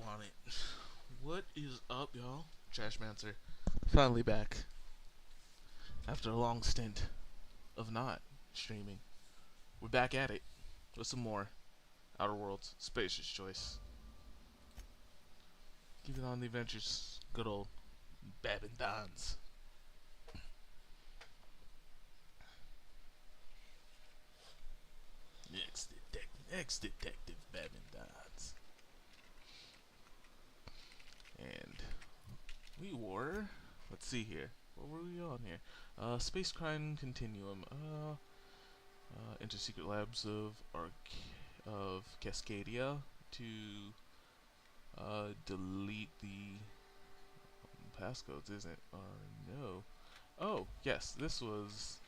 on it. What is up, y'all? Trashmancer. Finally back. After a long stint of not streaming. We're back at it. With some more Outer Worlds Spacer's Choice. Keeping on the adventures. Good old Babindons. Ex-detective Babindons. And we were, let's see here. What were we on here? Space Crime Continuum. Enter secret labs of Cascadia to delete the passcodes, isn't it? Or no? Oh, yes. This was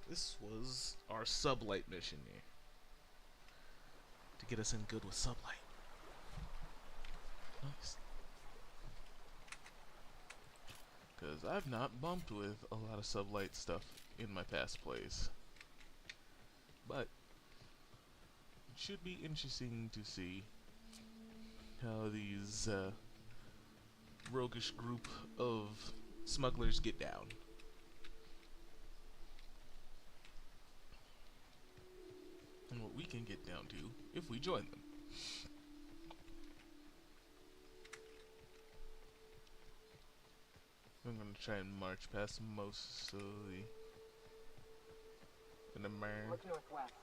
this was our sublight mission here to get us in good with sublight. Nice. Because I've not bumped with a lot of sublight stuff in my past plays. But it should be interesting to see how these roguish group of smugglers get down. And what we can get down to if we join them. I'm gonna try and march past most of the man. Look northwest.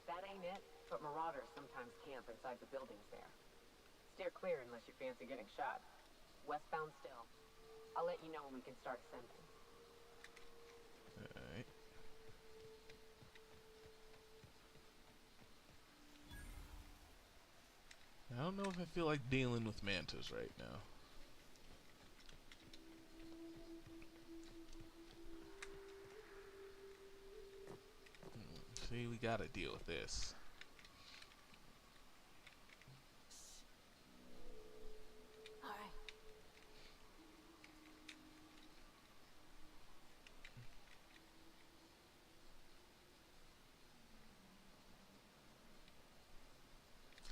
That ain't it, but marauders sometimes camp inside the buildings there. Steer clear unless you fancy getting shot. Westbound still. I'll let you know when we can start ascending. Alright. I don't know if I feel like dealing with mantas right now. See, we gotta deal with this. Alright.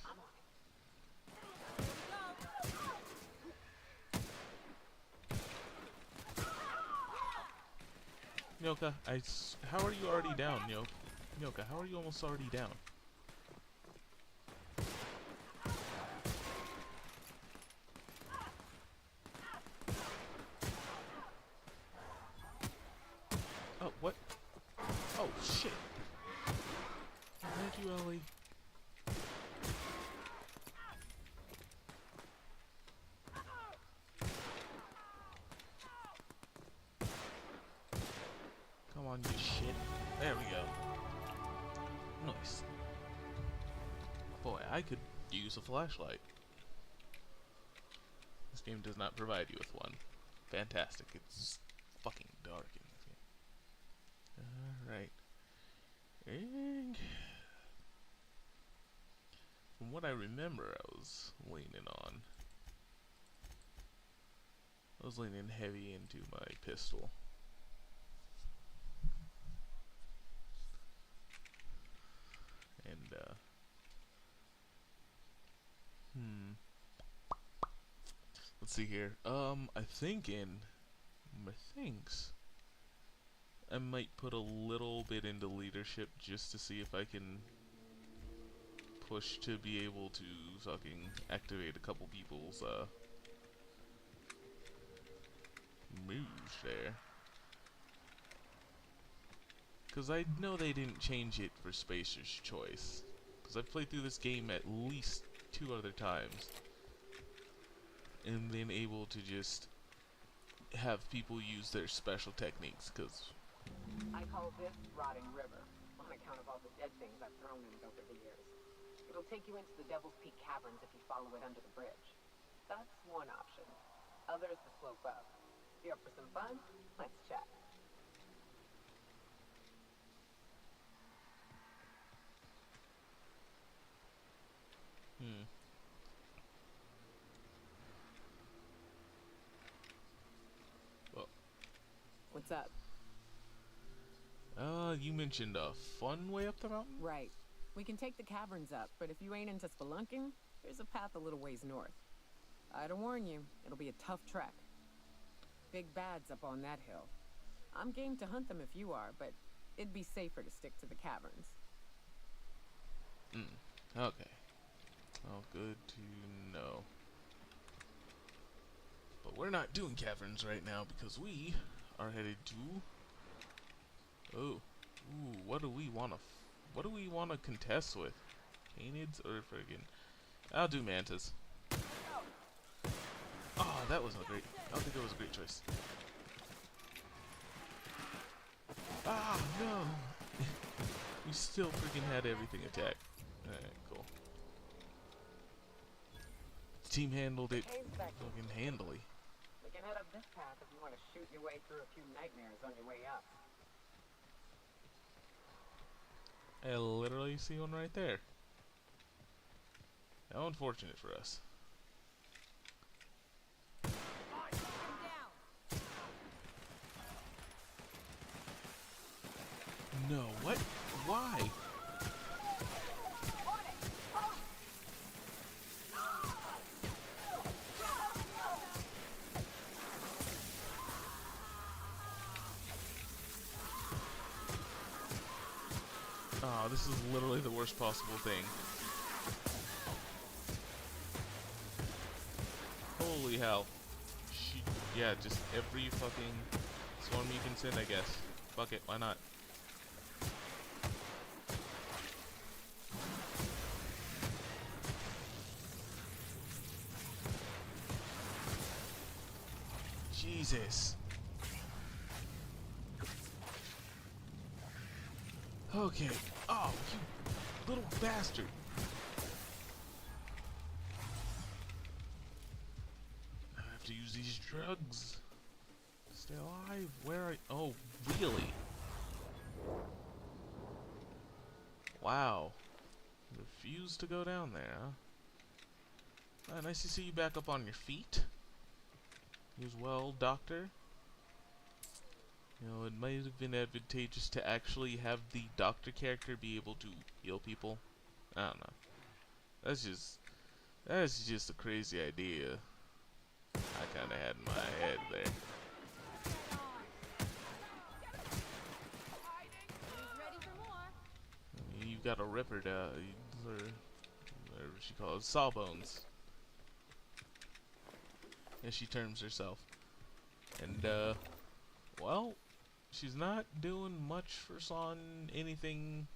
I'm on it. Nyoka, how are you already down, Nyoka, how are you almost already down? Oh, what? Oh, shit. Thank you, Ellie. Come on, you shit. There we go. Nice. Boy, I could use a flashlight. This game does not provide you with one. Fantastic. It's fucking dark in this game. Alright. And from what I remember, I was leaning heavy into my pistol. And, let's see here. I think in my things, I might put a little bit into leadership just to see if I can push to be able to fucking activate a couple people's, moves there. Because I know they didn't change it for Spacer's Choice. Because I've played through this game at least 2 other times. And been able to just have people use their special techniques, because I call this Rotting River, on account of all the dead things I've thrown in it over the years. It'll take you into the Devil's Peak Caverns if you follow it under the bridge. That's one option. Others the slope up. If you're up for some fun, let's chat. Well, What's up? you mentioned a fun way up the mountain? Right. We can take the caverns up, but if you ain't into spelunking, there's a path a little ways north. I'd warn you, it'll be a tough trek. Big bad's up on that hill. I'm game to hunt them if you are, but it'd be safer to stick to the caverns. Okay. Oh, good to know. But we're not doing caverns right now because we are headed to... Oh. Ooh, what do we want to contest with? Canids or friggin... I'll do mantas. Oh, that wasn't great. I don't think it was a great choice. Ah, no! We still freaking had everything attack. Alright, cool. The team handled it fucking handily. We can head up this path if you want to shoot your way through a few nightmares on your way up. I literally see one right there. How unfortunate for us. No, what? Why? Oh, this is literally the worst possible thing. Holy hell. Yeah, just every fucking swarm you can send, I guess. Fuck it, why not? Jesus. Okay. Oh, you little bastard. I have to use these drugs. Stay alive. Where are you? Oh, really? Wow. Refuse to go down there, huh? Ah, nice to see you back up on your feet. You as well, Doctor. You know, it might have been advantageous to actually have the Doctor character be able to heal people. I don't know. That's just a crazy idea I kinda had in my head there. I mean, you've got a Ripper down, or whatever she calls it, Sawbones. As she terms herself. And, well, she's not doing much for sawing anything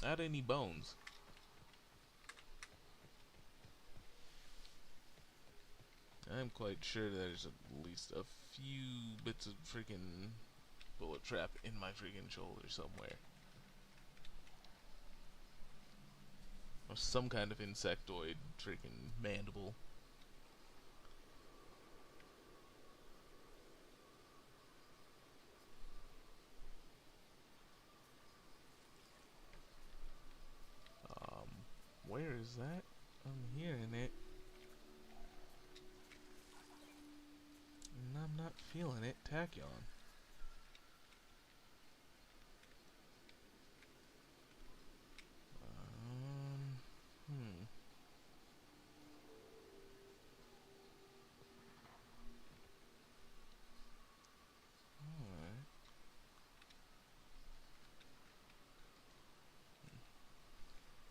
out of any bones. I'm quite sure there's at least a few bits of freaking bullet trap in my freaking shoulder somewhere. Or some kind of insectoid freaking mandible. Where is that? I'm hearing it. And I'm not feeling it. Tachyon. Alright.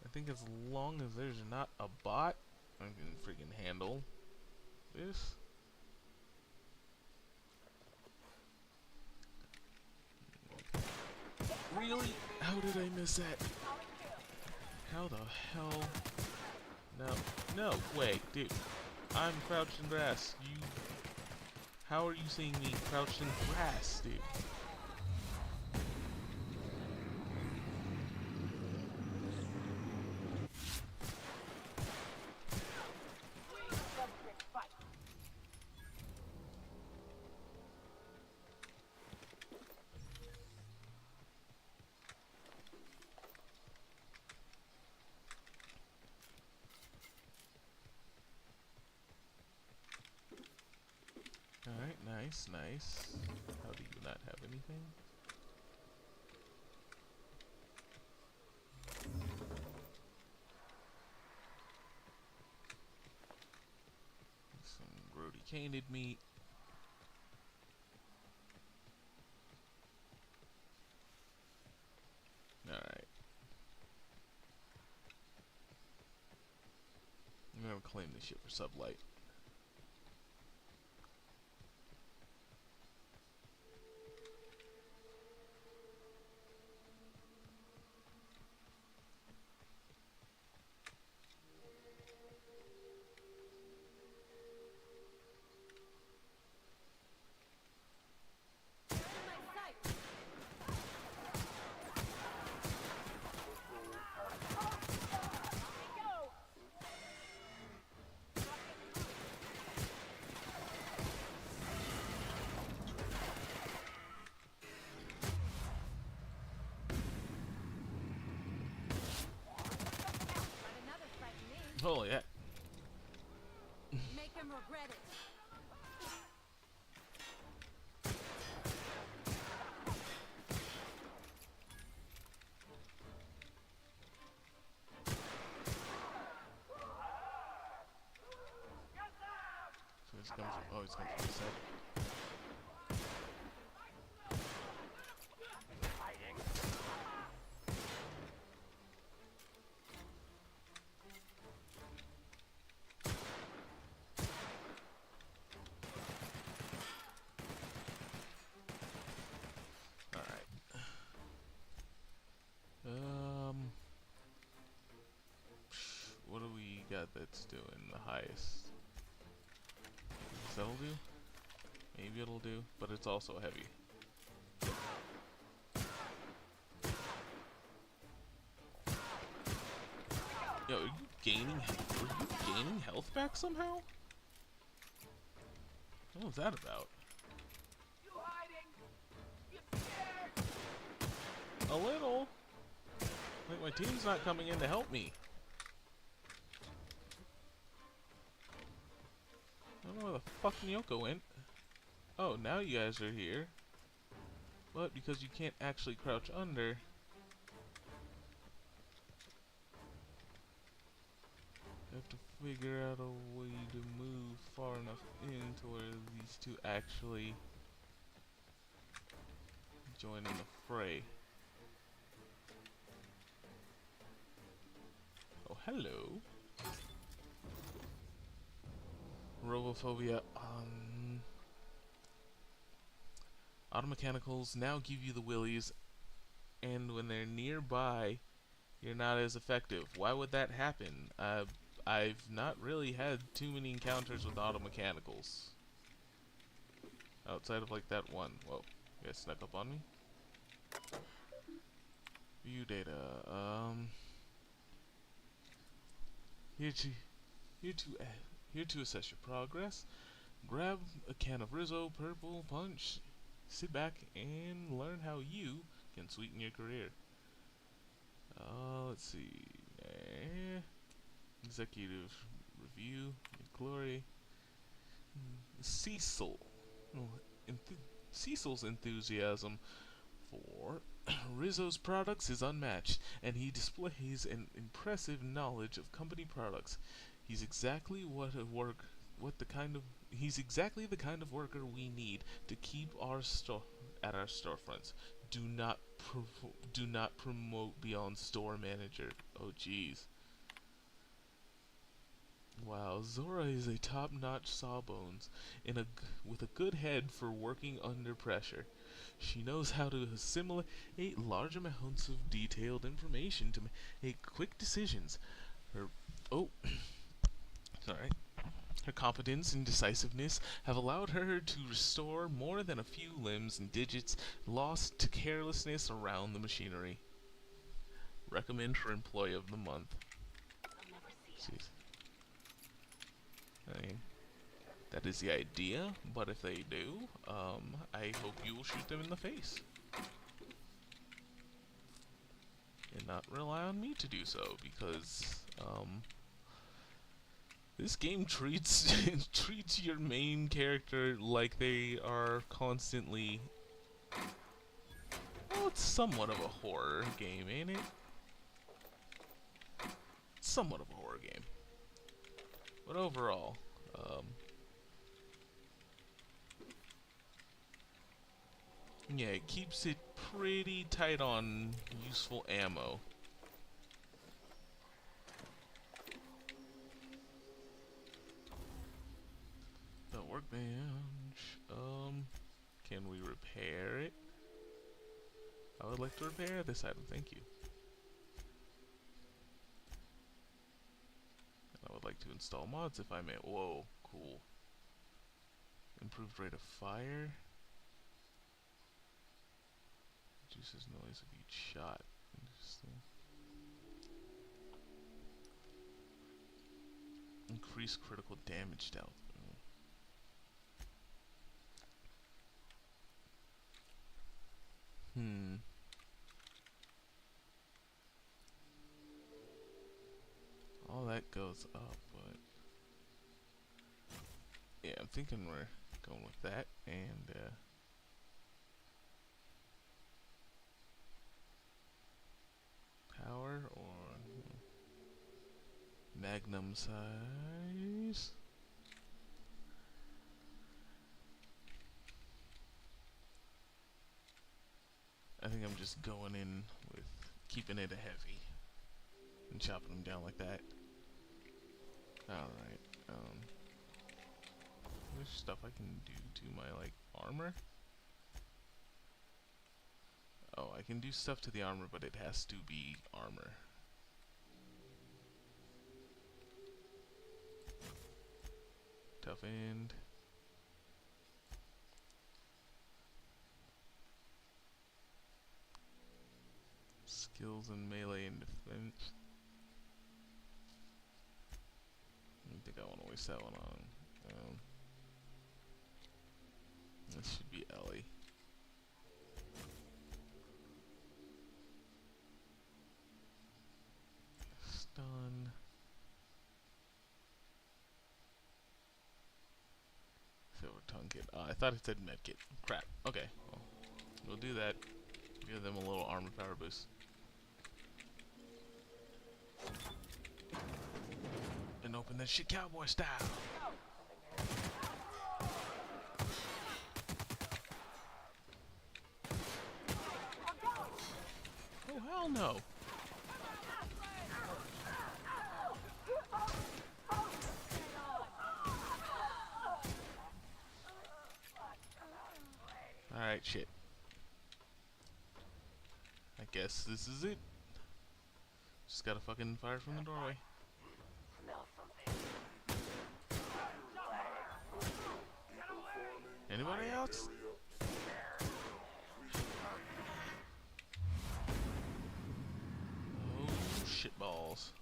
I think as long as there's not a bot, I can freaking handle this. Really? How did I miss that? How the hell? No. No, wait, dude. I'm crouched in grass. How are you seeing me crouched in grass, dude? Alright, nice, nice. How do you not have anything? caned me. Alright. I'm gonna claim this shit for sublight. Holy heck. Make him regret it. So he's coming from, oh, he's coming from the side. What do we got that's doing the highest? That'll do? Maybe it'll do, but it's also heavy. Yo, are you gaining health back somehow? What was that about? You hiding? You scared? A little. Like my team's not coming in to help me. I don't know where the fucking Yoko went. Oh, now you guys are here. But because you can't actually crouch under, you have to figure out a way to move far enough in to where these two actually join in the fray. Oh, hello. Robophobia. Automechanicals now give you the willies, and when they're nearby, you're not as effective. Why would that happen? I've not really had too many encounters with automechanicals. Outside of like that one. Whoa, you guys snuck up on me? View data. Here to assess your progress. Grab a can of Rizzo Purple Punch. Sit back and learn how you can sweeten your career. Let's see. Executive review. Glory. Cecil's enthusiasm for Rizzo's products is unmatched, and he displays an impressive knowledge of company products. He's exactly he's exactly the kind of worker we need to keep our at our storefronts. Do not promote beyond store manager. Oh jeez. Wow, Zora is a top-notch sawbones with a good head for working under pressure. She knows how to assimilate large amounts of detailed information to make quick decisions. Her competence and decisiveness have allowed her to restore more than a few limbs and digits lost to carelessness around the machinery. Recommend for Employee of the Month. I'll never see it. Jeez. I mean, that is the idea, but if they do, I hope you will shoot them in the face. And not rely on me to do so, because, this game treats treats your main character like they are constantly... Well, it's somewhat of a horror game, ain't it? Somewhat of a horror game. But overall, Yeah, it keeps it pretty tight on useful ammo. The workbench. Can we repair it? I would like to repair this item, thank you. And I would like to install mods if I may. Whoa, cool. Improved rate of fire. Reduces noise of each shot. Interesting. Increase critical damage dealt. All that goes up, but yeah, I'm thinking we're going with that and power or magnum size. I think I'm just going in with keeping it a heavy and chopping them down like that. Alright, there's stuff I can do to my, like, armor. Oh, I can do stuff to the armor, but it has to be armor. Toughened. Skills in melee and defense. I don't think I want to waste that one on. This should be Ellie. Stun. Silver tongue kit. I thought it said medkit. Crap. Okay. Well, we'll do that. Give them a little armor power boost. And open that shit cowboy style. Oh, hell no. Alright, shit. I guess this is it. Just gotta fucking fire from the doorway. Anybody else? Oh, shit balls.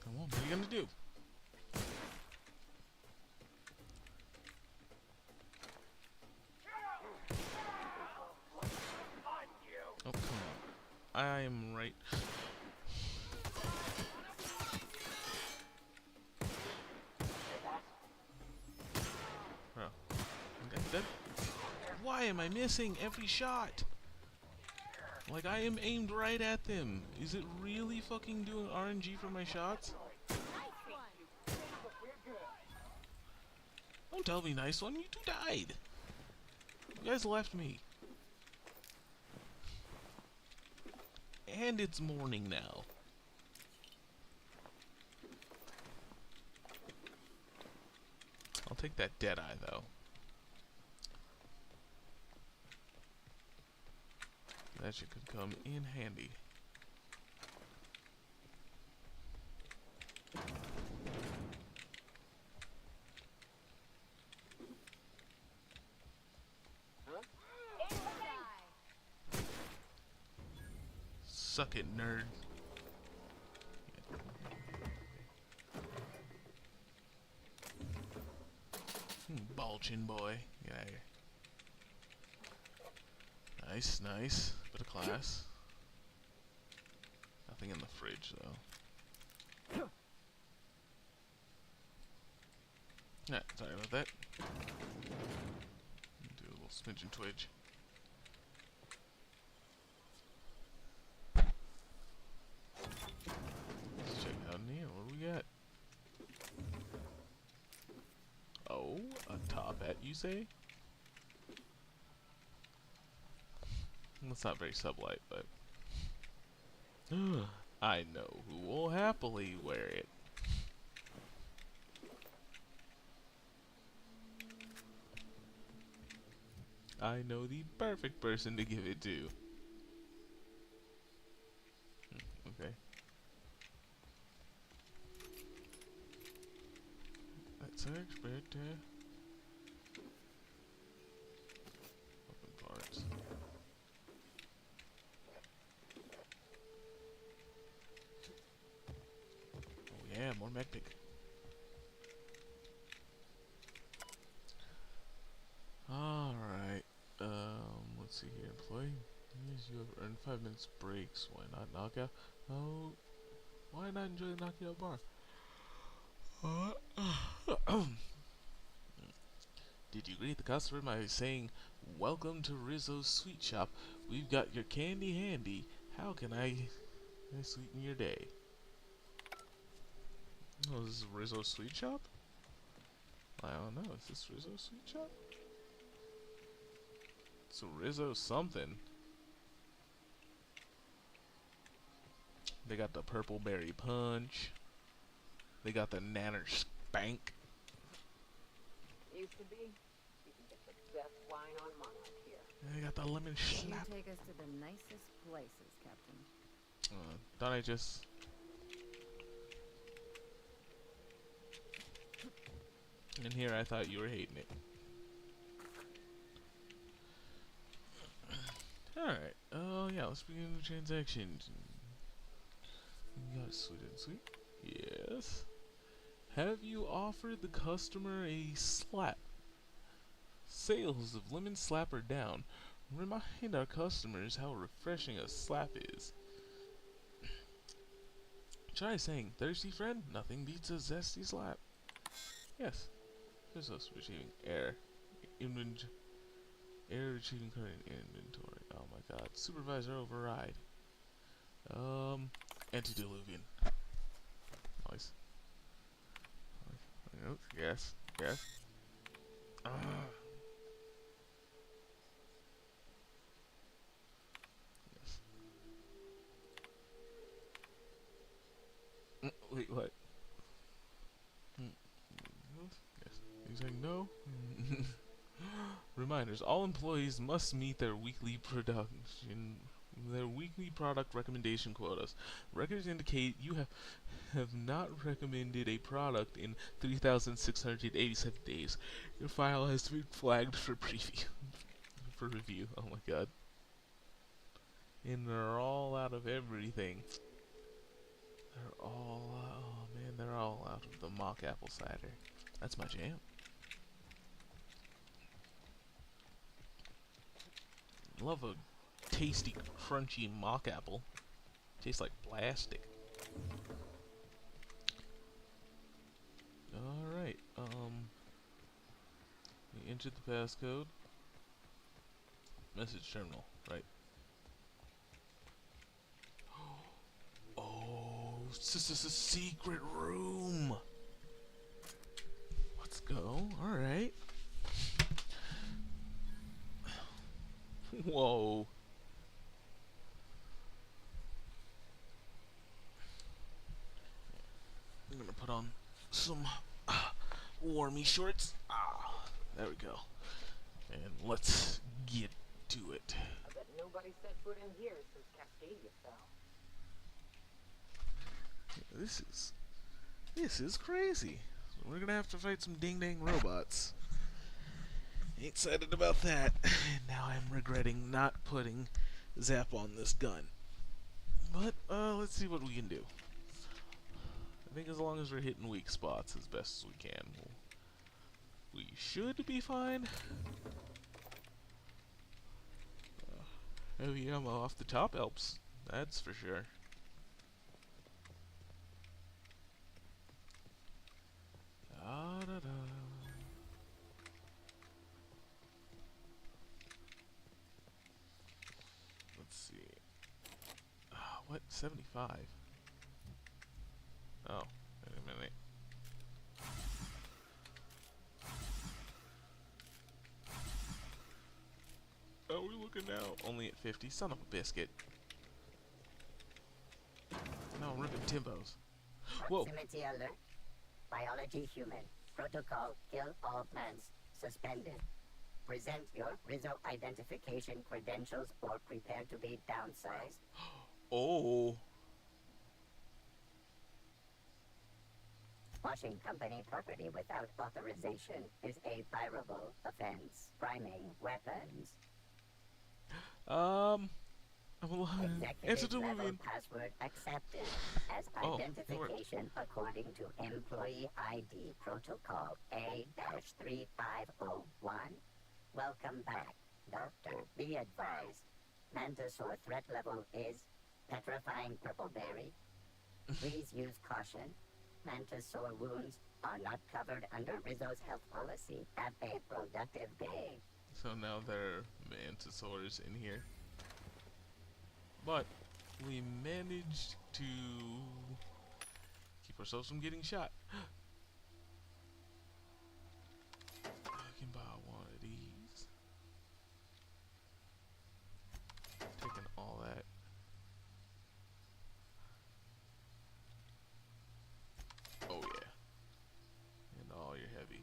Come on, what are you gonna do? Oh, come on. I am right. Bro. Why am I missing every shot? Like, I am aimed right at them. Is it really fucking doing RNG for my shots? Don't tell me nice one, you two died. You guys left me. And it's morning now. I'll take that dead eye though. That shit could come in handy. Suck it, nerd. Ball chin boy. Get out of here. Nice, nice. Bit of class. Nothing in the fridge, though. Yeah, sorry about that. Do a little smidge and twidge. Let's check out in here. What do we got? you say? That's not very sublight, but I know who will happily wear it. I know the perfect person to give it to. Okay. Let's expect open parts. Oh yeah, more mech pick. Alright. Let's see here. Employee. Yes, you have earned 5 minutes breaks. Why not knockout? Oh, why not enjoy the knockout bar? Did you greet the customer by saying, "Welcome to Rizzo's Sweet Shop. We've got your candy handy. How can I sweeten your day?" Oh, this is Rizzo's Sweet Shop? I don't know. Is this Rizzo's Sweet Shop? It's a Rizzo something. They got the purple berry punch. They got the nanner spank. Used to be. You can get the best wine on Monarch here. And they got the lemon You slap. take us to the nicest places, Captain. Thought I just... In here, I thought you were hating it. Alright, yeah, let's begin the transaction. You got sweet and sweet? Yes. Have you offered the customer a slap? Sales of lemon slap are down. Remind our customers how refreshing a slap is. Try saying, "Thirsty friend? Nothing beats a zesty slap." Yes. There's us receiving air. Air retrieving current inventory. Oh my god. Supervisor override. Antediluvian. Nice. Yes. Yes. Yes. Wait, what? Yes. He's like, no. Reminders: all employees must meet their weekly product recommendation quotas. Records indicate you have not recommended a product in 3,687 days. Your file has been flagged for preview. For review. Oh my god. And they're all out of everything. They're all, oh man, they're all out of the mock apple cider. That's my jam. Love a tasty, crunchy mock apple. Tastes like plastic. Alright, we entered the passcode. Message terminal, right. Oh, this is a secret room. Let's go, alright. Whoa. I'm gonna put on some warmy shorts. There we go. And let's get to it. I bet nobody set foot in here since Cascadia fell. This is crazy. We're gonna have to fight some ding-dang robots. Excited about that. Now I'm regretting not putting Zap on this gun. But, let's see what we can do. I think as long as we're hitting weak spots as best as we can, we should be fine. Heavy ammo off the top helps, that's for sure. Da-da-da. Let's see. What? 75? Oh, wait a minute. only at 50. Son of a biscuit. No, I'm ripping Timbos. Whoa. Proximity alert. Biology human. Protocol kill all plants. Suspended. Present your Rizzo identification credentials or prepare to be downsized. Oh. Washing company property without authorization is a fireable offense. Priming weapons. Answer to Executive level moving. password accepted as Oh, identification according to Employee ID Protocol A-3501. Welcome back, Doctor. Be advised. Mantisaur threat level is petrifying purple berry. Please use caution. Mantisaur wounds are not covered under Rizzo's health policy. Have a productive day. So now there are mantisaurs in here. But we managed to keep ourselves from getting shot. I can buy one of these. Taking all that. Oh yeah. And all your heavy.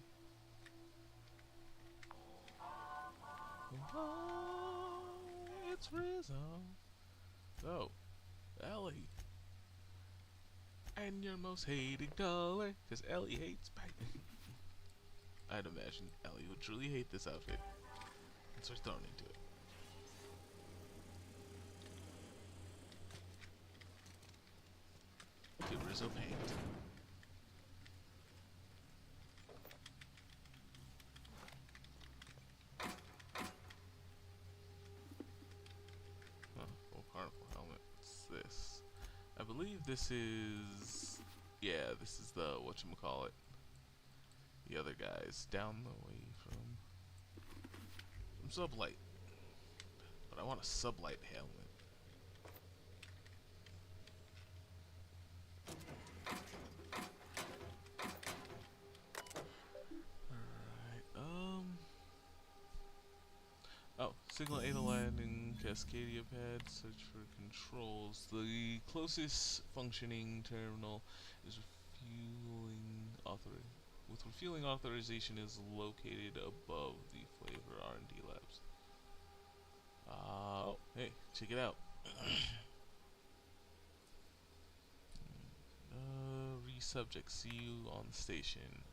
Oh, it's Rizzo. Oh, Ellie. And your most hated color, because Ellie hates pink. I'd imagine Ellie would truly hate this outfit. And so thrown into it. Get Rizzo paint. Full carnival helmet. What's this? I believe this is... Yeah, this is the whatchamacallit. The other guys down the way from Sublight. But I want a Sublight helmet. Alright, oh, signal A to landing, Cascadia pad, search for controls. The closest functioning terminal is refueling authorization is located above the Flavor R&D labs. Oh, hey, check it out. Re-subject, see you on the station.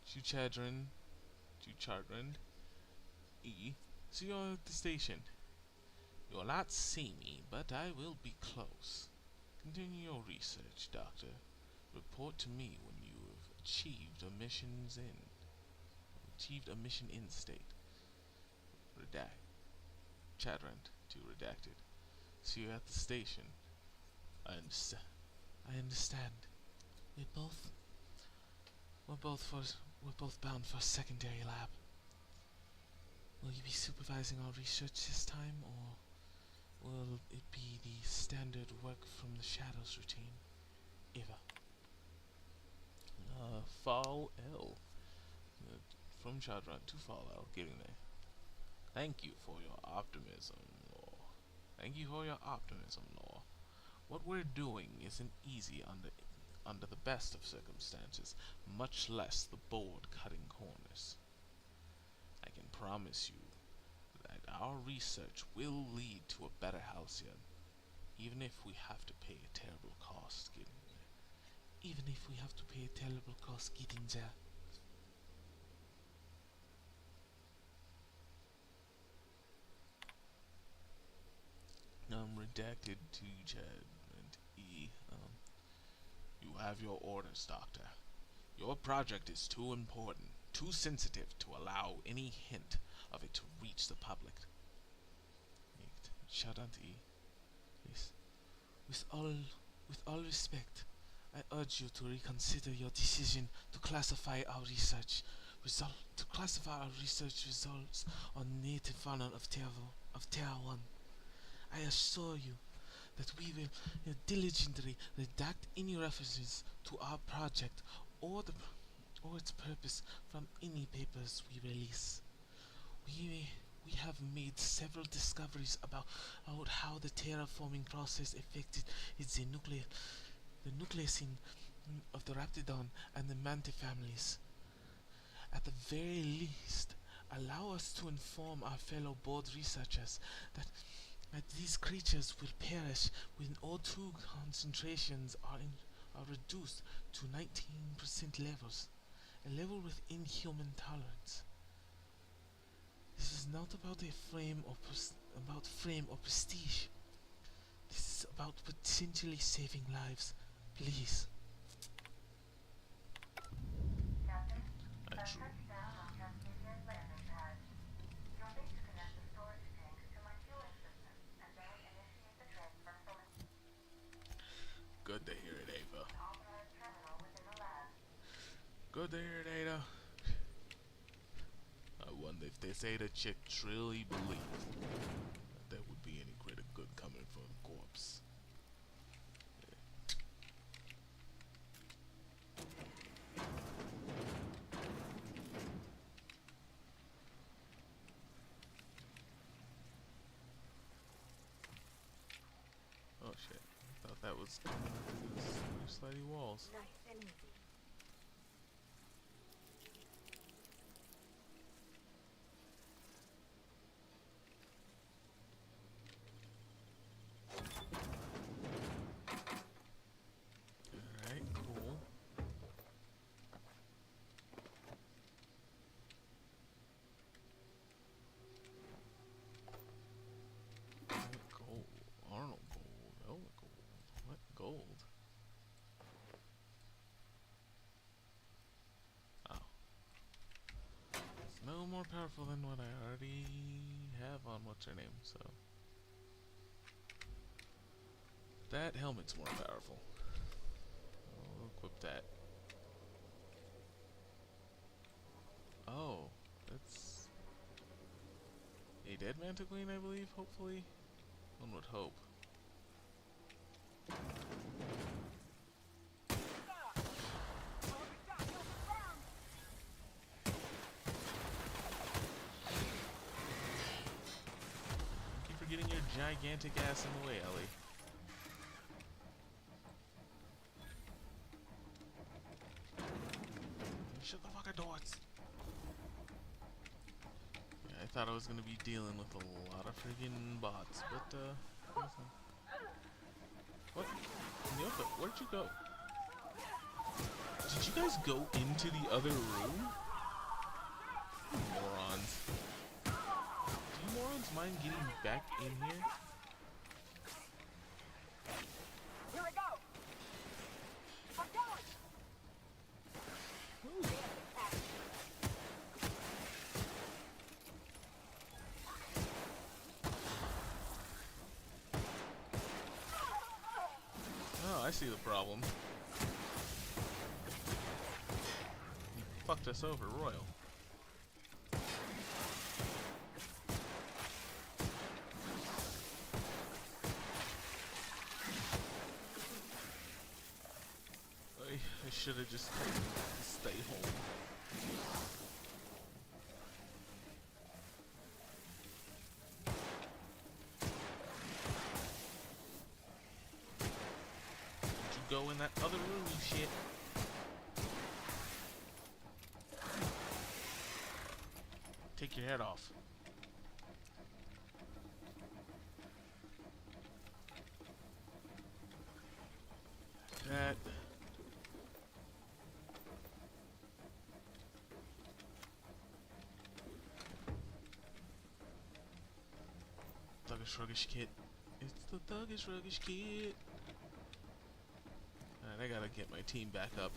Chuchadran, E, see you at the station. You will not see me, but I will be close. Continue your research, Doctor. Report to me when you have achieved a mission in state. Redact. Chadrant to redacted. See you at the station. I understand. We're both bound for secondary lab. Will you be supervising our research this time, or will it be the standard work from the shadows routine? Eva. Fall L. From Chadrant to Fall L, getting there. Thank you for your optimism, Law. What we're doing isn't easy under the best of circumstances, much less the board cutting corners. I can promise you that our research will lead to a better Halcyon, even if we have to pay a terrible cost getting there. Redacted to Chad and E. You have your orders, Doctor. Your project is too important, too sensitive to allow any hint of it to reach the public. Shadant E. Yes. With all respect, I urge you to reconsider your decision to classify our research results on native fauna of Terra 1. I assure you that we will diligently redact any references to our project or its purpose from any papers we release. We have made several discoveries about how the terraforming process affected the nucleus of the Raptidon and the Manta families. At the very least, allow us to inform our fellow board researchers that these creatures will perish when O2 concentrations are reduced to 19% levels, a level with inhuman tolerance. This is not about frame or prestige. This is about potentially saving lives. Please. Captain, I true. touchdown on Cascadian landing pad. You'll need to connect the storage tanks to my fueling system and then initiate the transfer from an Good to hear it, Ava. authorized terminal within the lab. Good to hear it, Ada. I wonder if this Ada chick truly believed that there would be any greater good coming from the corpse. Oh shit, I thought that was coming through these slidey walls. Nice and easy. Alright, cool. Gold. Arnold gold. Velvet gold. What gold? Oh. It's no more powerful than what I already have on what's her name, so. That helmet's more powerful. I'll equip that. Oh, that's a dead Manta Queen, I believe, hopefully. One would hope. Keep forgetting your gigantic ass in the way, Ellie. Shut the fucking doors. Yeah, I thought I was gonna be dealing with a lot of friggin' bots, but what? Nyoka, where'd you go? Did you guys go into the other room? Morons. Do you morons mind getting back in here? Here we go! I'm going! Ooh. Oh, I see the problem. You fucked us over, Royal. I should have just told him to stay home. Don't you go in that other room, you shit. Take your head off. That. Thuggish Ruggish Kit. It's the Thuggish Ruggish Kit. Alright, I gotta get my team back up.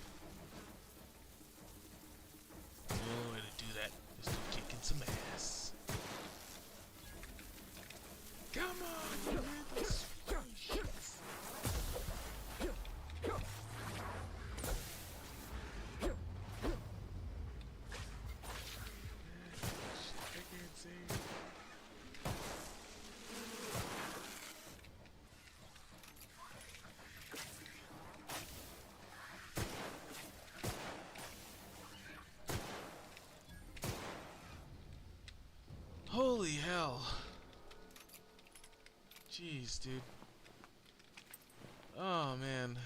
The only way to do that is to kicking some ass. Come on, you little shits. I can't say. Holy Holy hell. Jeez, dude. Oh, man.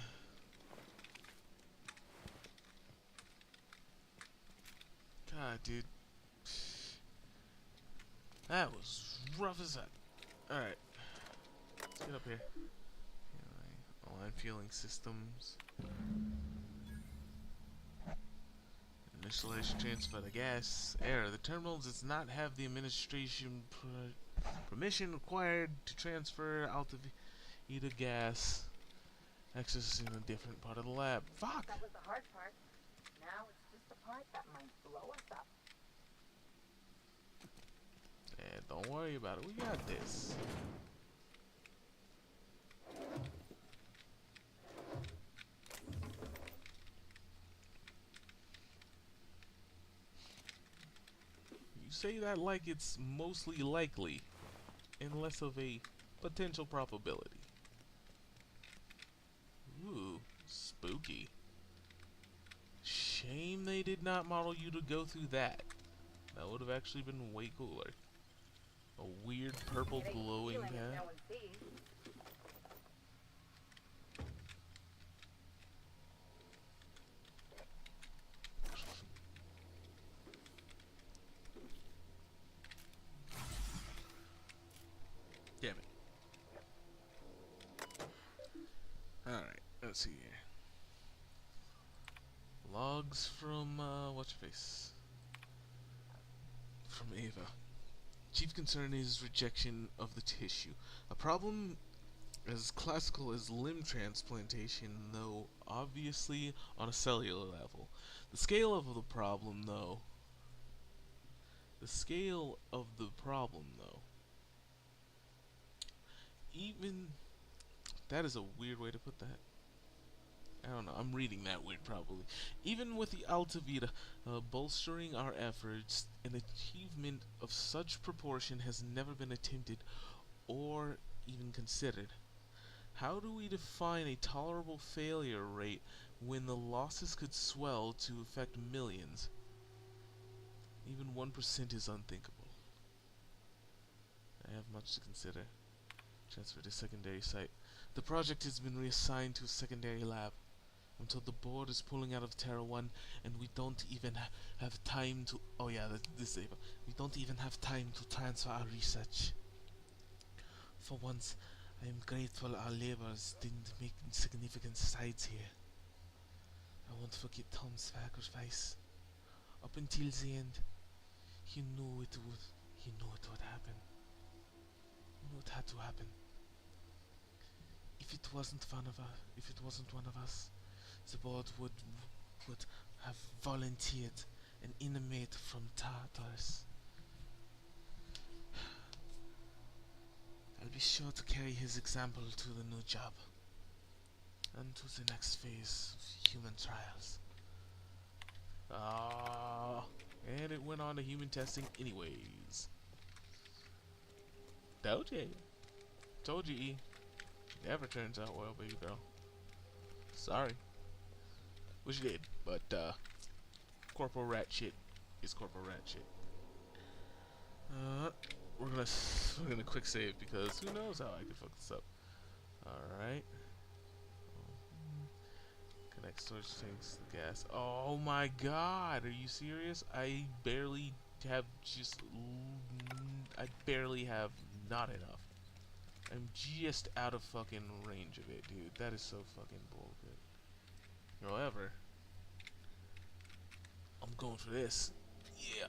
God, dude. That was rough as that. Alright. Let's get up here. Align fueling systems. Initialization transfer the gas. Error. The terminal does not have the administration permission required to transfer Alta gas. Access in a different part of the lab. Fuck! That was the hard part. Now it's just the part that might blow us up. Don't worry about it. We got this. You say that like it's mostly likely and less of a potential probability. Ooh, spooky. Shame they did not model you to go through that. That would have actually been way cooler. A weird purple glowing Feeling if path. no one sees. Damn it. Alright, let's see here. Logs from, what's your face? From Ava. Chief concern is rejection of the tissue. A problem as classical as limb transplantation, though obviously on a cellular level. The scale of the problem, though. Even that is a weird way to put that. I don't know. I'm reading that weird, probably. Even with the Alta Vita bolstering our efforts, an achievement of such proportion has never been attempted or even considered. How do we define a tolerable failure rate when the losses could swell to affect millions? Even 1% is unthinkable. I have much to consider. Transfer to secondary site. The project has been reassigned to a secondary lab. Until the board is pulling out of Terra 1, and we don't even have time to... Oh yeah, this is Ava. We don't even have time to transfer our research. For once, I am grateful our labors didn't make significant strides here. I won't forget Tom's sacrifice. Up until the end, he knew it would happen. He knew it had to happen. If it wasn't one of us, the board would have volunteered an inmate from Tartarus. I'll be sure to carry his example to the new job and to the next phase of human trials. And it went on to human testing anyways. Told you, E. Never turns out well, baby girl. Sorry. Wish you did, but corporal rat shit is corporal rat shit. We're gonna quick save because who knows how I can fuck this up. Alright. Connect storage tanks to the gas. Oh my god, are you serious? I barely have not enough. I'm just out of fucking range of it, dude. That is so fucking bullshit. However, I'm going for this. Yeah.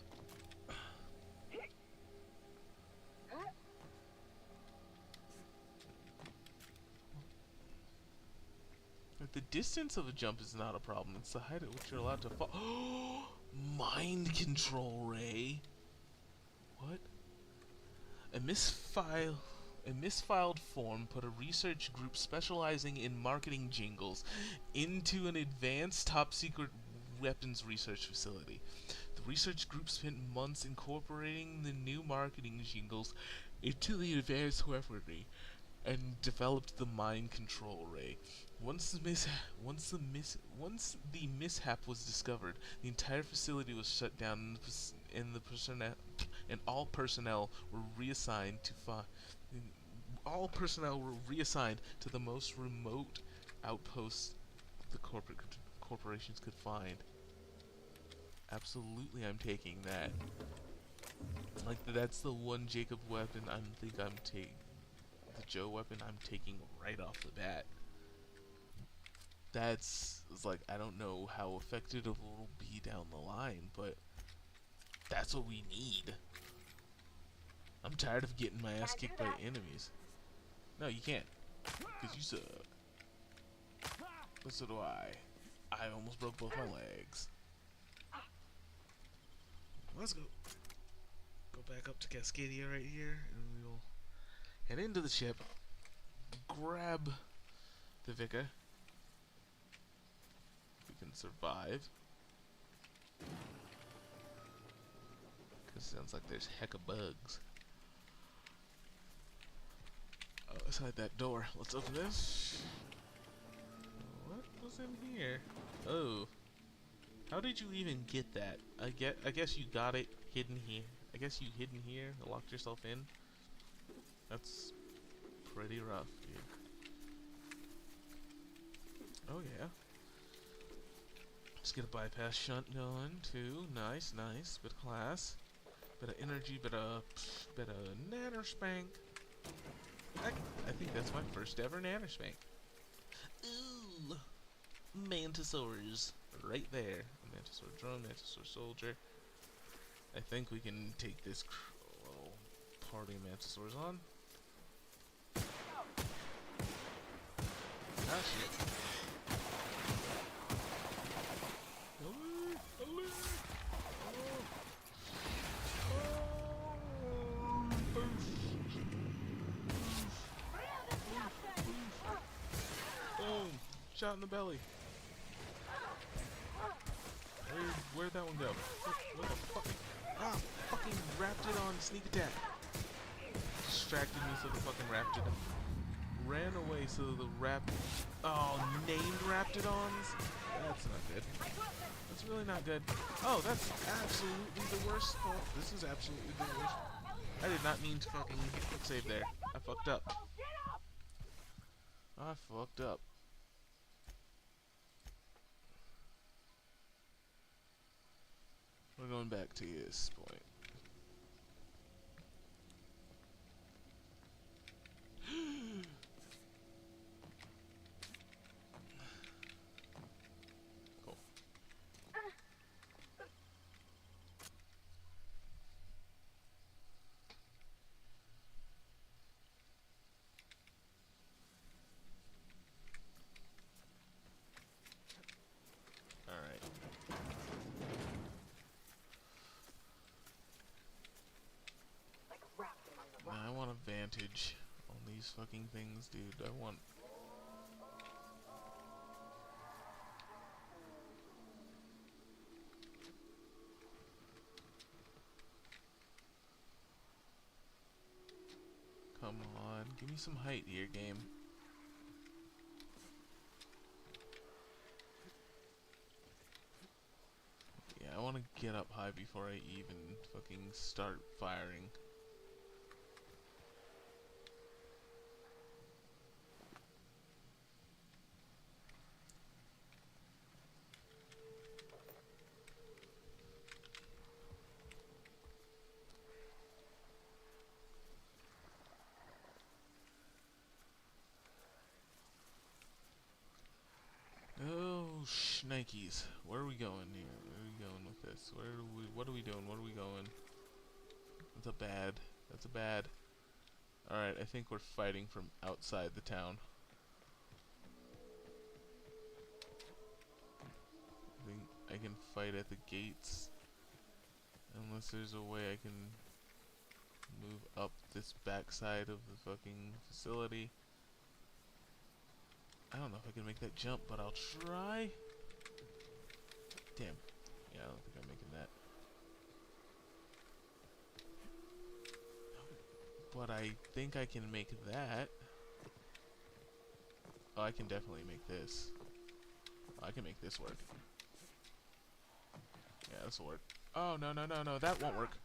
The distance of a jump is not a problem. It's the height at which you're allowed to fall. Mind control ray. What? A misfiled form put a research group specializing in marketing jingles into an advanced top-secret weapons research facility. The research group spent months incorporating the new marketing jingles into the advanced weaponry and developed the mind control ray. Once the mishap was discovered, the entire facility was shut down, and the and all personnel were reassigned to the most remote outposts the corporations could find. Absolutely, I'm taking that. Like, that's the one Jacob weapon I'm taking. The Joe weapon I'm taking right off the bat. It's like, I don't know how effective it will be down the line, but that's what we need. I'm tired of getting my ass kicked by enemies. No, you can't. Because you suck. But so do I. I almost broke both my legs. Let's go. Go back up to Cascadia right here, and we'll head into the ship. Grab the Vika. We can survive. Because it sounds like there's heck of bugs. Outside that door. Let's open this. What was in here? Oh. How did you even get that? I guess you got it hidden here. I guess you hid in here and locked yourself in. That's pretty rough, dude. Oh yeah. Let's get a bypass shunt going too. Nice, nice. Bit of class. Bit of energy, bit of nanospank. I think that's my first ever nanospank. Ooh, mantisaurs right there. Mantisaur drone, mantisaur soldier. I think we can take this little party of mantisaurs on. Ah shit. Alert! Alert! Boom! Shot in the belly. Where'd that one go? What the fuck? Ah! Fucking Raptidon sneak attack. Distracted me so the fucking Raptidon ran away so the Oh, named Raptidons? That's not good. That's really not good. Oh, that's absolutely the worst. Oh, this is absolutely the worst. I did not mean to fucking quick save there. I fucked up. I fucked up. We're going back to this point. Cool. Alright. Like wrapped among the Now rocks. I want a vantage on these fucking things, dude. I want... Come on, give me some height here, game. Yeah, I want to get up high before I even fucking start firing. Oh, shnikes. Where are we going here? Where are we going with this? What are we doing? What are we going? That's a bad. That's a bad. Alright, I think we're fighting from outside the town. I think I can fight at the gates. Unless there's a way I can move up this backside of the fucking facility. I don't know if I can make that jump, but I'll try. Damn. Yeah, I don't think I'm making that. But I think I can make that. Oh, I can definitely make this. Oh, I can make this work. Yeah, this will work. Oh, no, no, no, no. That won't work.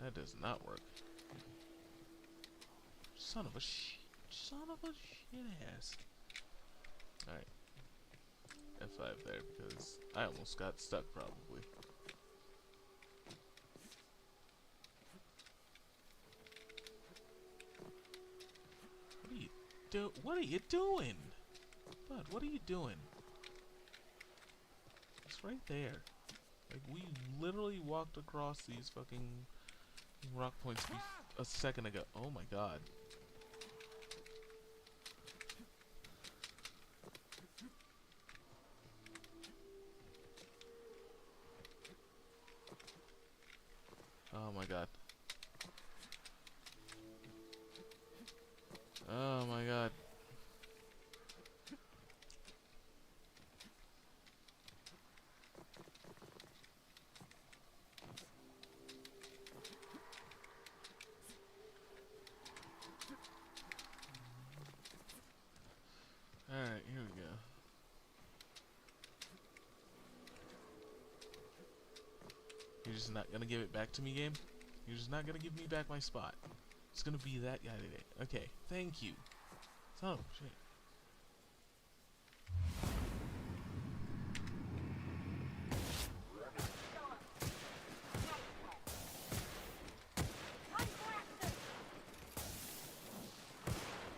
That does not work. Son of a shit ass. Alright. F5 there because I almost got stuck probably. What are you doing? Bud, what are you doing? It's right there. Like, we literally walked across these fucking rock points a second ago. Oh my god. Oh my god. Oh my god. Alright, here we go. You're just not gonna give it back to me, game? You're just not gonna give me back my spot. It's gonna be that guy today. Okay, thank you. Son of a shit.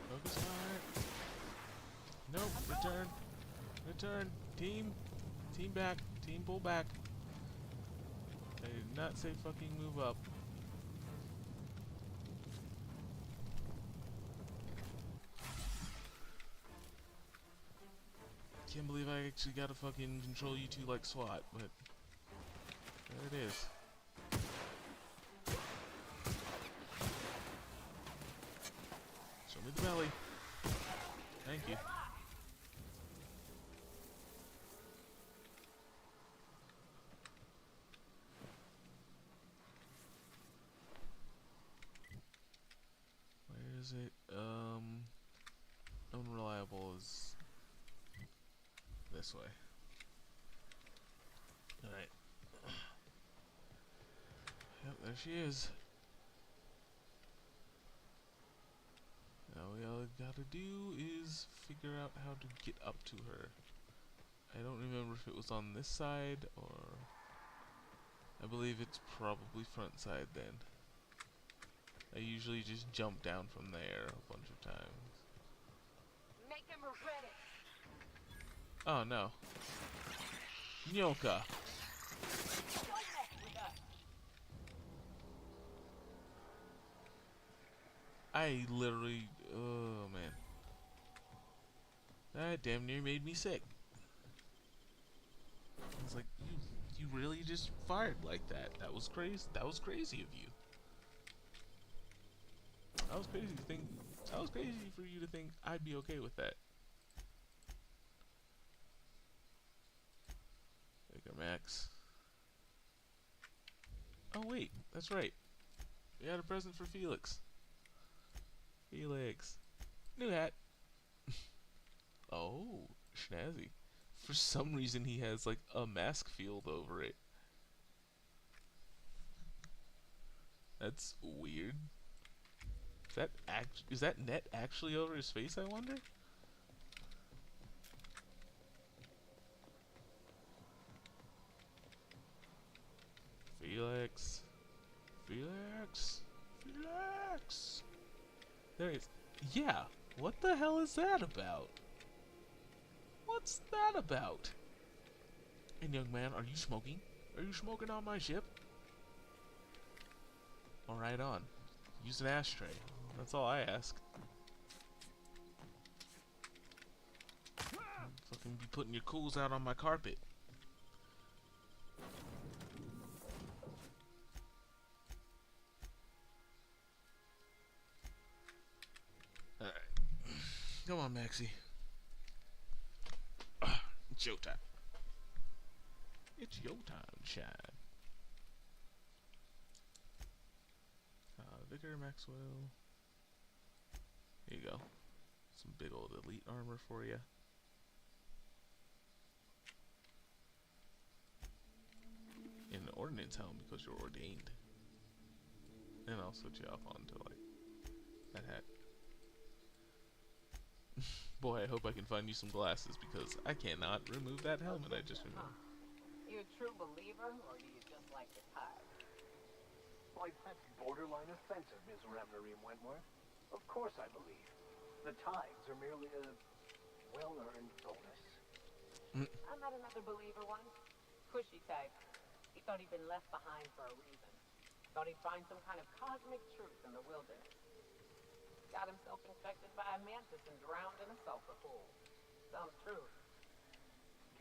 Focus fire. Nope, return. Return. Team. Team back. Team pull back. I did not say fucking move up. Can't believe I actually got to fucking control you two like SWAT, but there it is. Show me the belly. Thank you. Where is it? Unreliable is this way. Alright. Yep, there she is. Now all I gotta do is figure out how to get up to her. I don't remember if it was on this side or... I believe it's probably front side then. I usually just jump down from there a bunch of times. Make him regret it. Oh no. Nyoka. Don't mess with us. I literally... Oh man. That damn near made me sick. I was like, you really just fired like that. That was crazy. That was crazy of you. That was crazy to think. That was crazy for you to think I'd be okay with that. Baker Max. Oh wait, that's right. We had a present for Felix. Felix. New hat. Oh, snazzy. For some reason he has like a mask field over it. That's weird. Is that net actually over his face, I wonder? Felix. Felix. Felix. There he is. Yeah. What the hell is that about? What's that about? And young man, are you smoking? Are you smoking on my ship? Well, right on. Use an ashtray. That's all I ask. Fucking be putting your cools out on my carpet. Alright. Come on, Maxie. It's your time. It's your time, shine. Vicar Maxwell. Here you go. Some big old elite armor for you. An ordnance helm because you're ordained. And I'll switch you off onto, like, that hat. Boy, I hope I can find you some glasses, because I cannot remove that helmet I just removed. You a true believer, or do you just like the tide? Like that's borderline offensive, Ms. Ramnareem Wentworth. Of course I believe. The tides are merely a well-earned bonus. I met another believer once. Pushy type. He thought he'd been left behind for a reason. Thought he'd find some kind of cosmic truth in the wilderness. Got himself infected by a mantis and drowned in a sulfur pool. Some truth.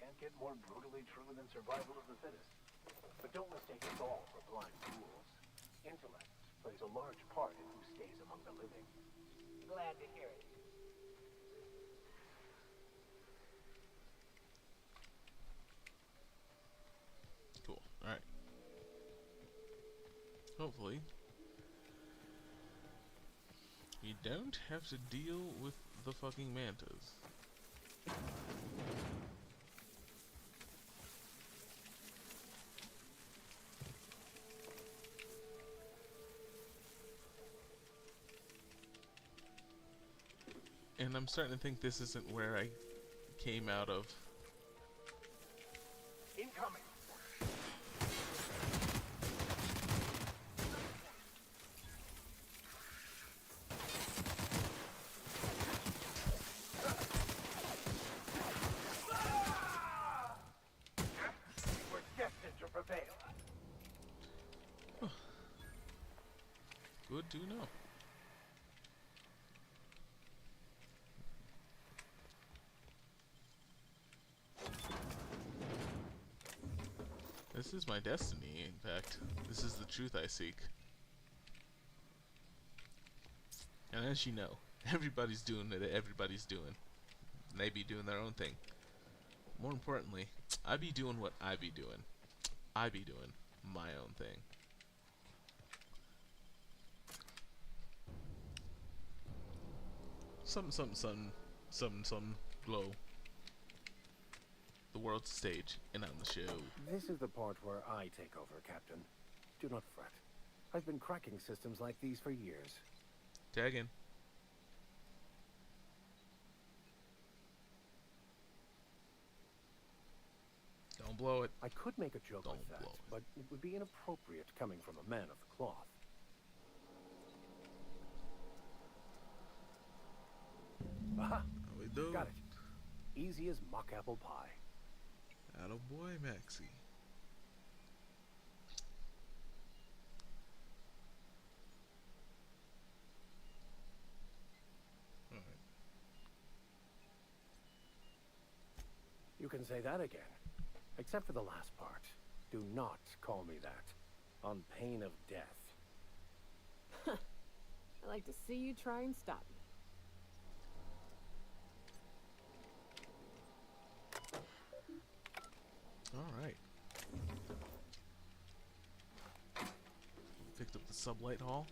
Can't get more brutally true than survival of the fittest. But don't mistake us all for blind fools. Intellect plays a large part in who stays among the living. Glad to hear it. Cool. Alright. Hopefully, you don't have to deal with the fucking mantas. And I'm starting to think this isn't where I came out of. Incoming! We're destined to prevail. Good to know. This is my destiny, in fact. This is the truth I seek. And as you know, everybody's doing what everybody's doing. And they be doing their own thing. More importantly, I be doing what I be doing. I be doing my own thing. Some glow. The world's stage, and I'm the show. This is the part where I take over, Captain. Do not fret. I've been cracking systems like these for years. Tag in. Don't blow it. I could make a joke Don't with that, blow it. but it would be inappropriate coming from a man of the cloth. Aha! How we do? Got it. Easy as mock apple pie. Attaboy, Maxie. Alright. You can say that again. Except for the last part. Do not call me that. On pain of death. I'd like to see you try and stop me. Alright. Picked up the sublight hall.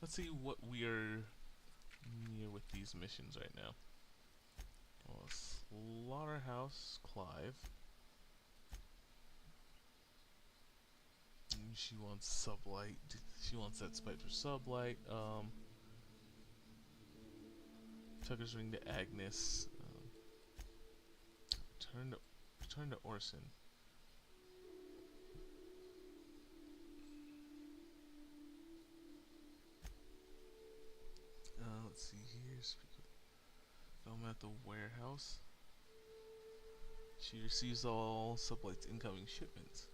Let's see what we're near with these missions right now. Well, Slaughterhouse Clive. She wants sublight. She wants that spite for sublight. Tucker's ring to Agnes. Return to Orson. Let's see here. Film at the warehouse. She receives all sublight's incoming shipments.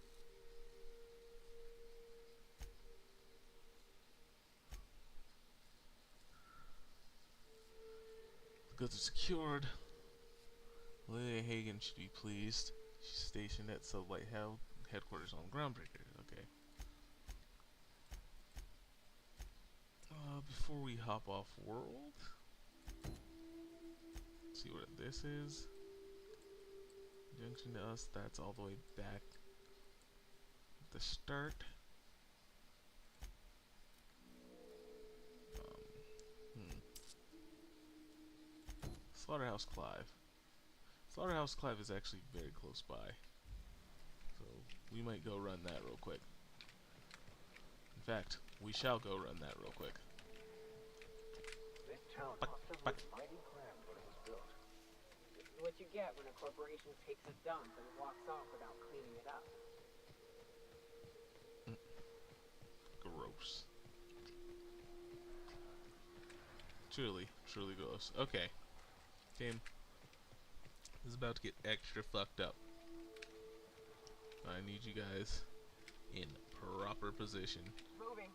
The goods are secured. Lydia Hagen should be pleased. She's stationed at Sublight headquarters on Groundbreaker. Okay. Before we hop off world, see what this is. Junction to us, that's all the way back at the start. Slaughterhouse Clive. Slaughterhouse Clive is actually very close by. So, we might go run that real quick. In fact, we shall go run that real quick. This town must have looked mighty grand when it was built. This is what you get when a corporation takes a dump and walks off without cleaning it up. Gross. Truly, truly gross. Okay. Game. This is about to get extra fucked up. I need you guys in proper position. Moving.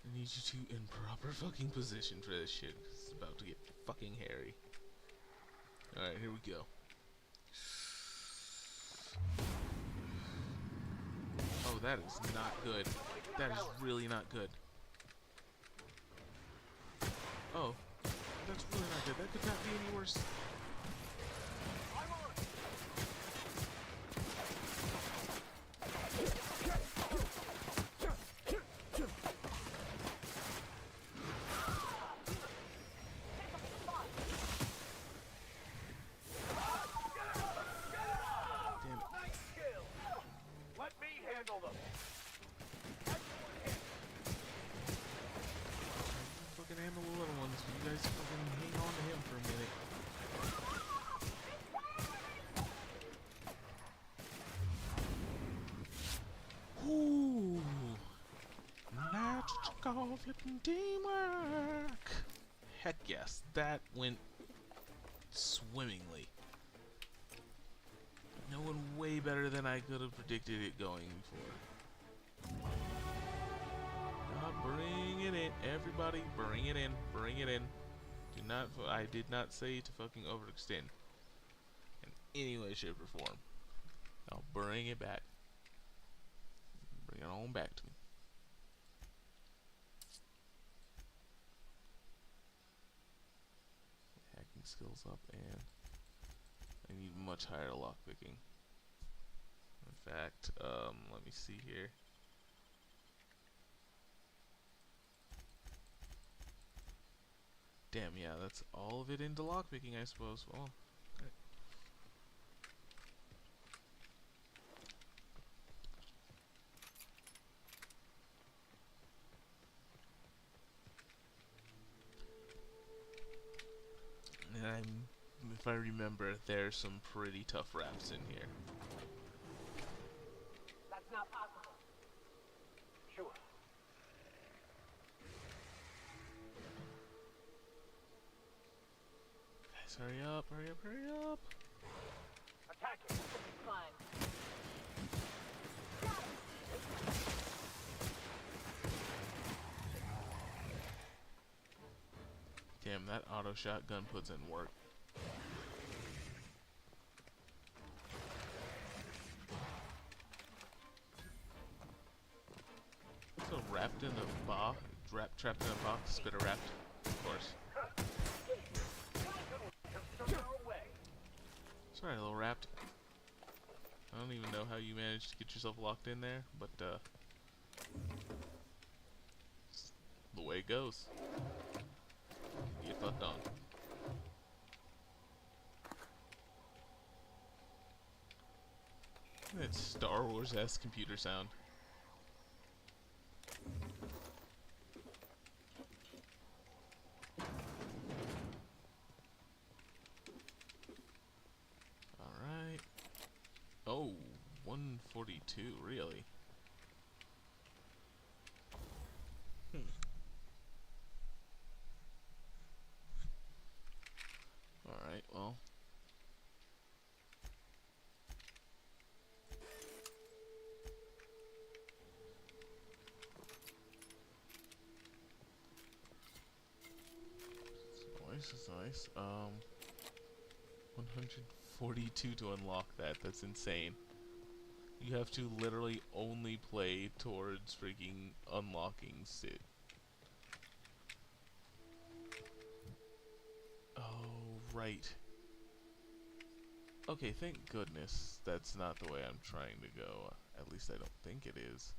I need you two in proper fucking position for this shit. It's about to get fucking hairy. Alright, here we go. Oh, that is not good. That is really not good. Oh, that's really not good. That could not be any worse. Handle the little ones. You guys fucking hang on to him for a minute. Ooh, magical flipping teamwork. Heck yes, that went swimmingly. No one way better than I could have predicted it going before. Bring it in, everybody. Bring it in. Bring it in. Do not. I did not say to fucking overextend in any way, shape, or form. Now bring it back. Bring it on back to me. Hacking skills up, and I need much higher lockpicking. In fact, let me see here. Damn, yeah, that's all of it into lockpicking, I suppose. Well, okay. And if I remember, there's some pretty tough raps in here. That's not possible. Sure. Hurry up, hurry up, hurry up! Attack it! Fine. Damn, that auto shotgun puts in work. So wrapped in a box, trapped in a box, spitter wrapped, of course. Sorry, little wrapped. I don't even know how you managed to get yourself locked in there, but it's the way it goes. You get fucked on. That Star Wars-esque computer sound. Alright. Oh, 142, really? Alright, well. This is nice. 142 to unlock that. That's insane. You have to literally only play towards freaking unlocking Sid. Oh, right. Okay, thank goodness that's not the way I'm trying to go. At least I don't think it is.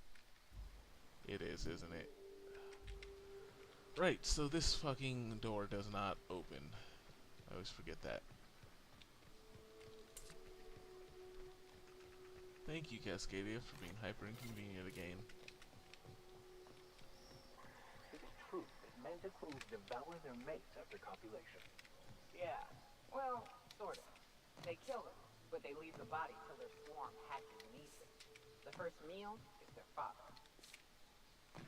It is, isn't it? Right, so this fucking door does not open. I always forget that. Thank you, Cascadia, for being hyper inconvenient again. Is it true that mantis queens devour their mates after copulation? Yeah. Well, sort of. They kill them, but they leave the body till their swarm hatches and eats it. The first meal is their father.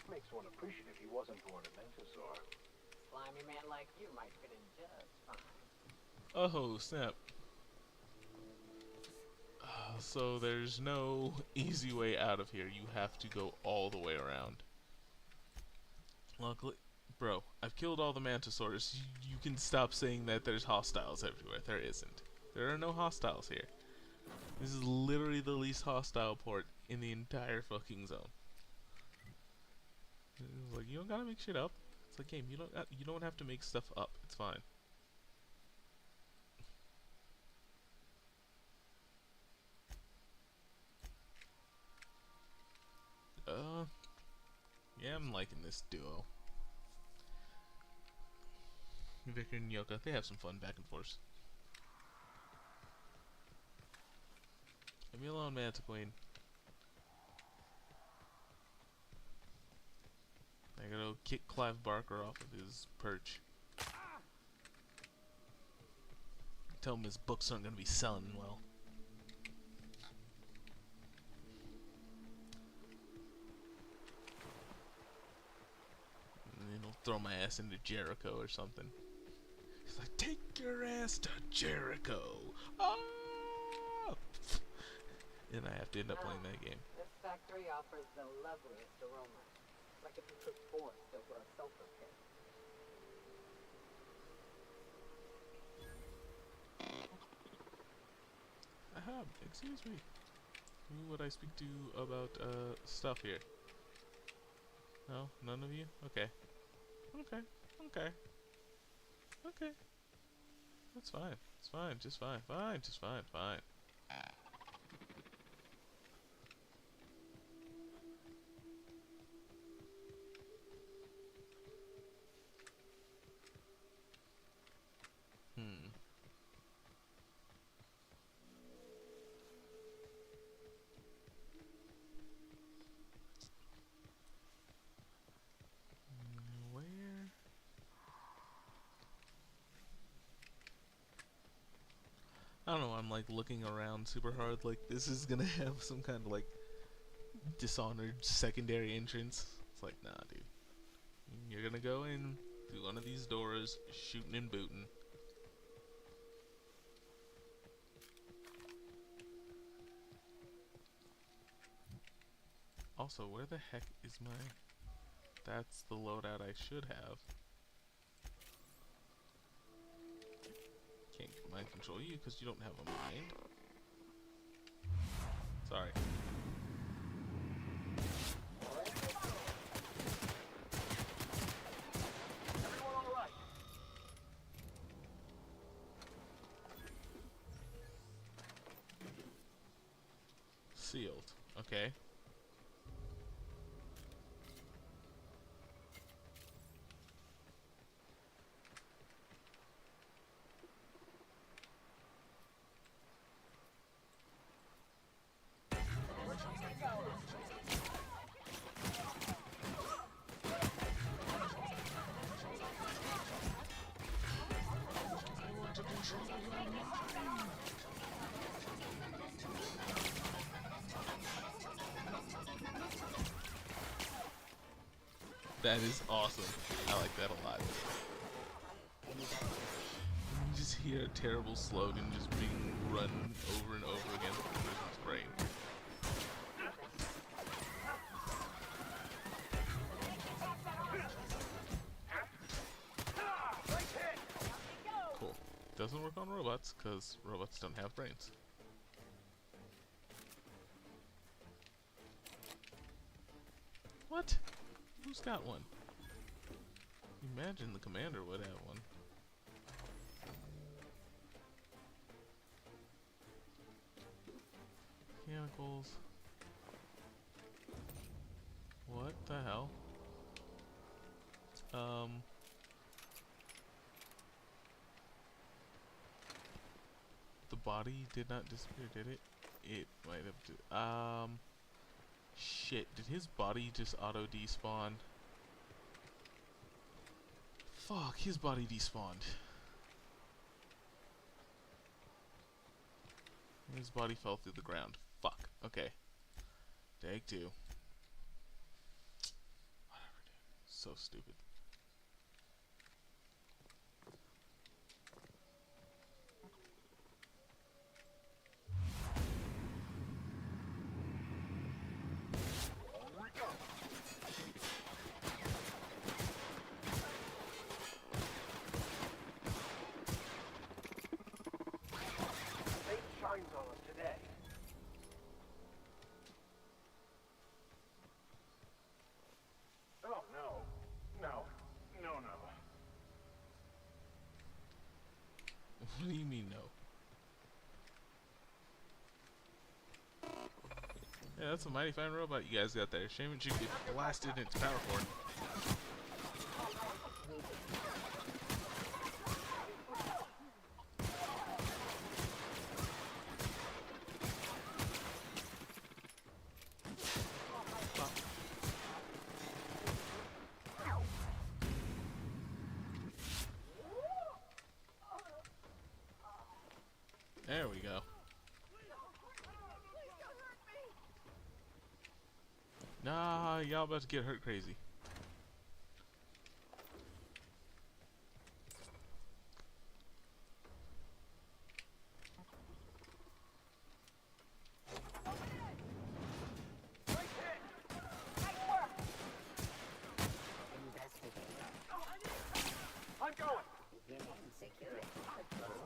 Makes one appreciative he wasn't born a mantisaur. Slimy man like you might fit in just fine. Oh, snap. So there's no easy way out of here. You have to go all the way around. Luckily, bro, I've killed all the mantisaurs. You can stop saying that there's hostiles everywhere. There isn't. There are no hostiles here. This is literally the least hostile port in the entire fucking zone. It's like, you don't gotta make shit up. It's like, game, you don't have to make stuff up. It's fine. Yeah, I'm liking this duo. Vicar and Yoka, they have some fun back and forth. Leave me alone, Manta Queen. I gotta kick Clive Barker off of his perch. Tell him his books aren't gonna be selling well. And then he'll throw my ass into Jericho or something. He's like, take your ass to Jericho! Ah! And I have to end up playing that game. This factory offers the loveliest aroma. Like if you took forest over a sulfur pit. Aha, excuse me. Who would I speak to about stuff here? No? None of you? Okay. Okay. Okay. Okay. That's fine. It's fine. Just fine. Fine. Just fine. Fine. Where? I don't know, I'm like looking around super hard like this is gonna have some kind of like Dishonored secondary entrance. It's like, nah, dude. You're gonna go in through one of these doors, shooting and booting. Also, where the heck is my... That's the loadout I should have. Can't mind control you because you don't have a mind. Sorry. Everyone all right? Sealed. Okay. That is awesome. I like that a lot. You just hear a terrible slogan just being run over and over again from the person's brain. Cool. Doesn't work on robots, because robots don't have brains. What? Who's got one? Imagine the commander would have one. Mechanicals. What the hell? The body did not disappear, did it? It might have. Shit. Did his body just auto despawn? Fuck, his body despawned. His body fell through the ground. Fuck. Okay. Take two. Whatever, dude. So stupid. Fate shines on us today. Oh, no. No. No, no. What do you mean, no? Yeah, that's a mighty fine robot you guys got there. Shame it should get blasted in its power cord. There we go. Nah, y'all about to get hurt crazy. Investigate. I'm going. Beginning security patrol.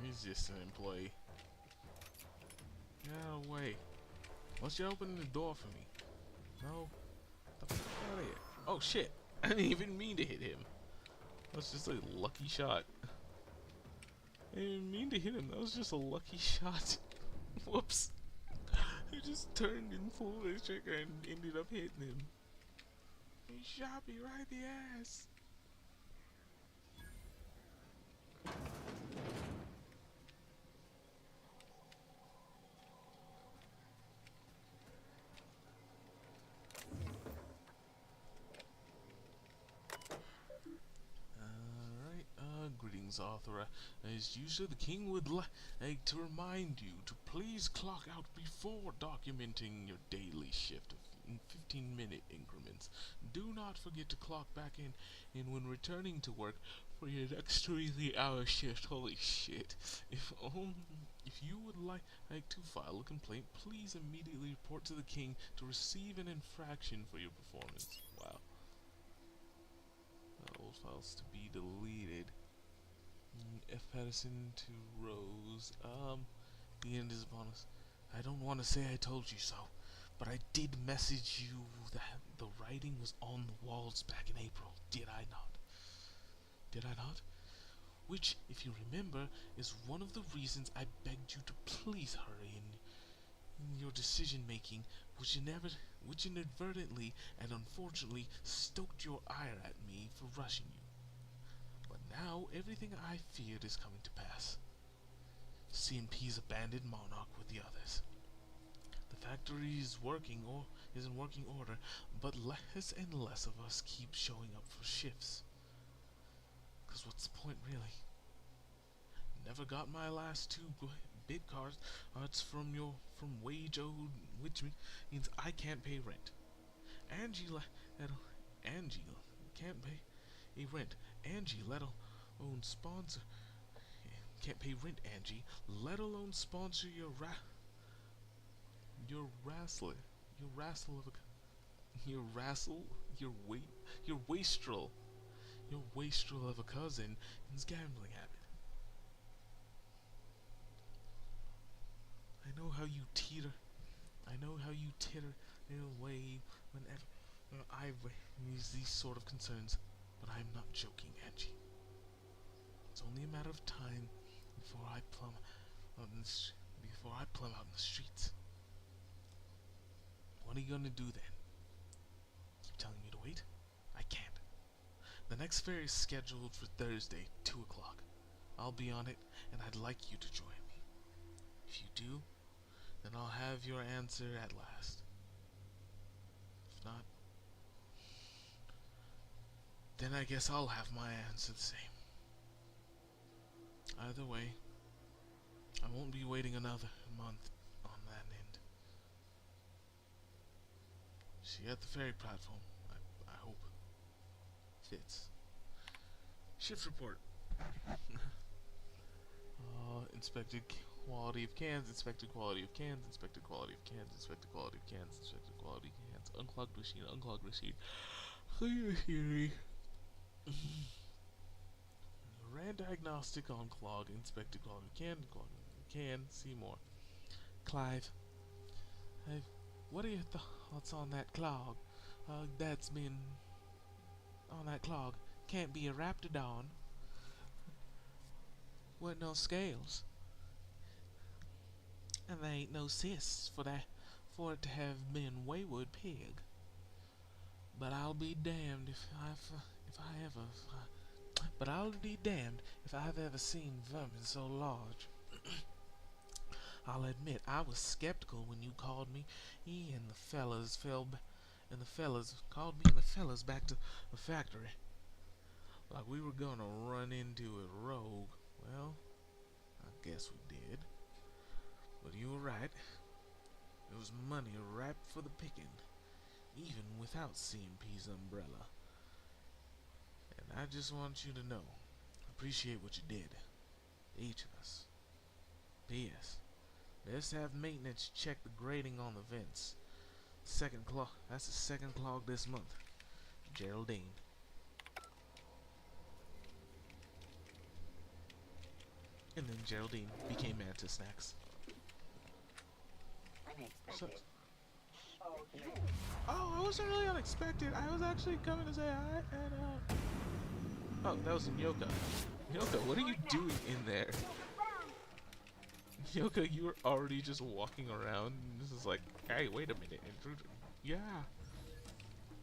He's just an employee. Get out of the way. Once you open the door for me. No. Get the fuck out of here. Oh shit. I didn't even mean to hit him. That's just a lucky shot. I didn't even mean to hit him. That was just a lucky shot. Whoops. I just turned and pulled the trigger and ended up hitting him. He shot me right in the ass. Greetings, Arthur. As usual, the king would like to remind you to please clock out before documenting your daily shift in 15-minute increments. Do not forget to clock back in when returning to work for your next 3-hour shift. Holy shit. If you would like to file a complaint, please immediately report to the king to receive an infraction for your performance. Wow. Old files to be deleted. F. Patterson to Rose. The end is upon us. I don't want to say I told you so, but I did message you that the writing was on the walls back in April. Did I not? Did I not? Which, if you remember, is one of the reasons I begged you to please hurry in your decision making, which inadvertently and unfortunately stoked your ire at me for rushing you. Now, everything I feared is coming to pass. CMP's abandoned Monarch with the others. The factory is in working order, but less and less of us keep showing up for shifts. 'Cause what's the point, really? Never got my last 2 bid cards. It's from wage owed, which means I can't pay rent. Angie can't pay a rent. Angie, let alone sponsor. Can't pay rent, Angie. Let alone sponsor your You're wrestling. You're wrestle of a. You're wrestle. You're wastrel. You're wastrel of a cousin in his gambling habit. I know how you teeter. I know how you titter away whenever I raise these sort of concerns, but I'm not joking, Angie. It's only a matter of time before I plumb out in the streets. What are you gonna do then? Keep telling me to wait? I can't. The next fair is scheduled for Thursday, 2 o'clock. I'll be on it, and I'd like you to join me. If you do, then I'll have your answer at last. If not, then I guess I'll have my answer the same. Either way, I won't be waiting another month on that end. See you at the ferry platform, I hope. Fitz. Shift report. Inspected quality of cans, inspected quality of cans, inspected quality of cans, inspected quality of cans, inspected quality of cans, unclogged machine, clear machinery. Ran diagnostic on clog, inspected quality of can, see more. Clive, what are your thoughts on that clog? That's been on that clog. Can't be a raptidon. With no scales. And there ain't no cysts for it to have been wayward pig. But I'll be damned if I've ever seen vermin so large. I'll admit I was skeptical when you called me and the fellas back to the factory. Like we were gonna run into a rogue. Well, I guess we did. But you were right. There was money ripe for the picking, even without CMP's umbrella. And I just want you to know, appreciate what you did. Each of us. P.S. Let's have maintenance check the grating on the vents. That's the second clog this month. Geraldine. And then Geraldine became Manta Snacks. Unexpected. Oh, I wasn't really unexpected. I was actually coming to say hi and oh, that was Yoka. Yoka, what are you doing in there? Yoka, you were already just walking around. This is like, hey, wait a minute, intruder. Yeah.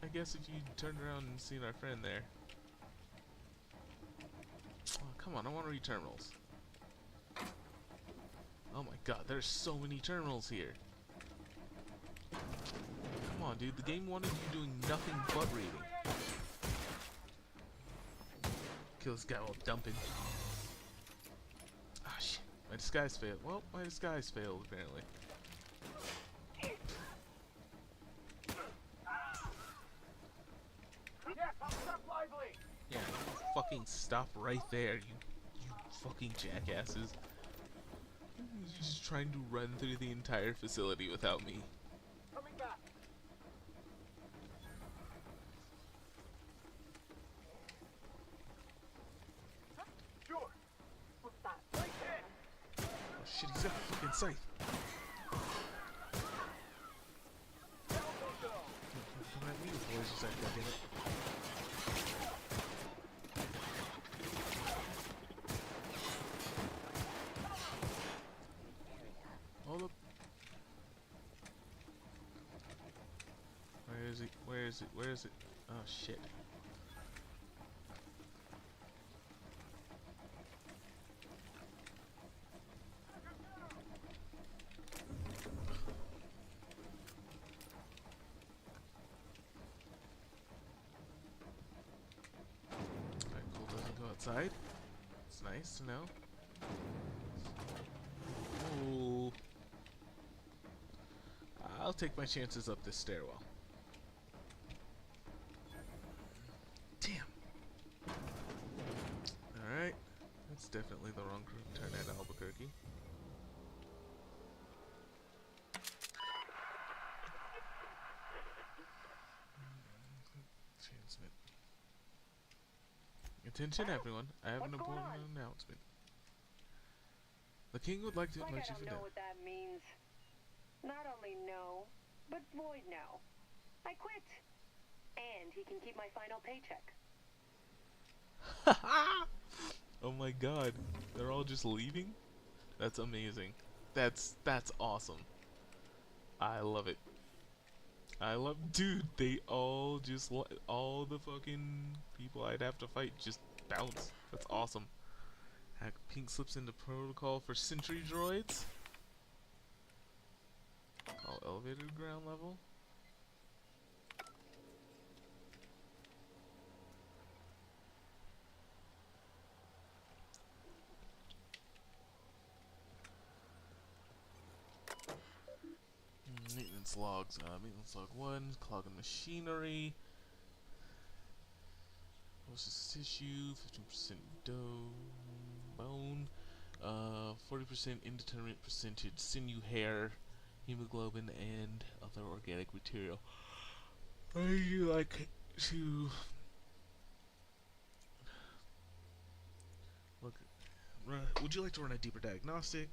I guess if you turned around and seen our friend there. Oh, come on, I want to read terminals. Oh my god, there's so many terminals here. Come on, dude, the game wanted you doing nothing but reading. Kill this guy while dumping. Ah, shit. My disguise failed. Well, my disguise failed, apparently. Yeah, fucking stop right there, you fucking jackasses. You're just trying to run through the entire facility without me. Coming back. Sure. What's that? Right there. Oh shit, he's got a fucking scythe. Come at me with laser sight, goddammit. Hold up. Where is he? Where is it? Where is it? Oh shit. Alright, cool, doesn't go outside. It's nice to know. Ooh. I'll take my chances up this stairwell. Damn. Alright. That's definitely the wrong turn at Albuquerque. Transmit. Attention, everyone. I have an What's going important on? announcement. The king would like to Like invite I you for don't know dinner. what that means. Not only no, but void no. I quit. And he can keep my final paycheck. Oh my god. They're all just leaving? That's amazing. That's awesome. I love it. Dude, they all just all the fucking people I'd have to fight just bounce. That's awesome. Hack Pink slips into protocol for sentry droids. All elevated ground level. Maintenance logs. Maintenance log 1, clogging machinery. Process tissue, 15% bone, 40% indeterminate percentage sinew, hair, hemoglobin, and other organic material. Would you like to look? Would you like to run a deeper diagnostic?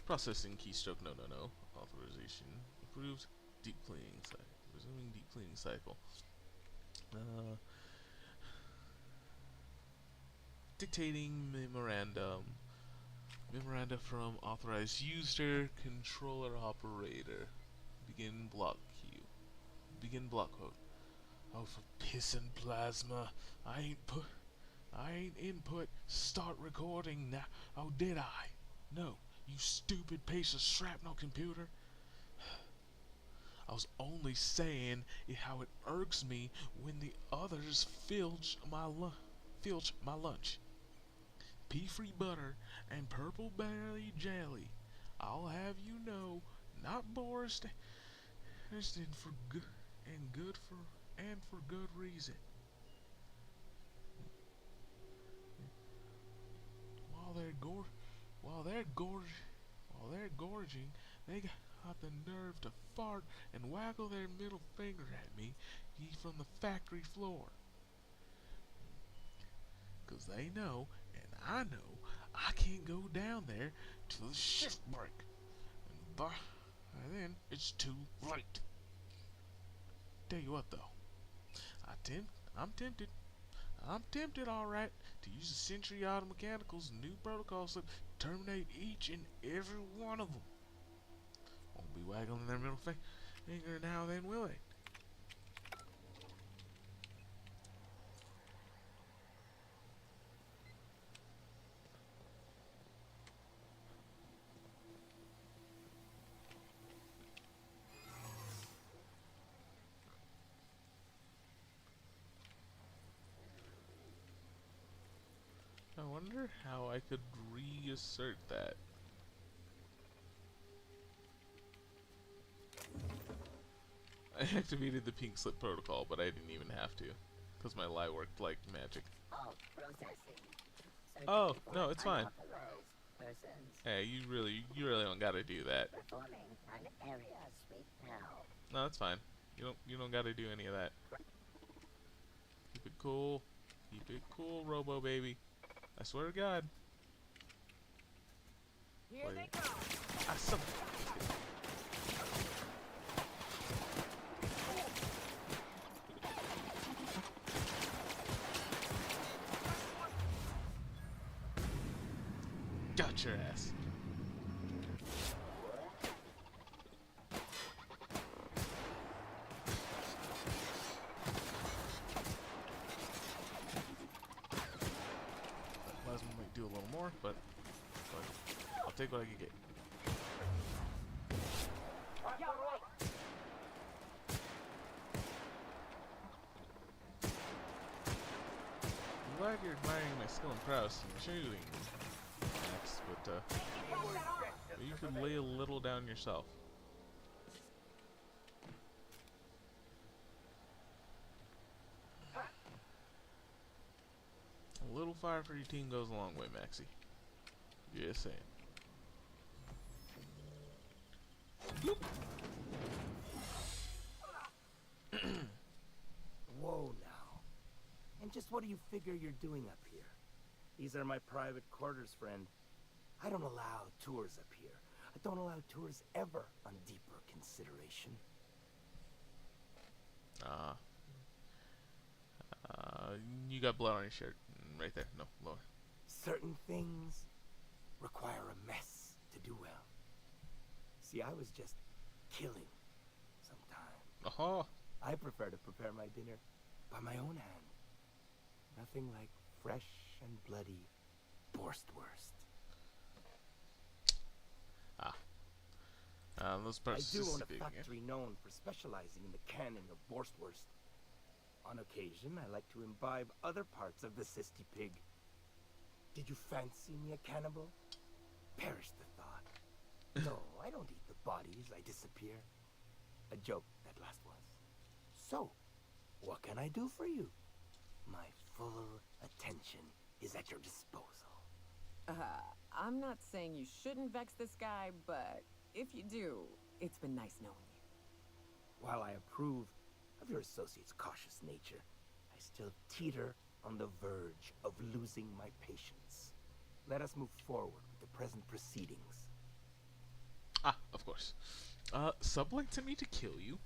Processing keystroke. No. Authorization approved. Deep cleaning cycle. Resuming deep cleaning cycle. Dictating memorandum. Memoranda from authorized user, controller operator. Begin block queue. Begin block quote. Oh, for piss and plasma! I ain't input. Start recording now. Oh, did I? No, you stupid piece of shrapnel computer. I was only saying how it irks me when the others filch my lunch. Pea-free butter and purple berry jelly. I'll have you know, not Boris Destin for good reason. While they're gorging, they got the nerve to fart and waggle their middle finger at me from the factory floor. 'Cause they know, and I know, I can't go down there till the shift break. And by then, it's too late. Tell you what, though, I'm tempted. I'm tempted, alright, to use the Century Auto Mechanical's new protocol slip to terminate each and every one of them. Won't be waggling their middle finger now then, will they? I wonder how I could reassert that. I activated the pink slip protocol, but I didn't even have to, because my lie worked like magic. Oh, processing. Oh, no, it's fine. Unauthorized persons Hey, you really don't gotta do that. performing an area sweep now. No, it's fine. You don't gotta do any of that. Keep it cool. Keep it cool, Robo baby. I swear to God. Here they come. Awesome. Got your ass. That plasma might do a little more, but I'll take what I can get. Yeah, right. I'm glad you're admiring my skill and prowess in shooting, Max, but you could lay a little down yourself. A little fire for your team goes a long way, Maxie. Just saying. Bloop. Whoa now. just what do you figure you're doing up here? These are my private quarters, friend. I don't allow tours up here. I don't allow tours ever on deeper consideration. You got blood on your shirt. Right there. No, lower. Certain things require a mess to do well. See, I was just killing sometimes. Oh. I prefer to prepare my dinner by my own hand. Nothing like fresh and bloody Borstwurst. Those I parts do just own a big, factory known for specializing in the canning of Borstwurst. On occasion, I like to imbibe other parts of the cysty pig. Did you fancy me a cannibal? Perish the thought. No, I don't eat the bodies, I disappear. A joke, that last was. So, what can I do for you? My full attention is at your disposal. I'm not saying you shouldn't vex this guy, but if you do, it's been nice knowing you. While I approve of your associate's cautious nature, I still teeter on the verge of losing my patience. Let us move forward with the present proceedings. Of course. Sublight to me to kill you,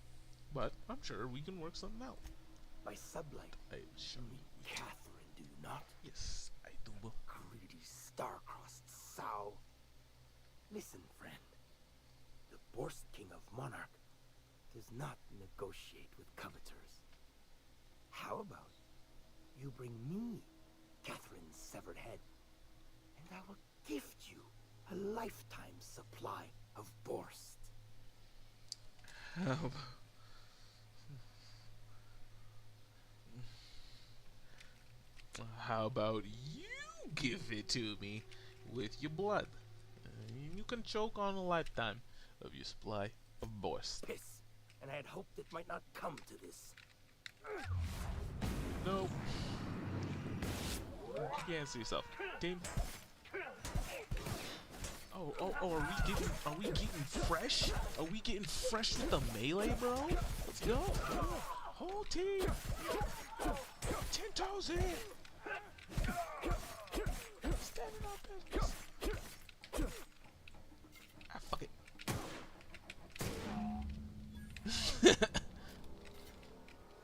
but I'm sure we can work something out. By sublight, Sure. you mean Catherine, do you not? Yes, I do. Greedy, star-crossed sow. Listen, friend. The Borst King of Monarch does not negotiate with coveters. How about you bring me Catherine's severed head, and I will gift you a lifetime supply of Borst. How about you give it to me with your blood? You can choke on a lifetime of your supply of Borst. Piss, and I had hoped it might not come to this. No. You answer yourself, team. Are we getting fresh? Are we getting fresh with the melee, bro? Let's go. Whole team. 10 toes in. Standing on business. Fuck it.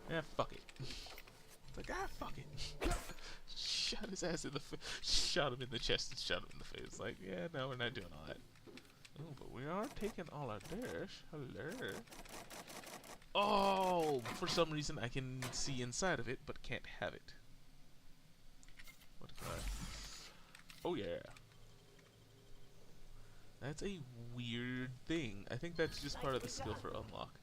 Yeah, fuck it. It's like, fuck it. Shot his ass in the face. Shot him in the chest and shot him in the face. Like, yeah, no, we're not doing all that. Oh, but we are taking all our dish. Hello. Oh, for some reason I can see inside of it, but can't have it. What is that? Oh, yeah. That's a weird thing. I think that's just part of the skill for unlock.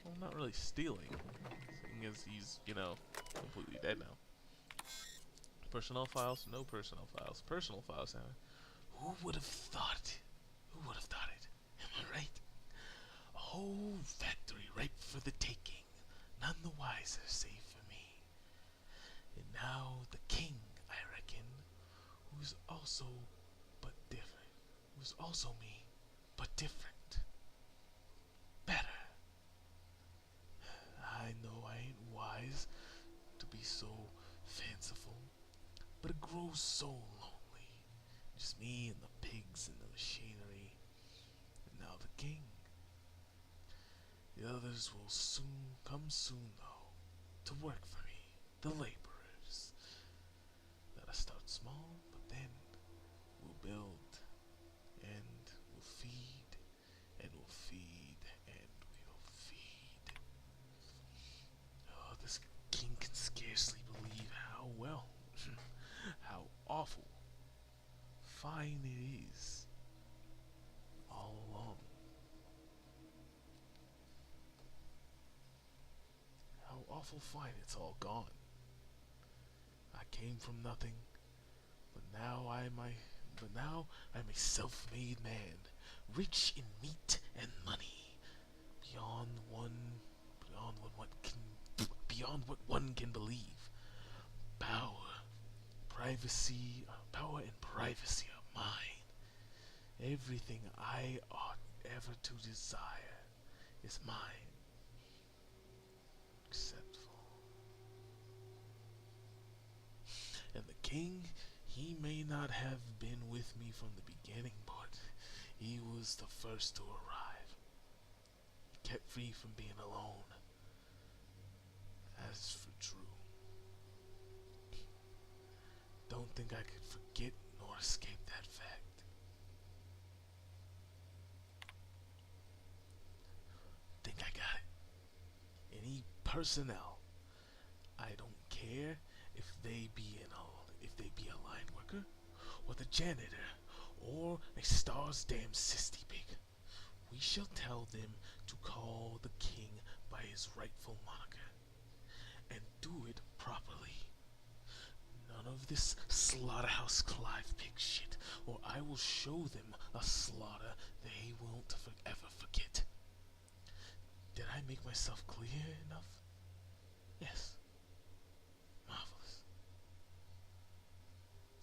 Well, I'm not really stealing, seeing as he's, you know, completely dead now. Personnel files? No personnel files. Personal files, now. Who would have thought it? Who would have thought it? Am I right? A whole factory ripe for the taking. None the wiser, save for me. And now the king, I reckon, who's also but different. Who's also me, but different. Better. I know I ain't wise to be so fanciful, but it grows so lonely. Just me and the pigs and the machinery. And now the king. The others will soon come soon, though, to work for me, the laborers. Gotta start small, but then we'll build, and we'll feed, and we'll feed, and we'll feed. Oh, this king can scarcely believe how well, how awful, fine it is, all along. How awful fine it's all gone. I came from nothing, but now I'm a self-made man, rich in meat and money, beyond what one can believe. Power and privacy are mine, Everything I ought ever to desire is mine, except for... And the king, he may not have been with me from the beginning, but he was the first to arrive. He kept me from being alone. As for true, don't think I could forget nor escape that fact. Think I got it. Any personnel, I don't care if they be a line worker, or the janitor, or a star's damn sissy pig. We shall tell them to call the king by his rightful moniker, and do it properly. None of this slaughterhouse Clive pig shit, or I will show them a slaughter they won't ever forget. Did I make myself clear enough? Yes. Marvelous.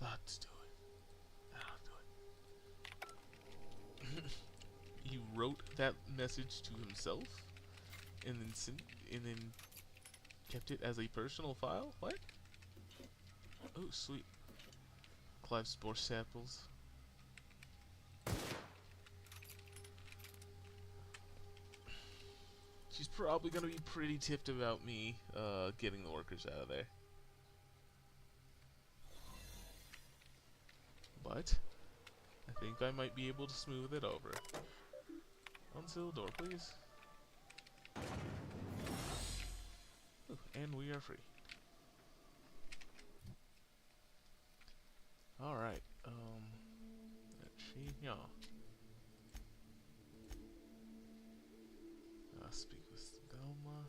Let's do it. I'll do it. He wrote that message to himself, and then kept it as a personal file. What? Oh, sweet. Clive spore samples. She's probably gonna be pretty tipped about me getting the workers out of there. But I think I might be able to smooth it over. Unseal door, please. Ooh, and we are free. Alright, let's see, yeah. Speak with Velma.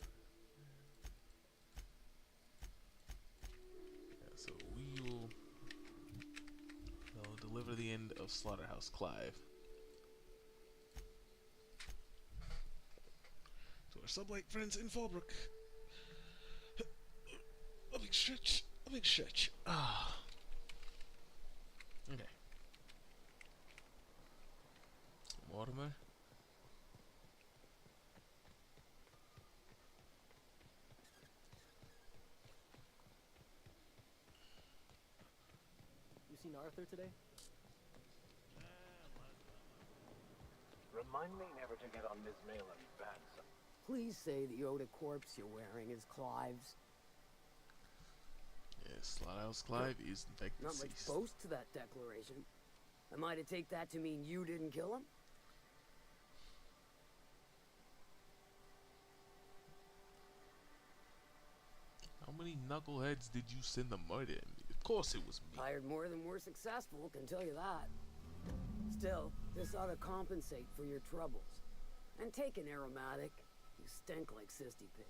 Yeah, so we will deliver the end of Slaughterhouse Clive to our sublight friends in Fallbrook. A big stretch. A big stretch. Ah. Okay. Mortimer. You seen Arthur today? Remind me never to get on Ms. Malin's bad side. Please say the Yoda corpse you're wearing is Clive's. Yes, Slaughterhouse Clive is in fact Not much deceased. boast to that declaration. Am I to take that to mean you didn't kill him? How many knuckleheads did you send to murder him? Of course it was me. Hired more than we're successful, can tell you that. Still, this ought to compensate for your troubles. And take an aromatic. You stink like Sissy Pig.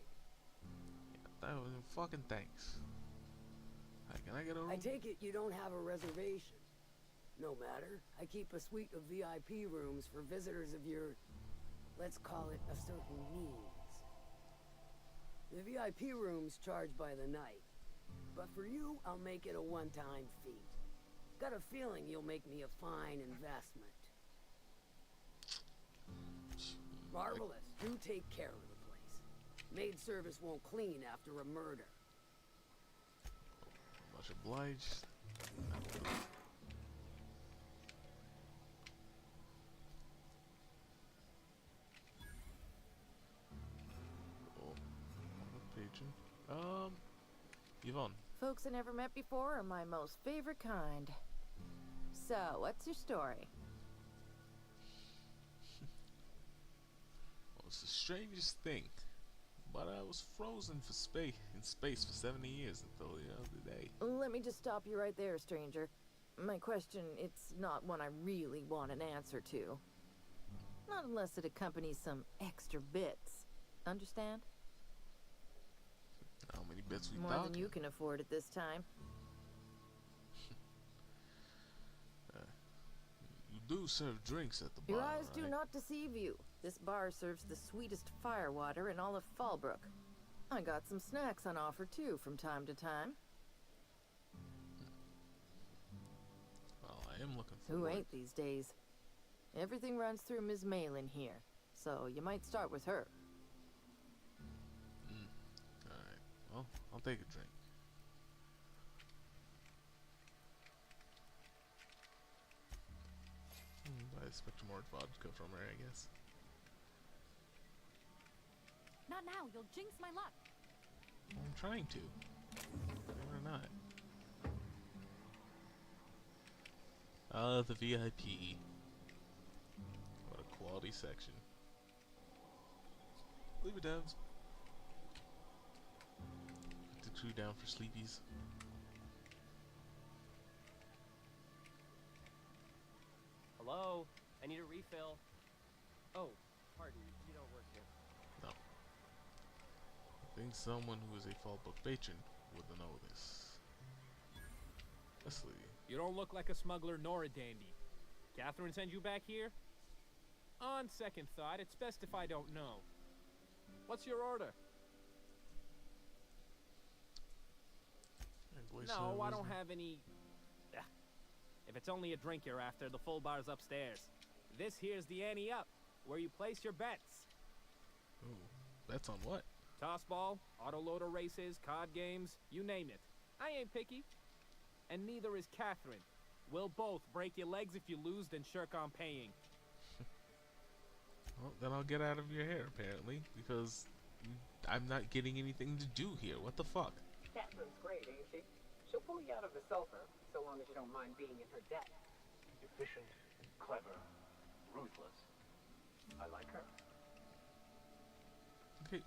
Yeah, that was fucking thanks. Hi, can I get a room? I take it you don't have a reservation. No matter. I keep a suite of VIP rooms for visitors of your, let's call it, a certain means. The VIP room's charged by the night. But for you, I'll make it a one-time fee. Got a feeling you'll make me a fine investment. Marvelous. Do take care of the place. Maid service won't clean after a murder. Much obliged. Oh, patron. Yvonne. Folks I never met before are my most favorite kind. So, what's your story? Well, it's the strangest thing, but I was frozen in space for 70 years until the other day. Let me just stop you right there, stranger. My question, it's not one I really want an answer to. Not unless it accompanies some extra bits. Understand? How many bits we More talking? than you can afford at this time. You do serve drinks at the bar, Your eyes right? do not deceive you. This bar serves the sweetest firewater in all of Fallbrook. I got some snacks on offer too from time to time. Well, I am looking for Who work. ain't these days? Everything runs through Ms. Malin here, so you might start with her. Alright, well, I'll take a drink. Buy a Spectrum Ord vodka from her, I guess. Not now, you'll jinx my luck. I'm trying to. Or not. Ah, the VIP. What a quality section. Leave it down. Put the crew down for sleepies. Hello? I need a refill. Oh, pardon, you don't work here. No. I think someone who is a fall book patron would know this. Leslie. You don't look like a smuggler nor a dandy. Catherine sent you back here? On second thought, it's best if I don't know. What's your order? No, I don't have any... Ugh. If it's only a drink you're after, the full bar's upstairs. This here's the ante up, where you place your bets. Ooh, bets on what? Tossball, autoloader races, card games, you name it. I ain't picky. And neither is Catherine. We'll both break your legs if you lose, then shirk on paying. Well, then I'll get out of your hair, apparently, because I'm not getting anything to do here. What the fuck? Catherine's great, ain't she? She'll pull you out of the sulfur, so long as you don't mind being in her debt. Efficient, clever, ruthless. I like her. Okay,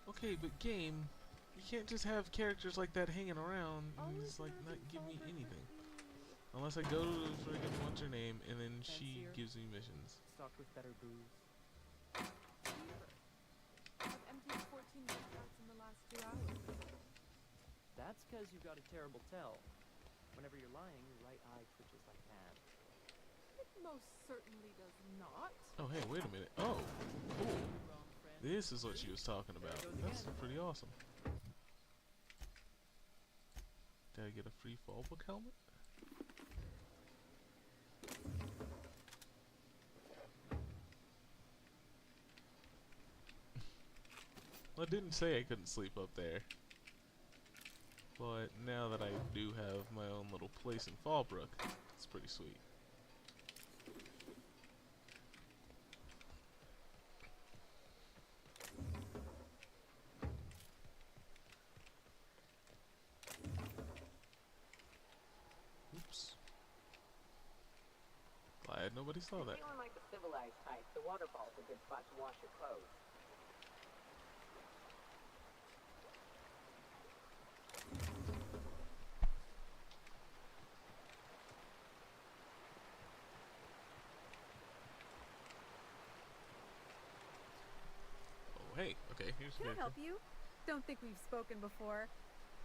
okay, but game, you can't just have characters like that hanging around and just like not give me anything. Unless I go to the friggin' what's her name and then she gives me missions. Stocked with better booze. I've emptied 14 milk carts in the last 2 hours. That's because you've got a terrible tell. Whenever you're lying, your right eye twitches like mad. It most certainly does not. Oh, hey, wait a minute. Oh, cool. This is what she was talking about. That's pretty awesome. Did I get a free fall book helmet? Well, it didn't say I couldn't sleep up there. But now that I do have my own little place in Fallbrook, it's pretty sweet. Oops. Glad nobody saw that. Feeling like a civilized type, the waterfall's a good spot to wash your clothes. Oh, hey. Okay, here's Can I help you? Don't think we've spoken before.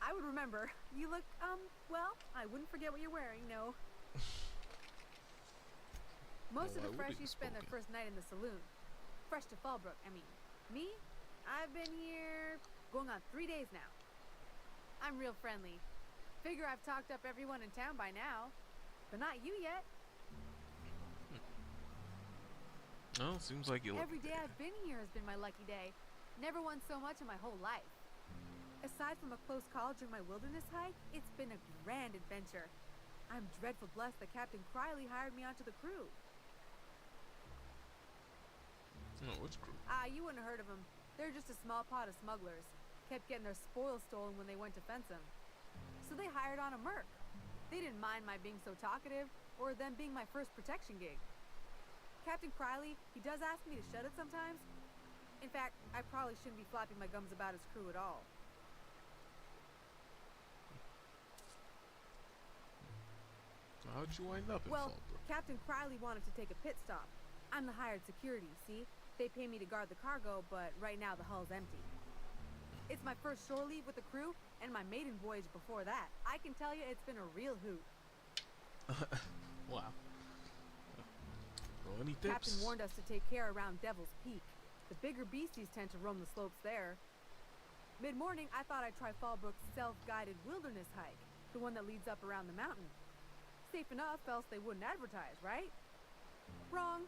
I would remember. You look, well, I wouldn't forget what you're wearing, no. Most of the freshies spend their first night in the saloon. Fresh to Fallbrook, I mean. Me? I've been here going on 3 days now. I'm real friendly. Figure I've talked up everyone in town by now. But not you yet. Oh, seems like you. Every day I've been here has been my lucky day. Never won so much in my whole life. Aside from a close call during my wilderness hike, it's been a grand adventure. I'm dreadful blessed that Captain Criley hired me onto the crew. No, which crew? You wouldn't have heard of them. They're just a small pot of smugglers. Kept getting their spoils stolen when they went to fence them. So they hired on a merc. They didn't mind my being so talkative, or them being my first protection gig. Captain Criley, he does ask me to shut it sometimes. In fact, I probably shouldn't be flapping my gums about his crew at all. How'd you wind up in Fallbrook? Captain Criley wanted to take a pit stop. I'm the hired security, see? They pay me to guard the cargo, but right now the hull's empty. It's my first shore leave with the crew, and my maiden voyage before that. I can tell you it's been a real hoot. Wow. Well, any tips? Captain warned us to take care around Devil's Peak. The bigger beasties tend to roam the slopes there. Mid-morning, I thought I'd try Fallbrook's self-guided wilderness hike, the one that leads up around the mountain. Safe enough, else they wouldn't advertise, right? Wrong.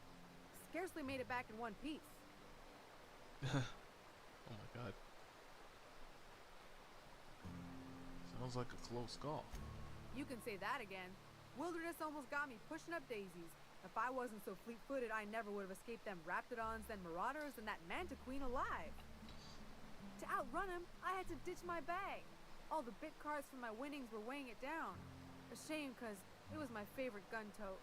Scarcely made it back in one piece. Oh my god. Sounds like a close call. You can say that again. Wilderness almost got me pushing up daisies. If I wasn't so fleet-footed, I never would have escaped them raptidons, then marauders, and that manta queen alive. To outrun him, I had to ditch my bag. All the bit cards from my winnings were weighing it down. A shame, cause it was my favorite gun tote.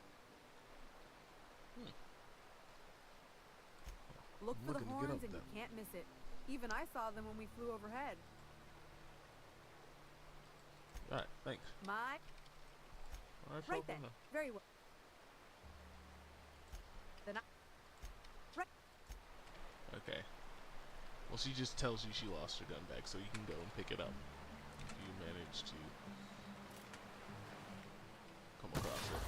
Look for the horns and you can't miss it. Even I saw them when we flew overhead. Alright, thanks. My... Right then. Very well. Then I... Right. Okay. Well, she just tells you she lost her gun back, so you can go and pick it up. If you manage to come across it.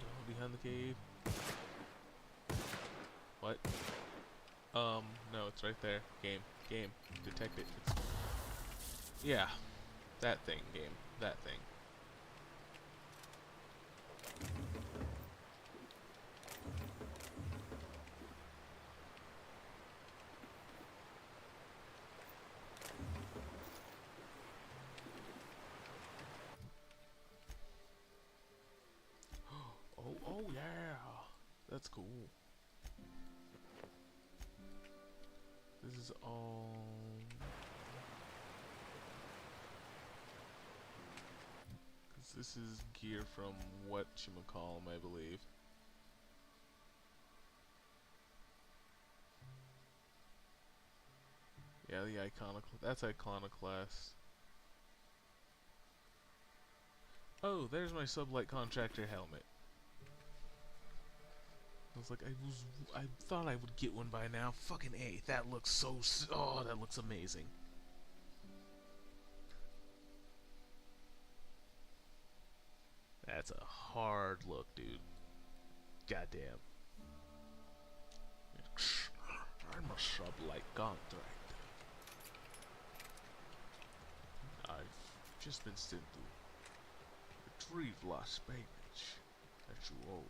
Oh, behind the cave. What? No, it's right there. Game. Detect it. Yeah. That thing, game. That thing. Oh yeah. That's cool. This is all... This is gear from whatchamacallum, I believe. Yeah, the that's Iconoclast. Oh, there's my sublight contractor helmet. I was like, I thought I would get one by now. Fucking A, that looks so... Oh, that looks amazing. That's a hard look, dude. Goddamn. I'm a sublight contractor. I've just been sent to retrieve lost payments that you owe.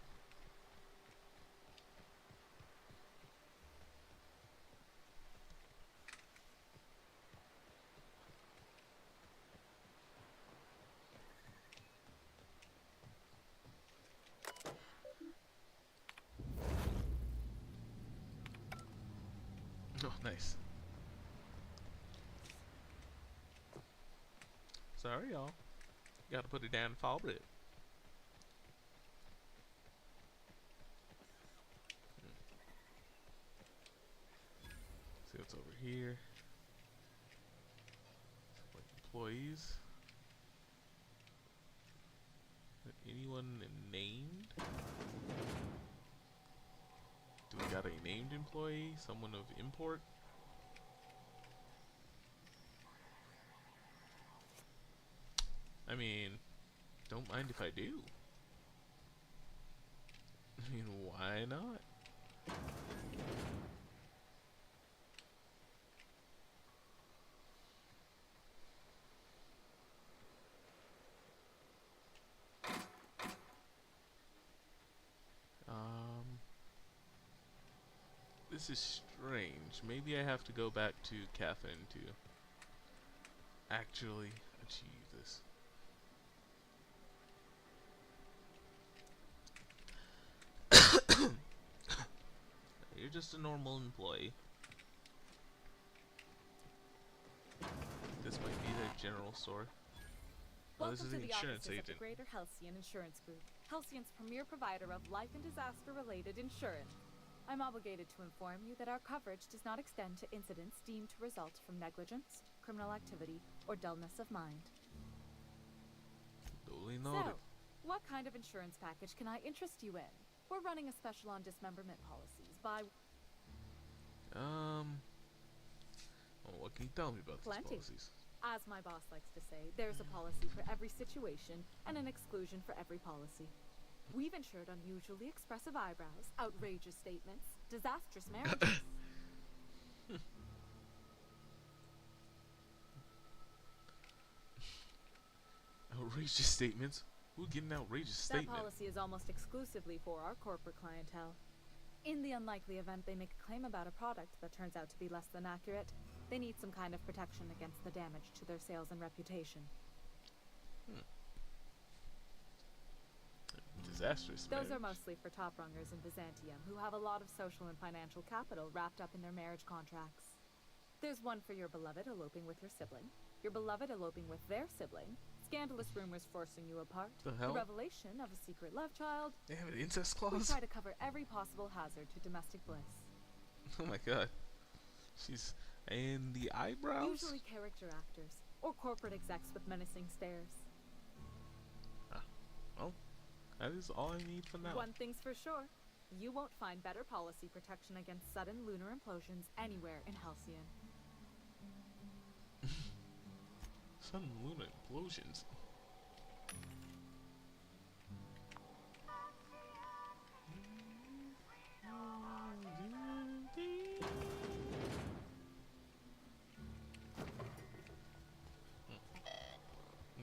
Oh, nice. Sorry, y'all. Gotta put it down for a bit. See what's over here. Like employees. Anyone named? Do we got a named employee? Someone of import? I mean, don't mind if I do. I mean, why not? This is strange. Maybe I have to go back to Catherine to actually achieve this. You're just a normal employee. This might be the general store. Oh, this is the insurance agent. Of the Greater Halcyon Insurance Group, Halcyon's premier provider of life and disaster-related insurance. I'm obligated to inform you that our coverage does not extend to incidents deemed to result from negligence, criminal activity, or dullness of mind. Duly noted. So, what kind of insurance package can I interest you in? We're running a special on dismemberment policies by... Well, what can you tell me about Plenty. these policies? As my boss likes to say, there's a policy for every situation and an exclusion for every policy. We've insured unusually expressive eyebrows, outrageous statements, disastrous marriages. Outrageous statements? Who's getting outrageous That statement? policy is almost exclusively for our corporate clientele. In the unlikely event they make a claim about a product that turns out to be less than accurate, they need some kind of protection against the damage to their sales and reputation. Disastrous, Those are marriage. mostly for top-rungers in Byzantium who have a lot of social and financial capital wrapped up in their marriage contracts. There's one for your beloved eloping with your sibling, your beloved eloping with their sibling, scandalous rumors forcing you apart, The hell? revelation of a secret love child. They have an incest We clause? try to cover every possible hazard to domestic bliss. Oh my god. She's... And the eyebrows? Usually character actors, or corporate execs with menacing stares. Well, that is all I need for now. One thing's for sure, you won't find better policy protection against sudden lunar implosions anywhere in Halcyon. Sudden lunar implosions.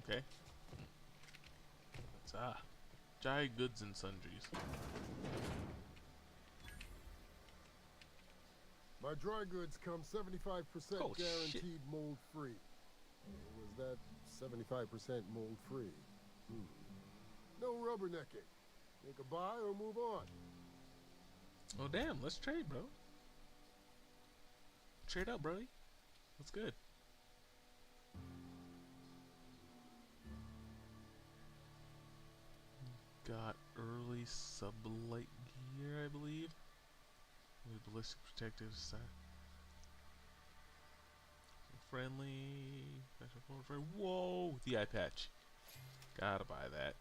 Okay. That's dry goods and sundries. My dry goods come 75% Oh, shit. guaranteed mold free. Was that 75% mold free? No rubbernecking. Make a buy or move on. Oh damn, let's trade, bro. Trade up, bro. That's good. Got early sublight gear, I believe. With ballistic protective friendly. Whoa, the eye patch. Gotta buy that.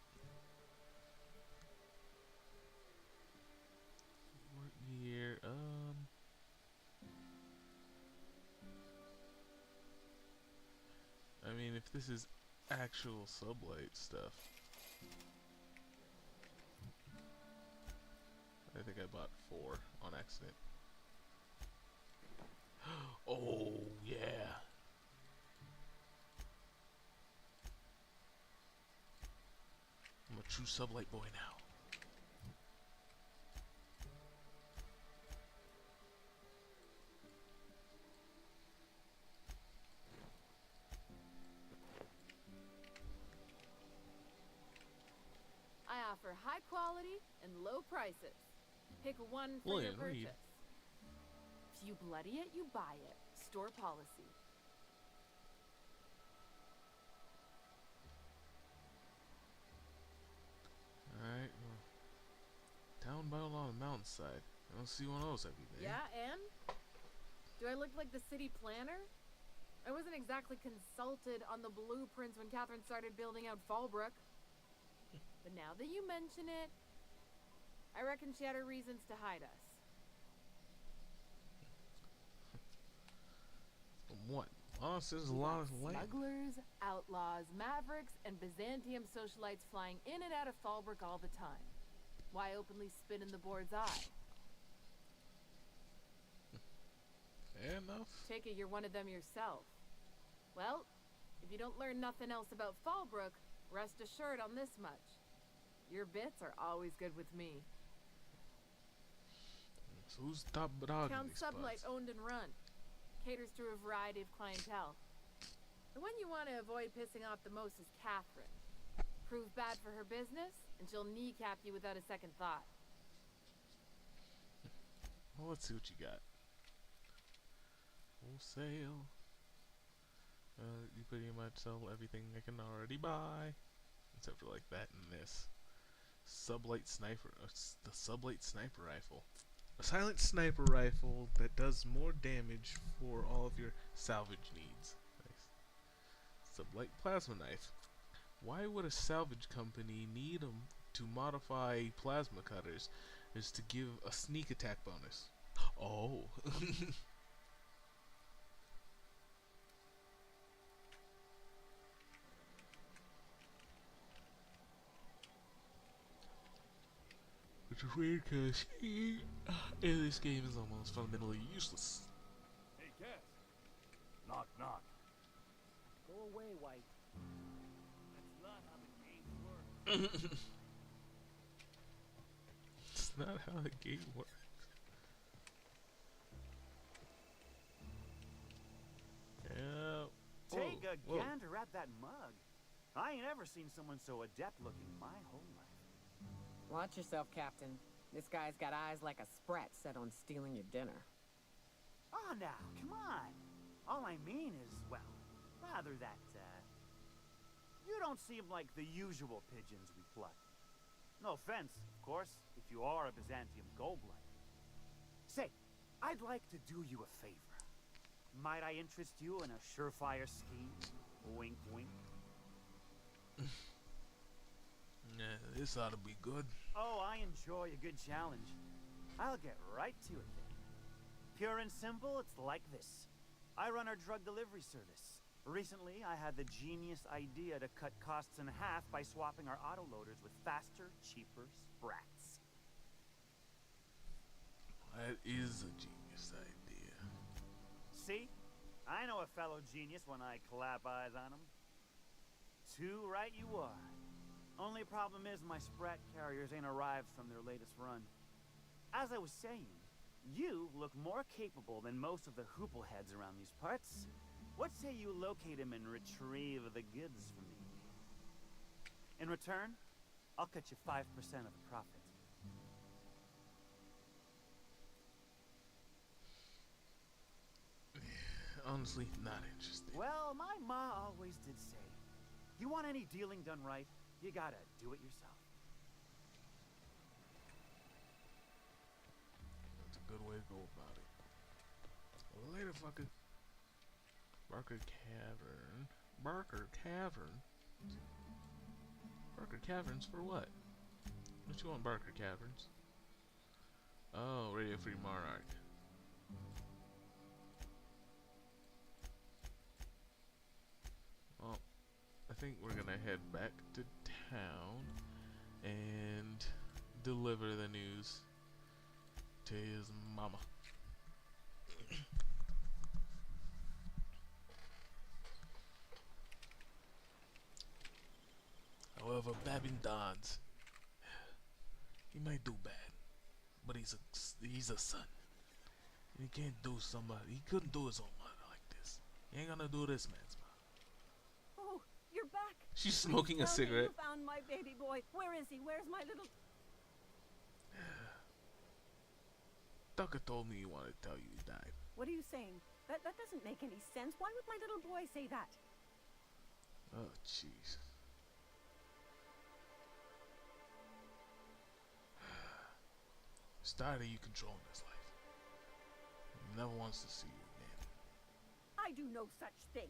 Work gear. I mean, if this is actual sublight stuff. I think I bought 4 on accident. Oh, yeah. I'm a true sublight boy now. I offer high quality and low prices. Pick one for William, your read. purchase. If you bloody it, you buy it. Store policy. Alright, well, down by on the mountainside. I don't see one of those every day. Yeah, and? Do I look like the city planner? I wasn't exactly consulted on the blueprints when Catherine started building out Fallbrook. But now that you mention it, I reckon she had her reasons to hide us. What? Monsters, a lot of light. Smugglers, outlaws, mavericks, and Byzantium socialites flying in and out of Fallbrook all the time. Why openly spit in the board's eye? Fair enough. Take it you're one of them yourself. Well, if you don't learn nothing else about Fallbrook, rest assured on this much. Your bits are always good with me. So who's top dog in Town these Sublight spots? owned and run. Caters to a variety of clientele. The one you want to avoid pissing off the most is Catherine. Prove bad for her business, and she'll kneecap you without a second thought. Well, let's see what you got. Wholesale. You pretty much sell everything I can already buy, except for like that and this. Sublight sniper. The sublight sniper rifle. A silent sniper rifle that does more damage for all of your salvage needs. Nice. Sublight plasma knife. Why would a salvage company need to modify plasma cutters is to give a sneak attack bonus? Oh. Which is weird because this game is almost fundamentally useless. Hey, Cass. Knock, knock. Go away, White. That's not It's not how the game works. Yeah. Take a Whoa. gander at that mug. I ain't ever seen someone so adept looking my whole life. Watch yourself, Captain. This guy's got eyes like a sprat set on stealing your dinner. Oh, now, come on. All I mean is, well, rather that, you don't seem like the usual pigeons we pluck. No offense, of course, if you are a Byzantium gold-blighter. Say, I'd like to do you a favor. Might I interest you in a surefire scheme? Wink, wink. Yeah, this ought to be good. Oh, I enjoy a good challenge. I'll get right to it then. Pure and simple, it's like this. I run our drug delivery service. Recently, I had the genius idea to cut costs in half by swapping our autoloaders with faster, cheaper sprats. That is a genius idea. See? I know a fellow genius when I clap eyes on him. Too right you are. Only problem is my sprat carriers ain't arrived from their latest run. As I was saying, you look more capable than most of the hoople heads around these parts. What say you locate him and retrieve the goods for me? In return, I'll cut you 5% of the profit. Honestly, not interested. Well, my ma always did say, you want any dealing done right, you gotta do it yourself. That's a good way to go about it. Later, fucker. Barker Cavern. Barker Cavern? Barker Caverns for what? What you want, Barker Caverns? Oh, Radio Free Monarch. Well, I think we're gonna head back to town and deliver the news to his mama. However, Babin Dodds, he might do bad, but he's a son. He can't do somebody. He couldn't do his own mother like this. He ain't gonna do this man's mother. Oh, you're back. She's smoking a Tell me cigarette. You found my baby boy. Where is he? Where's my little... Tucker told me he wanted to tell you he died. What are you saying? That doesn't make any sense. Why would my little boy say that? Oh, jeez. It's tired of you controlling his life. He never wants to see you again. I do no such thing.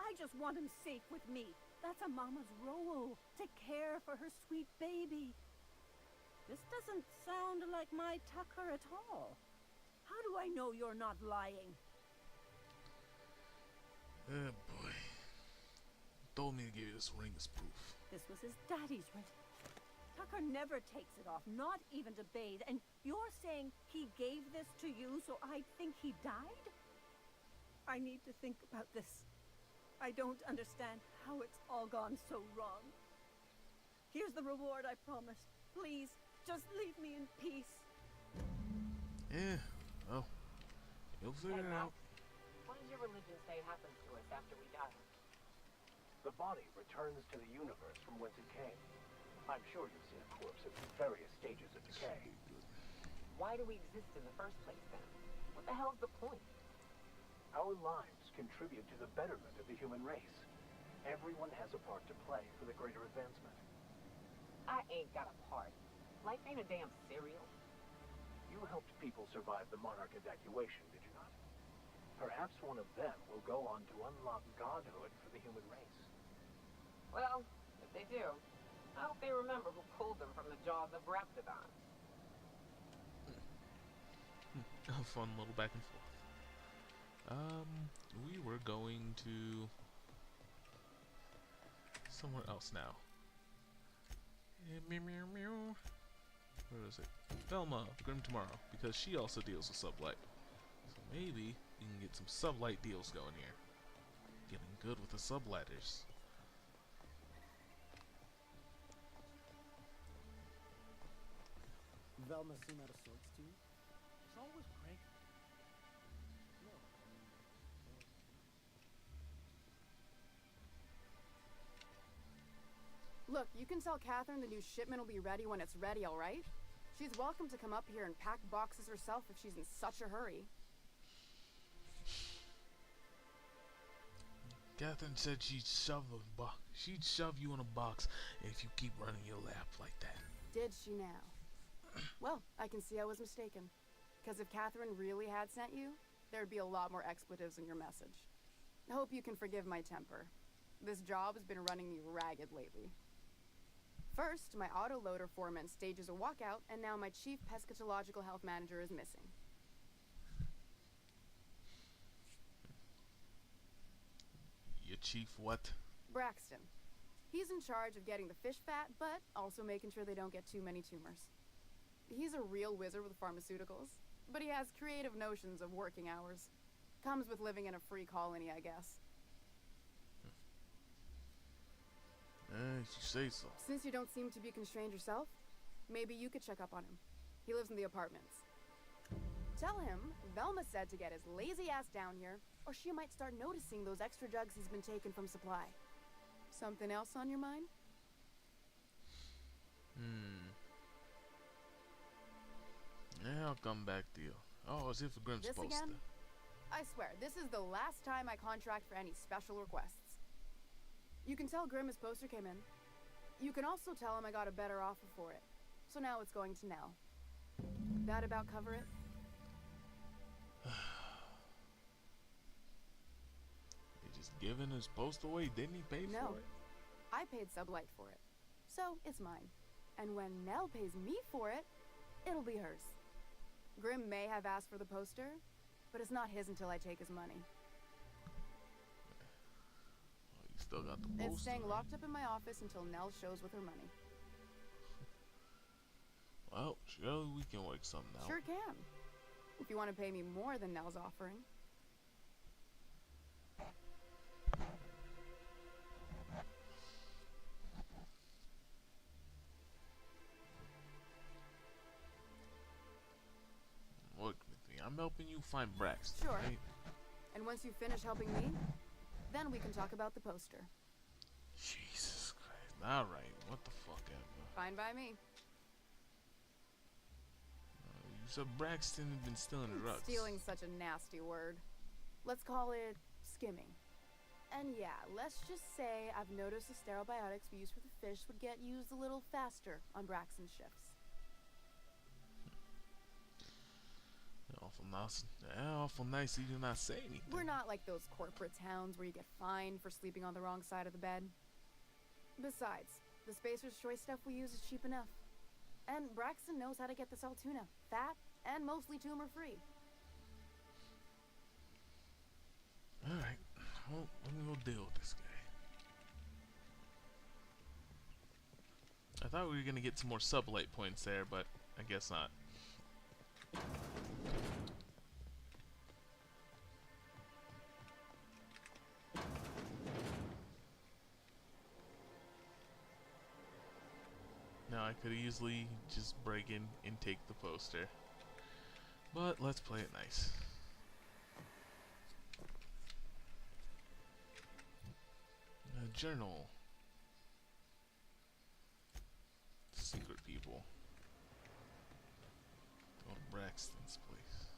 I just want him safe with me. That's a mama's role, to care for her sweet baby. This doesn't sound like my Tucker at all. How do I know you're not lying? Oh boy. He told me to give you this ring as proof. This was his daddy's ring. Tucker never takes it off, not even to bathe. And you're saying he gave this to you so I'd think he died? I need to think about this. I don't understand how it's all gone so wrong. Here's the reward I promised. Please, just leave me in peace. Yeah, well, you'll figure it out. What does your religion say happens to us after we die? The body returns to the universe from whence it came. I'm sure you've seen a corpse at various stages of decay. Why do we exist in the first place then? What the hell's the point? Our lives contribute to the betterment of the human race. Everyone has a part to play for the greater advancement. I ain't got a part. Life ain't a damn cereal. You helped people survive the Monarch evacuation, did you not? Perhaps one of them will go on to unlock godhood for the human race. Well, if they do, I hope they remember who pulled them from the jaws of Raptidons. A fun little back and forth. We were going to somewhere else now. Meow, meow, meow. Where is it? Velma, Grim Tomorrow, because she also deals with sublight. So maybe we can get some sublight deals going here. Getting good with the sublighters. Velma seem out of sorts too? She's always cranky. No, I mean, Look, you can tell Catherine the new shipment will be ready when it's ready, all right? She's welcome to come up here and pack boxes herself if she's in such a hurry. Catherine said she'd shove you in a box if you keep running your lap like that. Did she now? Well, I can see I was mistaken. Because if Catherine really had sent you, there'd be a lot more expletives in your message. I hope you can forgive my temper. This job has been running me ragged lately. First, my autoloader foreman stages a walkout, and now my chief pescatological health manager is missing. Your chief what? Braxton. He's in charge of getting the fish fat, but also making sure they don't get too many tumors. He's a real wizard with pharmaceuticals, but he has creative notions of working hours. Comes with living in a free colony, I guess. If you say so. Since you don't seem to be constrained yourself, maybe you could check up on him. He lives in the apartments. Tell him Velma said to get his lazy ass down here, or she might start noticing those extra jugs he's been taking from supply. Something else on your mind? Yeah, I'll come back to you. Oh, as if Grimm's This poster. again? I swear, this is the last time I contract for any special requests. You can tell Grimm his poster came in. You can also tell him I got a better offer for it. So now it's going to Nell. That about cover it? He just giving his poster away, didn't he pay No. for it? I paid Sublight for it. So it's mine. And when Nell pays me for it, it'll be hers. Grimm may have asked for the poster, but it's not his until I take his money. Oh, you still got the poster, It's staying right? locked up in my office until Nell shows with her money. Well, surely we can work something out. Sure can. If you want to pay me more than Nell's offering. Look, Mithy, I'm helping you find Braxton. Sure. Right? And once you finish helping me, then we can talk about the poster. Jesus Christ. Alright, what the fuck ever. Fine by me. You said Braxton had been stealing drugs. Stealing's such a nasty word. Let's call it skimming. And yeah, let's just say I've noticed the sterile biotics we use for the fish would get used a little faster on Braxton's shifts. Awful nice you do not say anything. We're not like those corporate towns where you get fined for sleeping on the wrong side of the bed. Besides, the Spacer's Choice stuff we use is cheap enough. And Braxton knows how to get this all tuna, fat, and mostly tumor-free. Alright, well, let me go deal with this guy. I thought we were gonna get some more sublight points there, but I guess not. Now I could easily just break in and take the poster. But let's play it nice. A journal. Secret people. Go to Braxton's place.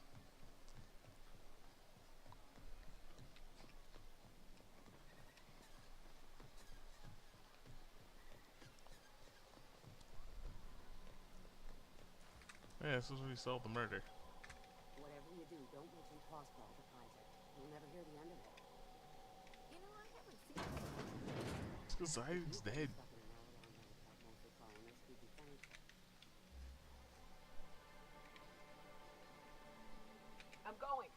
Yeah, this is where we solved the murder. Whatever you do, don't mention Crossbow to Isaac. You'll never hear the end of it. You know, I haven't seen it. It's because Isaac's dead. I'm going.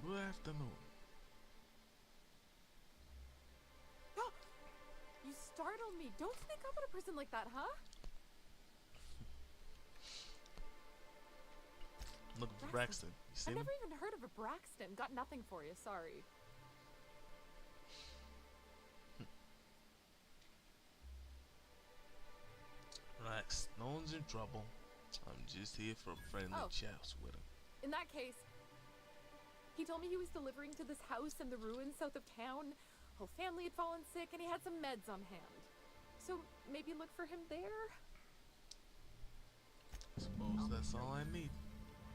Good afternoon. You startled me. Don't sneak up on a person like that, huh? Looking for Braxton. You see I've him? never even heard of a Braxton. Got nothing for you, sorry. trouble. I'm just here for a friendly Oh. chouse with him. In that case, he told me he was delivering to this house in the ruins south of town. Whole family had fallen sick and he had some meds on hand. So maybe look for him there? Suppose that's all I need.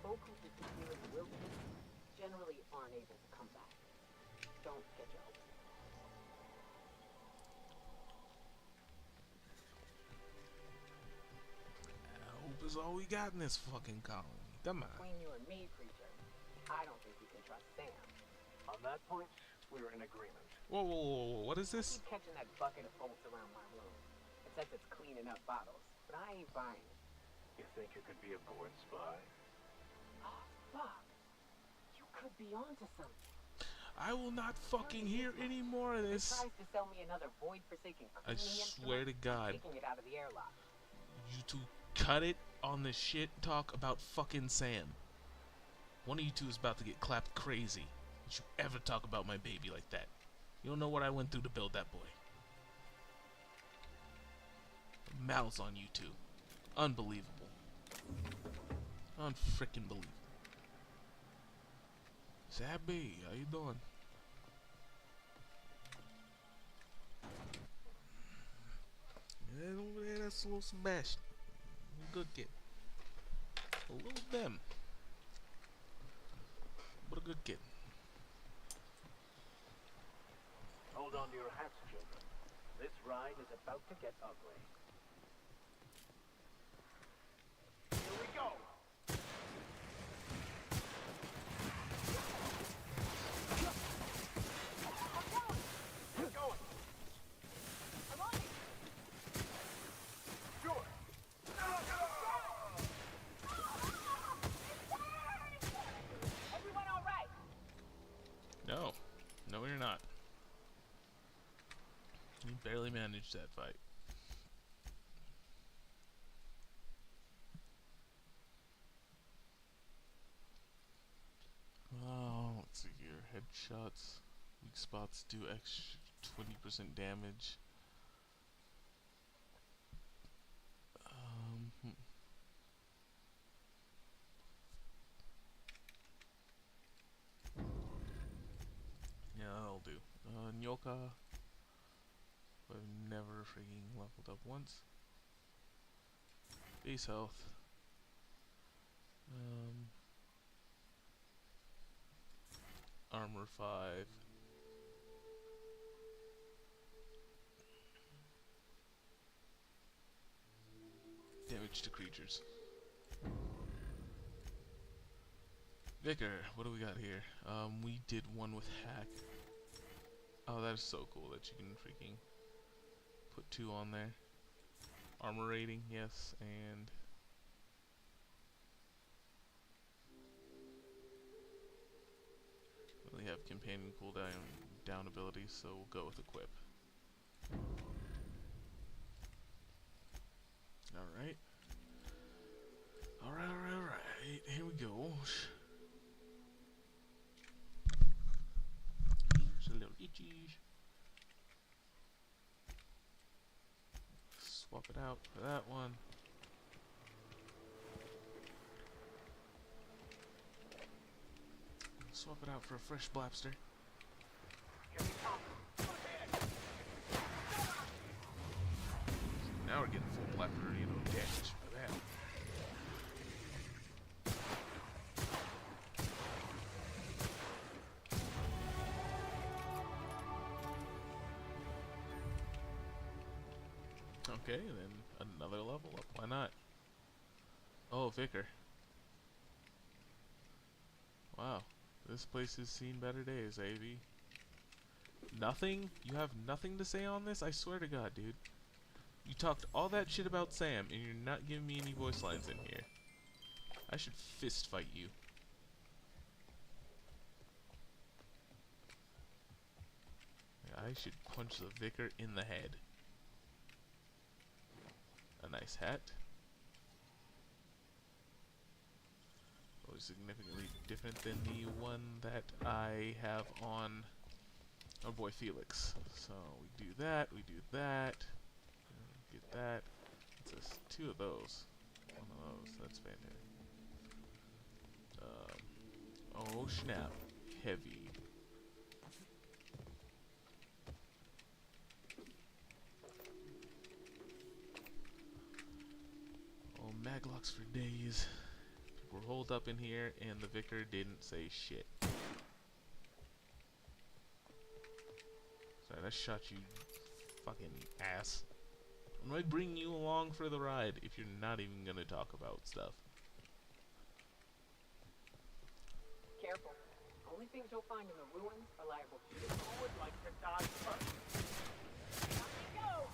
Folk who disappear in the wilderness generally aren't able to come back. Don't get your hopes up. Hope is all we got in this fucking colony. Come on. Between you and me, creature, I don't think you can trust Sam. On that point, we're in agreement. Whoa, whoa, whoa, whoa, what is this? Keep catching that bucket of bolts around my room. It says it's cleaning up bottles, but I ain't buying it. You think you could be a board spy? Oh, fuck. You could be onto something. I will not fucking hear any more of this. He tries to sell me another void-forsaken I cleaning swear to instrument, God. taking it out of the airlock. You two cut it on the shit talk about fucking Sam. One of you two is about to get clapped crazy. Don't you ever talk about my baby like that. You don't know what I went through to build that boy. Mouths on you two. Unbelievable. Unfrickin' believable. Sabby, how you doing? And over there, that's little Sebastian. Good kid. A little them. But a good kid. Hold on to your hats, children. This ride is about to get ugly. Here we go! We're going! I'm on it! Sure! Everyone all right? No. No, you're not. You barely managed that fight. Oh, let's see here. Headshots. Weak spots do extra 20% damage. Yeah, that'll do. Nyoka. I've never freaking leveled up once. Base health. Armor 5. Damage to creatures. Vicar, what do we got here? We did one with hack. Oh, that is so cool that you can freaking put 2 on there. Armor rating, yes, and we only have companion cooldown abilities, so we'll go with equip. Alright. Alright. Here we go. Here's a little itchy. Swap it out for that one. Swap it out for a fresh blapster. Now we're getting full blapster, damage. Bam. Okay, then another level up. Why not? Oh, Vicar. Wow, this place has seen better days, AV. Nothing? You have nothing to say on this? I swear to God, dude. You talked all that shit about Sam, and you're not giving me any voice lines in here. I should fist fight you. I should punch the Vicar in the head. A nice hat. Probably significantly different than the one that I have on our boy Felix. So we do that, get that. It's just 2 of those. one of those. That's fantastic. Oh snap. Heavy. Oh, maglocks for days. We're holed up in here and the vicar didn't say shit. Sorry, I shot you, fucking ass. I'm gonna bring you along for the ride if you're not even gonna talk about stuff. Careful. Only things you'll find in the ruins are liable to shoot. Who would like to dodge first? Up you go!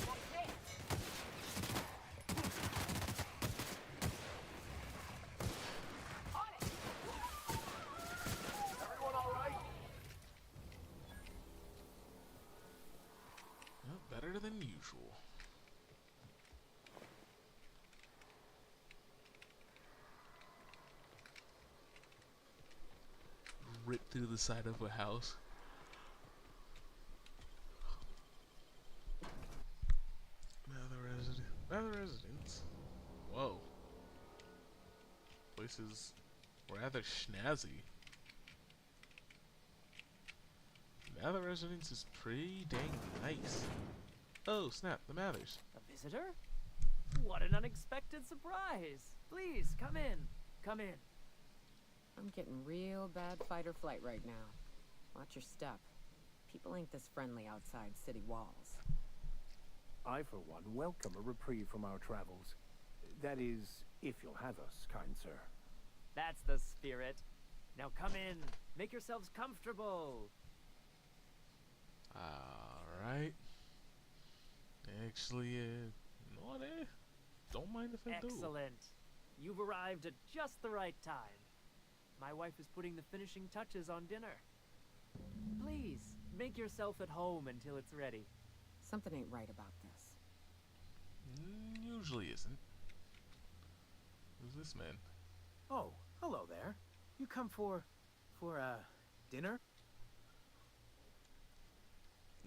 Like this! On it! Everyone all right? Well, better than usual. Rip through the side of a house. Another residence. Whoa. Place is rather snazzy. Another residence is pretty dang nice. Oh snap, the Mathers. A visitor? What an unexpected surprise! Please, come in. Come in. I'm getting real bad fight or flight right now. Watch your step. People ain't this friendly outside city walls. I, for one, welcome a reprieve from our travels. That is, if you'll have us, kind sir. That's the spirit. Now come in. Make yourselves comfortable. Alright. Actually, no, don't mind if I do. Excellent. You've arrived at just the right time. My wife is putting the finishing touches on dinner. Please, make yourself at home until it's ready. Something ain't right about this. Usually isn't. Who's this man? Oh, hello there. You come for dinner?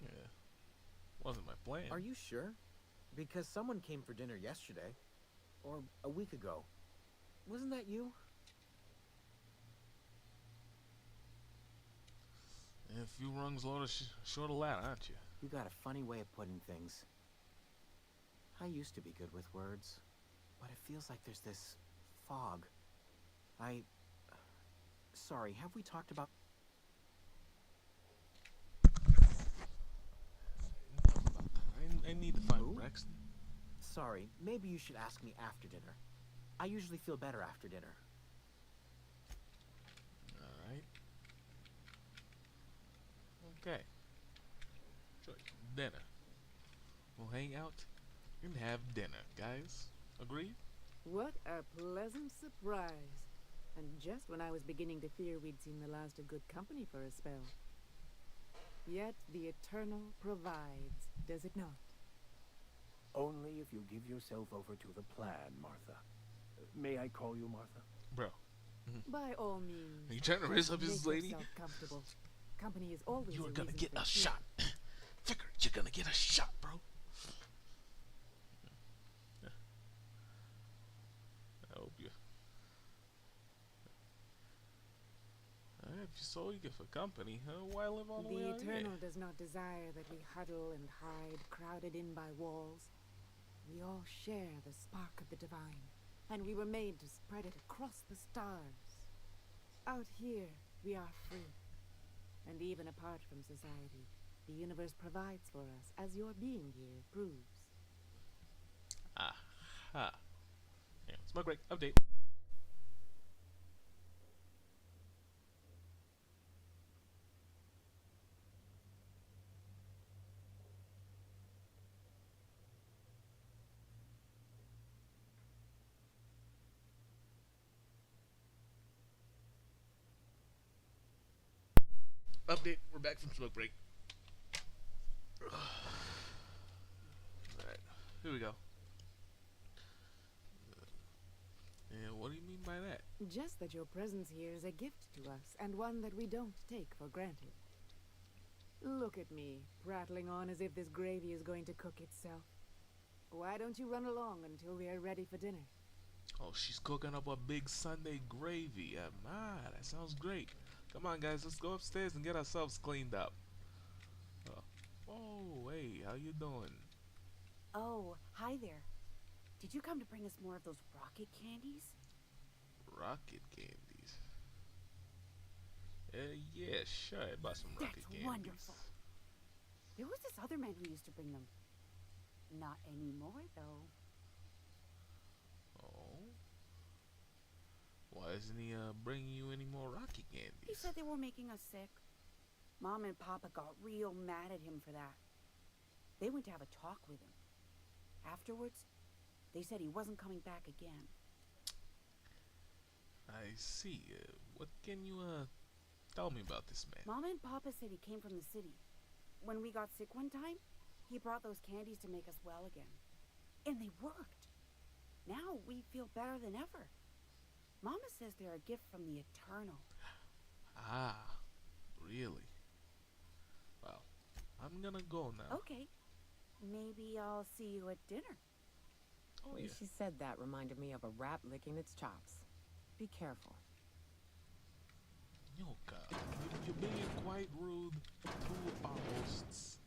Yeah. Wasn't my plan. Are you sure? Because someone came for dinner yesterday. Or a week ago. Wasn't that you? A few rungs short of that, aren't you? You got a funny way of putting things. I used to be good with words, but it feels like there's this fog. Sorry, have we talked about... I need to find Rex. Sorry, maybe you should ask me after dinner. I usually feel better after dinner. Alright. Okay. So, dinner. We'll hang out and have dinner, guys. Agreed? What a pleasant surprise. And just when I was beginning to fear we'd seen the last of good company for a spell. Yet the Eternal provides, does it not? Only if you give yourself over to the plan, Martha. May I call you Martha? Bro. By all means. Are you trying to raise up his make lady? yourself comfortable. Company is always You're a gonna reason get for a cheer. shot. Vicar, you're gonna get a shot, bro. I hope you. If you so eager for company, why live all the way The out here? Eternal does not desire that we huddle and hide, crowded in by walls. We all share the spark of the divine, and we were made to spread it across the stars. Out here, we are free. And even apart from society, the universe provides for us, as your being here proves. Aha. Yeah, smoke break. Update. Update. We're back from smoke break. Alright. Here we go. And what do you mean by that? Just that your presence here is a gift to us, and one that we don't take for granted. Look at me, prattling on as if this gravy is going to cook itself. Why don't you run along until we are ready for dinner? Oh, she's cooking up a big Sunday gravy. That sounds great. Come on, guys, let's go upstairs and get ourselves cleaned up. Oh, hey, how you doing? Oh, hi there. Did you come to bring us more of those rocket candies? Rocket candies? Yeah, sure. I bought some rocket candies. That's wonderful. There was this other man who used to bring them. Not anymore, though. Oh? Why isn't he bringing you any more rocket candies? He said they were making us sick. Mom and Papa got real mad at him for that. They went to have a talk with him. Afterwards, they said he wasn't coming back again. I see. What can you tell me about this man? Mama and Papa said he came from the city. When we got sick one time, he brought those candies to make us well again. And they worked. Now we feel better than ever. Mama says they're a gift from the Eternal. Ah, really? Well, I'm gonna go now. Okay. Maybe I'll see you at dinner. Oh, When yeah. she said that reminded me of a rat licking its chops. Be careful. Yoka, you're being quite rude to our hosts.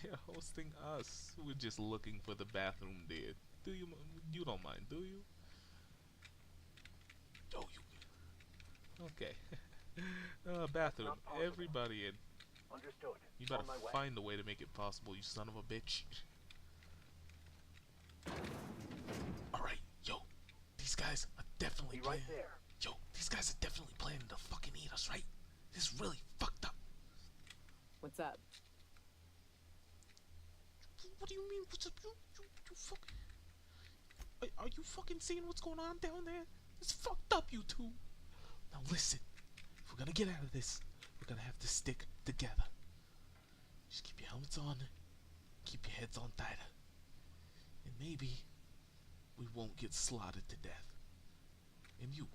They are hosting us. We're just looking for the bathroom there. You don't mind, do you? Oh, you. Okay. Bathroom. Everybody in. Understood. You better On my way. find a way to make it possible, you son of a bitch. Alright, yo. These guys are definitely Be right planning. there. Yo, these guys are definitely planning to fucking eat us, right? This is really fucked up. What's up? What do you mean? What's up? You fucking... Are you fucking seeing what's going on down there? It's fucked up, you two. Now listen. If we're gonna get out of this, we're gonna have to stick together. Just keep your helmets on. Keep your heads on tighter. And maybe we won't get slaughtered to death. And you,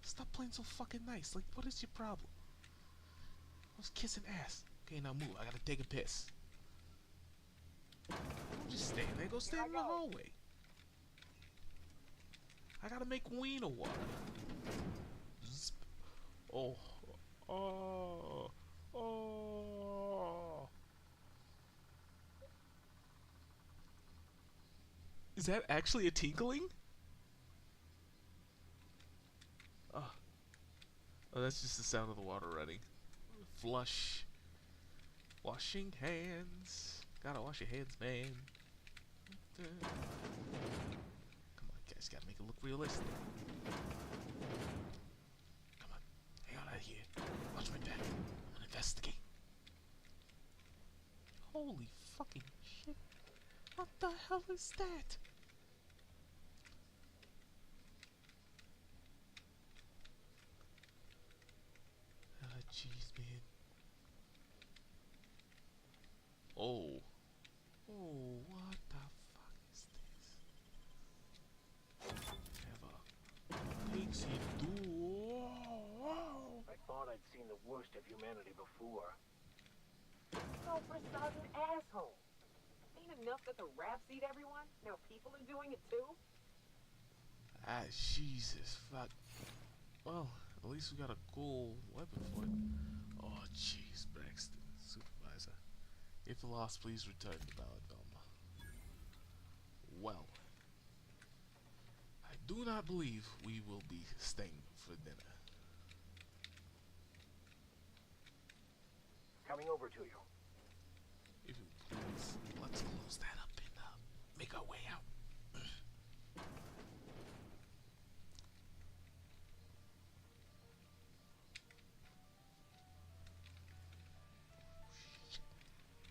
stop playing so fucking nice. Like, what is your problem? I was kissing ass. Okay, now move. I gotta take a piss. Don't just stand there. Go stand in the hallway. I gotta make wiener water. Zip. Oh. Oh. Oh. Is that actually a tinkling? Oh. Oh, that's just the sound of the water running. Flush. Washing hands. Gotta wash your hands, man. Come on, guys. Gotta make it look realistic. Come on. Hang on out here. Watch my back. I'm gonna investigate. Holy fucking shit. What the hell is that? Ah, jeez, man. Oh. Oh, what the fuck is this? Have a pixie do. I thought I'd seen the worst of humanity before. Self-resistant asshole. Ain't enough that the rats eat everyone? Now people are doing it too? Ah, Jesus, fuck. Well, at least we got a cool weapon for it. Oh, jeez, Braxton, supervisor. If lost, please return to Ballad Velma. Well, I do not believe we will be staying for dinner. Coming over to you. If you please, let's close that up and make our way out.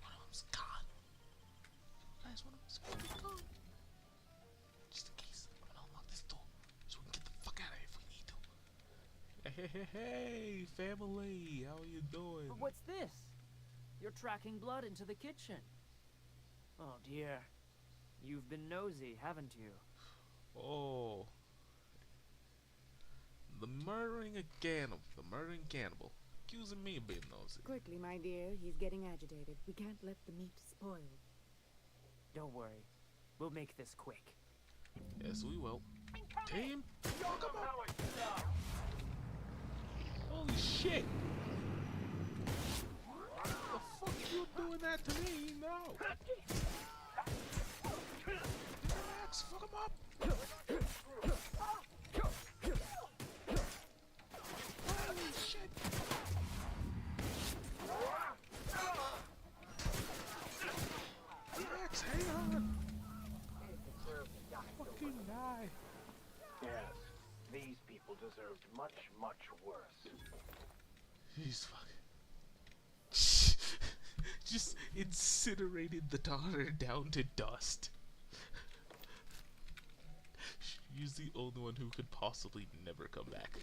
One of them's gone. Guys, one of them's fucking gone. Just in case, I'm gonna unlock this door so we can get the fuck out of here if we need to. Hey, family, how are you doing? But what's this? You're tracking blood into the kitchen. Oh dear. You've been nosy, haven't you? Oh. The murdering cannibal. Accusing me of being nosy. Quickly, my dear. He's getting agitated. We can't let the meat spoil. Don't worry. We'll make this quick. Yes, we will. Team, come on. Holy shit! The fuck you doing that to me? No. Max, fuck him up. Holy shit! Max, hang on. Fucking die. Yes, these people deserved much, much worse. He's fucking just incinerated the daughter down to dust. She's the only one who could possibly never come back.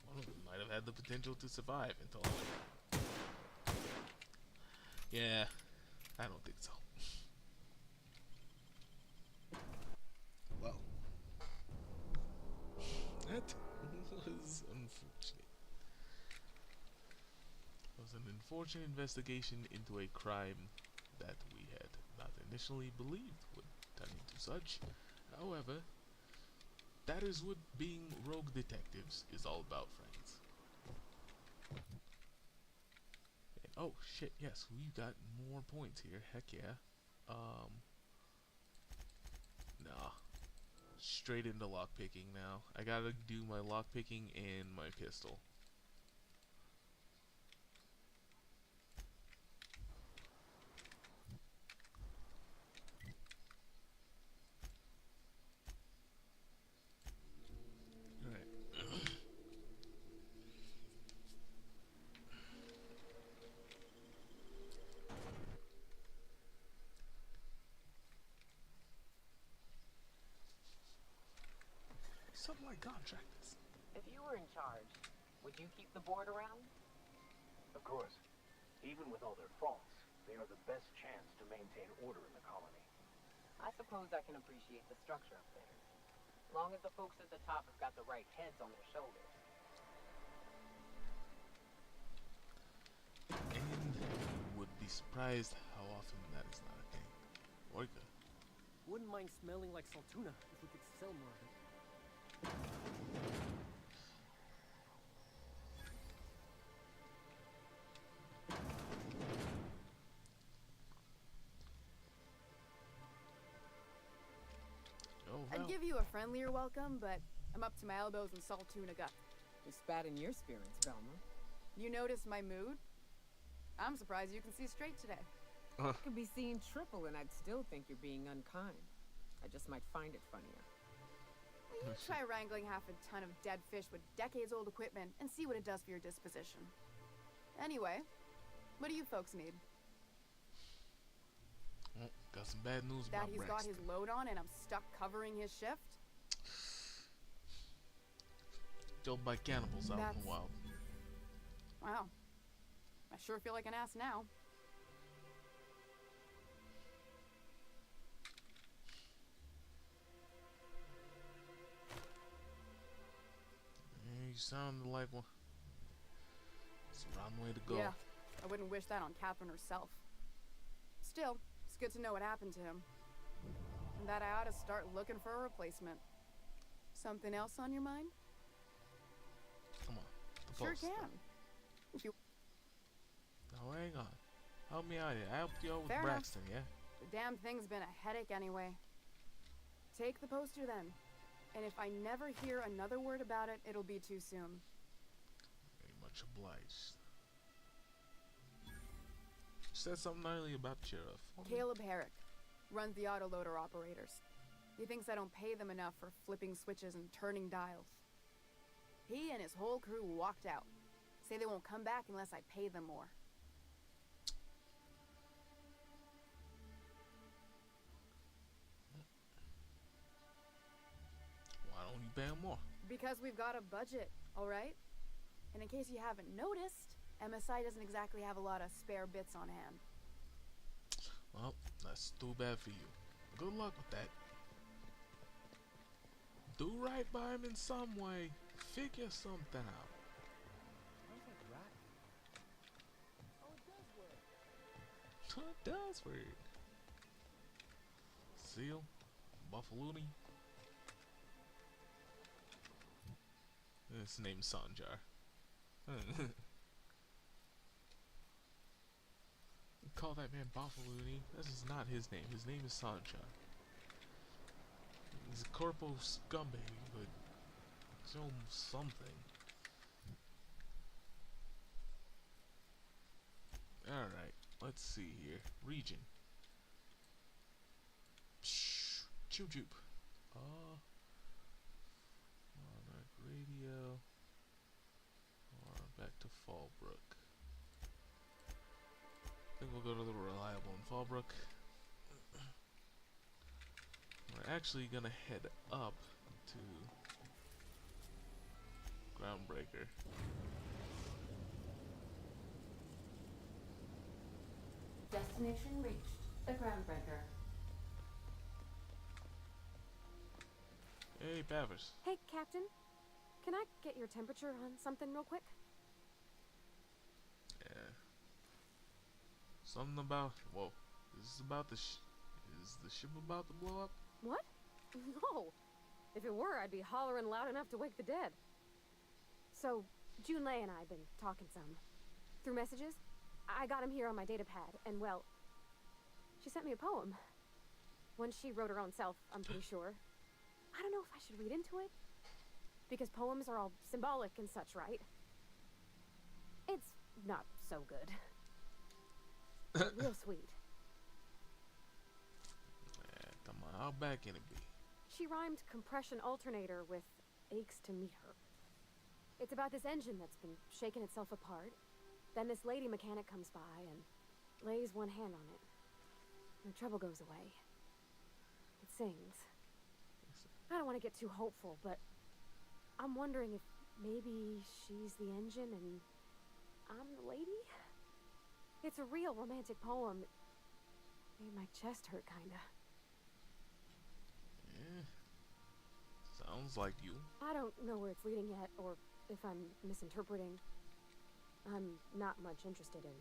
One of them might have had the potential to survive until. Yeah, I don't think so. Well, that was unfortunate. It was an unfortunate investigation into a crime that we had not initially believed would turn into such. However, that is what being rogue detectives is all about, friends. And, oh shit, yes, we've got more points here. Heck yeah. Nah. Straight into lockpicking now. I gotta do my lockpicking and my pistol. Some like contractors. If you were in charge, would you keep the board around? Of course. Even with all their faults, they are the best chance to maintain order in the colony. I suppose I can appreciate the structure of things. As long as the folks at the top have got the right heads on their shoulders. And would be surprised how often that is not a thing. Orca. Wouldn't mind smelling like Saltuna if we could sell more of it. I'd give you a friendlier welcome, but I'm up to my elbows in salt tuna gut. We spat in your spirits, Velma. You notice my mood? I'm surprised you can see straight today. I could be seeing triple and I'd still think you're being unkind. I just might find it funnier. You try wrangling half a ton of dead fish with decades-old equipment and see what it does for your disposition. Anyway, what do you folks need? Oh, got some bad news That about he's Braxton. got his load on and I'm stuck covering his shift? Killed by cannibals out in the wild. Wow. I sure feel like an ass now. You sound like one. It's the wrong way to go. Yeah, I wouldn't wish that on Catherine herself. Still, it's good to know what happened to him. And that I ought to start looking for a replacement. Something else on your mind? Come on. The Sure post. can. If you Now hang on. Help me out here. I helped you out with Fair enough. Braxton, yeah? The damn thing's been a headache anyway. Take the poster then. And if I never hear another word about it, it'll be too soon. Very much obliged. Said something earlier about Sheriff. Caleb Herrick runs the autoloader operators. He thinks I don't pay them enough for flipping switches and turning dials. He and his whole crew walked out. Say they won't come back unless I pay them more. Why don't you pay him more? Because we've got a budget, all right? And in case you haven't noticed, MSI doesn't exactly have a lot of spare bits on hand. Well, that's too bad for you. Good luck with that. Do right by him in some way. Figure something out. Oh, it does work. It does work. Seal? Buffaloony? His name's Sanjar. Call that man Buffaloony. This is not his name. His name is Sanjar. He's a corpo scumbag, but show him something. Alright, let's see here. Region. Choo choop. Monarch Radio. Or back to Fallbrook. I think we'll go to the reliable in Fallbrook. We're actually gonna head up to Groundbreaker. Destination reached. The Groundbreaker. Hey, Bavers. Hey, Captain. Can I get your temperature on something real quick? Yeah. Something about... Whoa. Is this about the is the ship about to blow up? What? No. If it were, I'd be hollering loud enough to wake the dead. So, Junlei and I have been talking some. Through messages. I got him here on my data pad, and well... She sent me a poem. One she wrote her own self, I'm pretty sure. I don't know if I should read into it. Because poems are all symbolic and such, right? It's not so good. But real sweet. Come on, how bad can it be? She rhymed compression alternator with aches to meet her. It's about this engine that's been shaking itself apart. Then this lady mechanic comes by and lays one hand on it. And the trouble goes away. It sings. I don't want to get too hopeful, but I'm wondering if maybe she's the engine and I'm the lady? It's a real romantic poem. It made my chest hurt, kinda. Yeah. Sounds like you. I don't know where it's leading yet, or if I'm misinterpreting. I'm not much interested in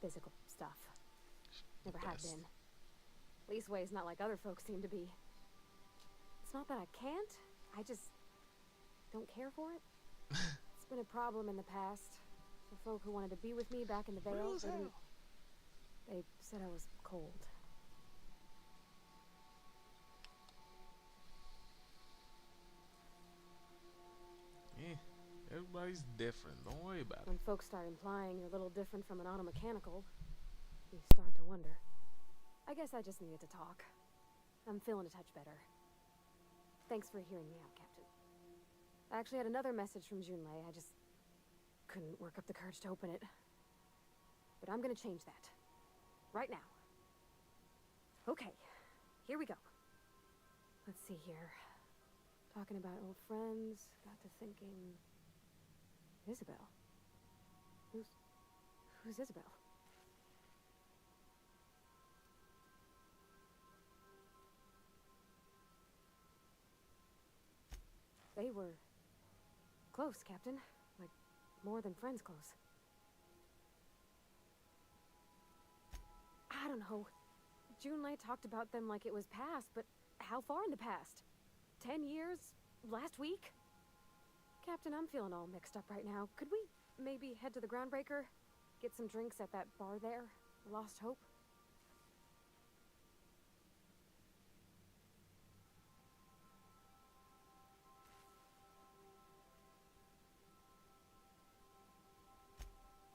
physical stuff. Never have been. Leastways not like other folks seem to be. It's not that I can't, I just don't care for it. It's been a problem in the past. The folk who wanted to be with me back in the Vale, they said I was cold. Yeah, everybody's different. Don't worry about it. When folks start implying you're a little different from an automechanical, you start to wonder. I guess I just needed to talk. I'm feeling a touch better. Thanks for hearing me out, Captain. I actually had another message from Junlei. I just couldn't work up the courage to open it. But I'm gonna change that. Right now. Okay, here we go. Let's see here. Talking about old friends, got to thinking... Isabel. Who's Isabel? They were close, Captain. Like, more than friends close. I don't know. Junlei talked about them like it was past, but how far in the past? 10 years? Last week? Captain, I'm feeling all mixed up right now. Could we maybe head to the Groundbreaker? Get some drinks at that bar there? Lost Hope?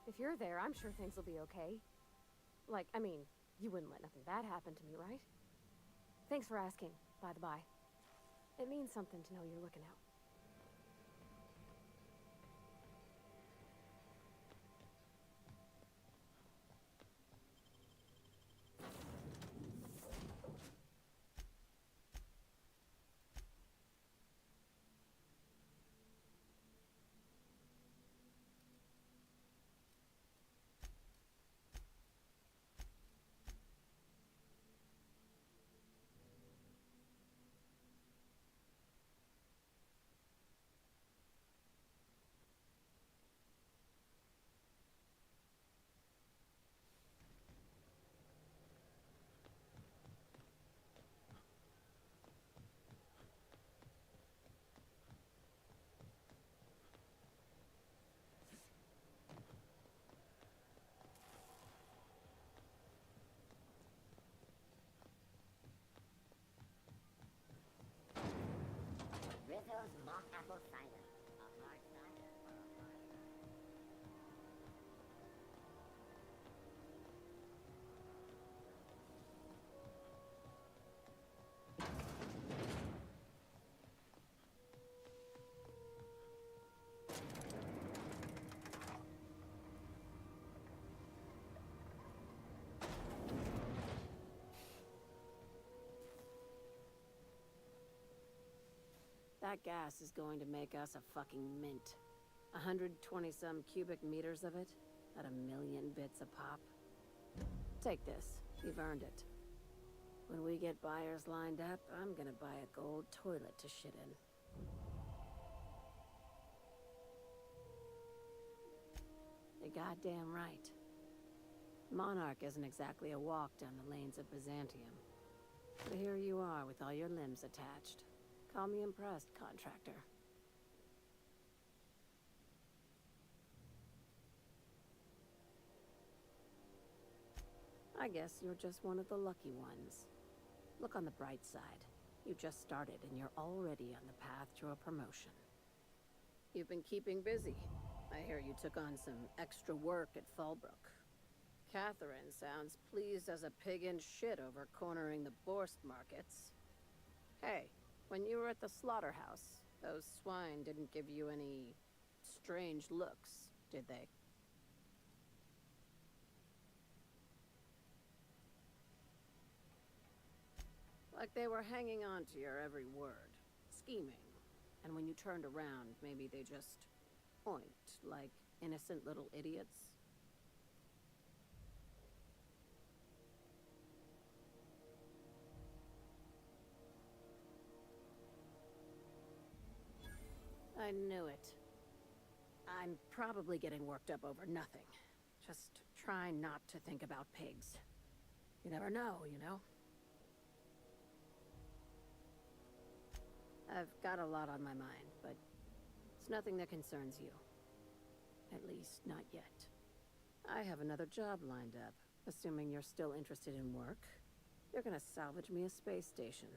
If you're there, I'm sure things will be okay. Like, I mean, you wouldn't let nothing bad happen to me, right? Thanks for asking, by the by. It means something to know you're looking out. That gas is going to make us a fucking mint. 120-some cubic meters of it, at 1,000,000 bits a pop. Take this. You've earned it. When we get buyers lined up, I'm gonna buy a gold toilet to shit in. You're goddamn right. Monarch isn't exactly a walk down the lanes of Byzantium. But here you are with all your limbs attached. Call me impressed, contractor. I guess you're just one of the lucky ones. Look on the bright side. You just started and you're already on the path to a promotion. You've been keeping busy. I hear you took on some extra work at Fallbrook. Catherine sounds pleased as a pig in shit over cornering the Borst markets. Hey, when you were at the slaughterhouse, those swine didn't give you any strange looks, did they? Like they were hanging on to your every word, scheming. And when you turned around, maybe they just oinked like innocent little idiots. I knew it. I'm probably getting worked up over nothing. Just try not to think about pigs. You never know, you know? I've got a lot on my mind, but it's nothing that concerns you. At least, not yet. I have another job lined up, assuming you're still interested in work. You're gonna salvage me a space station.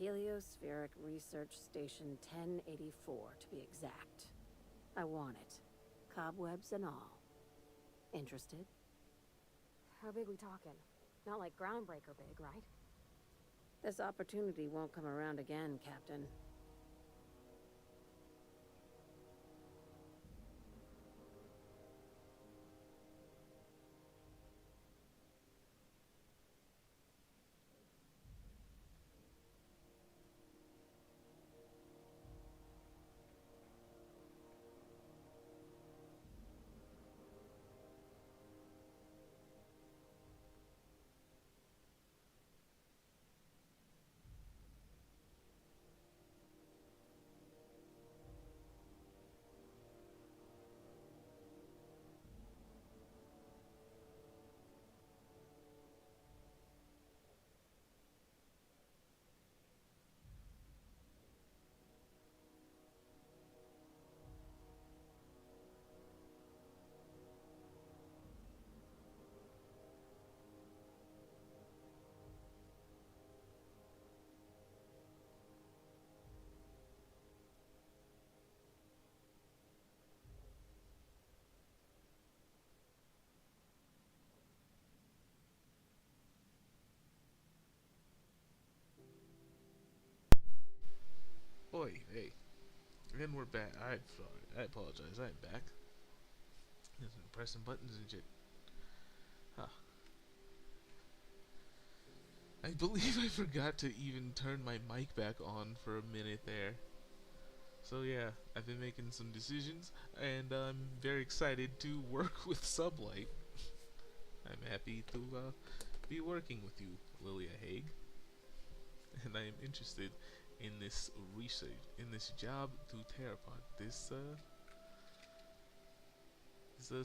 Heliospheric Research Station 1084, to be exact. I want it. Cobwebs and all. Interested? How big we talking? Not like groundbreaker big, right? This opportunity won't come around again, Captain. Boy, hey. And we're back. I'm sorry. I apologize. I'm back. Just been pressing buttons and shit. Huh. I believe I forgot to even turn my mic back on for a minute there. So yeah, I've been making some decisions, and I'm very excited to work with Sublight. I'm happy to be working with you, Lilia Haig. And I am interested in this research, in this job to tear apart this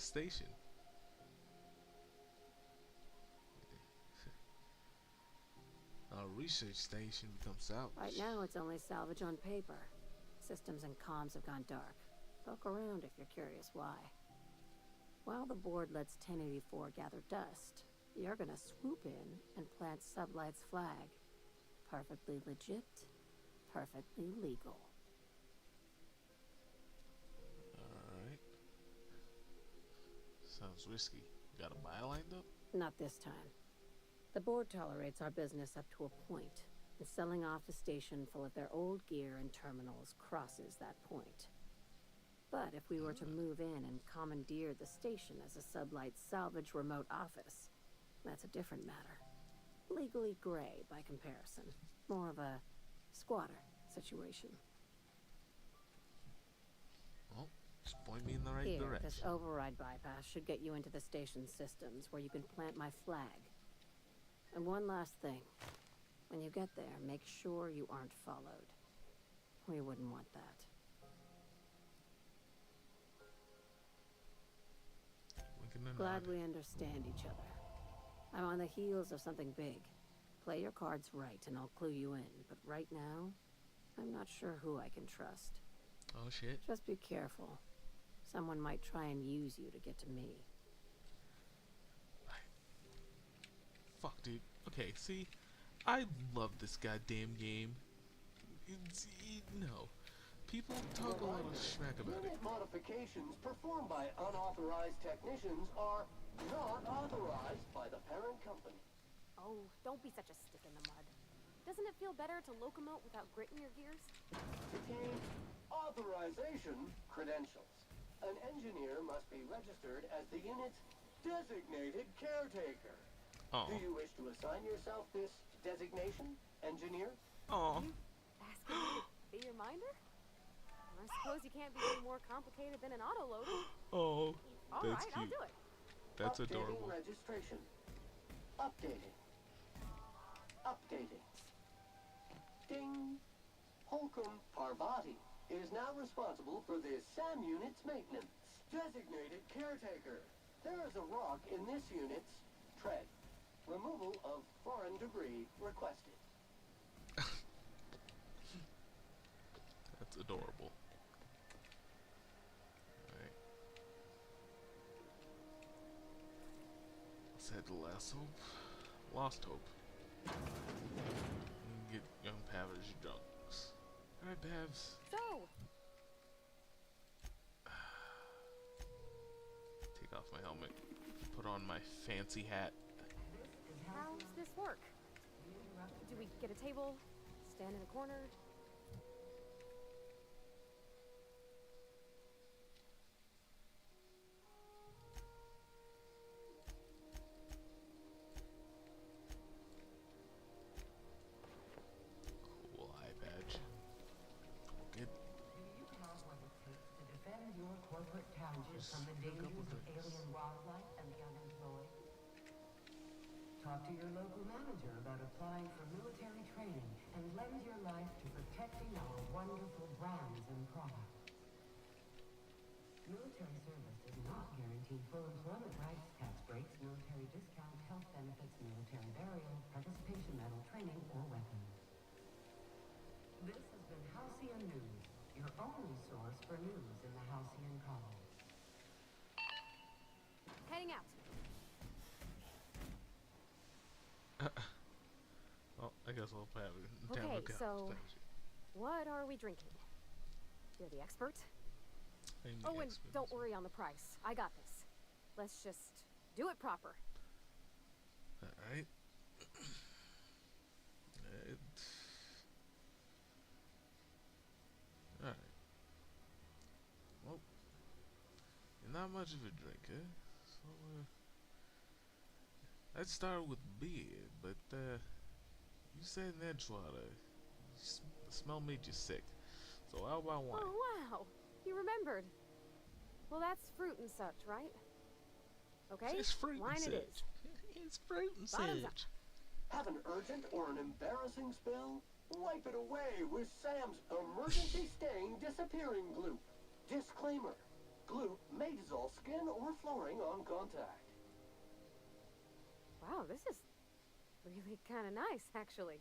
station. Our research station becomes salvage. Right now, it's only salvage on paper. Systems and comms have gone dark. Poke around if you're curious why. While the board lets 1084 gather dust, you're gonna swoop in and plant Sublight's flag. Perfectly legit, perfectly legal. Alright. Sounds risky. Got a buy lined up? Not this time. The board tolerates our business up to a point, and selling off a station full of their old gear and terminals crosses that point. But if we were to move in and commandeer the station as a Sublight salvage remote office, that's a different matter. Legally gray by comparison. More of a squatter situation. Just point me in the right Here, direction. this override bypass should get you into the station systems where you can plant my flag. And one last thing. When you get there, make sure you aren't followed. We wouldn't want that. Glad we understand each other. I'm on the heels of something big. Play your cards right and I'll clue you in. But right now, I'm not sure who I can trust. Oh shit. Just be careful. Someone might try and use you to get to me. Fuck, dude. Okay, see? I love this goddamn game. No. People talk a lot of smack about it. Unit modifications performed by unauthorized technicians are not authorized by the parent company. Oh, don't be such a stick in the mud. Doesn't it feel better to locomote without grit in your gears? Contain authorization credentials. An engineer must be registered as the unit's designated caretaker. Oh. Do you wish to assign yourself this designation, engineer? Oh. Asking me to be your minder? I suppose you can't be any more complicated than an autoloader. Oh, All that's right, cute. I'll do it. That's Updating adorable. registration. Updating. Updating. Ding. Holcomb Parvati is now responsible for the SAM unit's maintenance. Designated caretaker. There is a rock in this unit's tread. Removal of foreign debris requested. That's adorable. Alright. Let's head to Last Hope. Lost Hope. And get young Pavers drunks. Alright, Pavs. So, Take off my helmet. Put on my fancy hat. how's this work? Do we get a table? Stand in a corner? Cool eye badge. Good. Defend your corporate township from the dangers of alien wildlife and the unemployed. Talk to your local manager about applying for military training and lend your life to protecting our wonderful brands and products. Military service does not guarantee full employment rights, tax breaks, military discount, health benefits, military burial, participation medal, training, or weapons. This has been Halcyon News, your only source for news in the Halcyon colony. Heading out. Well, I guess I'll have it. Okay, so what are we drinking? You're the expert. Oh, and don't worry on the price. I got this. Let's just do it proper. Alright. Alright. Well, you're not much of a drinker, so I'd start with beer, but you said in Edgewater, the smell made you sick. So how about wine? Oh, wow. You remembered. Well, that's fruit and such, right? Okay, It's fruit wine and it such. is. It's fruit and Bottoms up. such. Have an urgent or an embarrassing spill? Wipe it away with Sam's emergency stain disappearing glue. Disclaimer. Glue may dissolve skin or flooring on contact. Wow, this is really kind of nice, actually.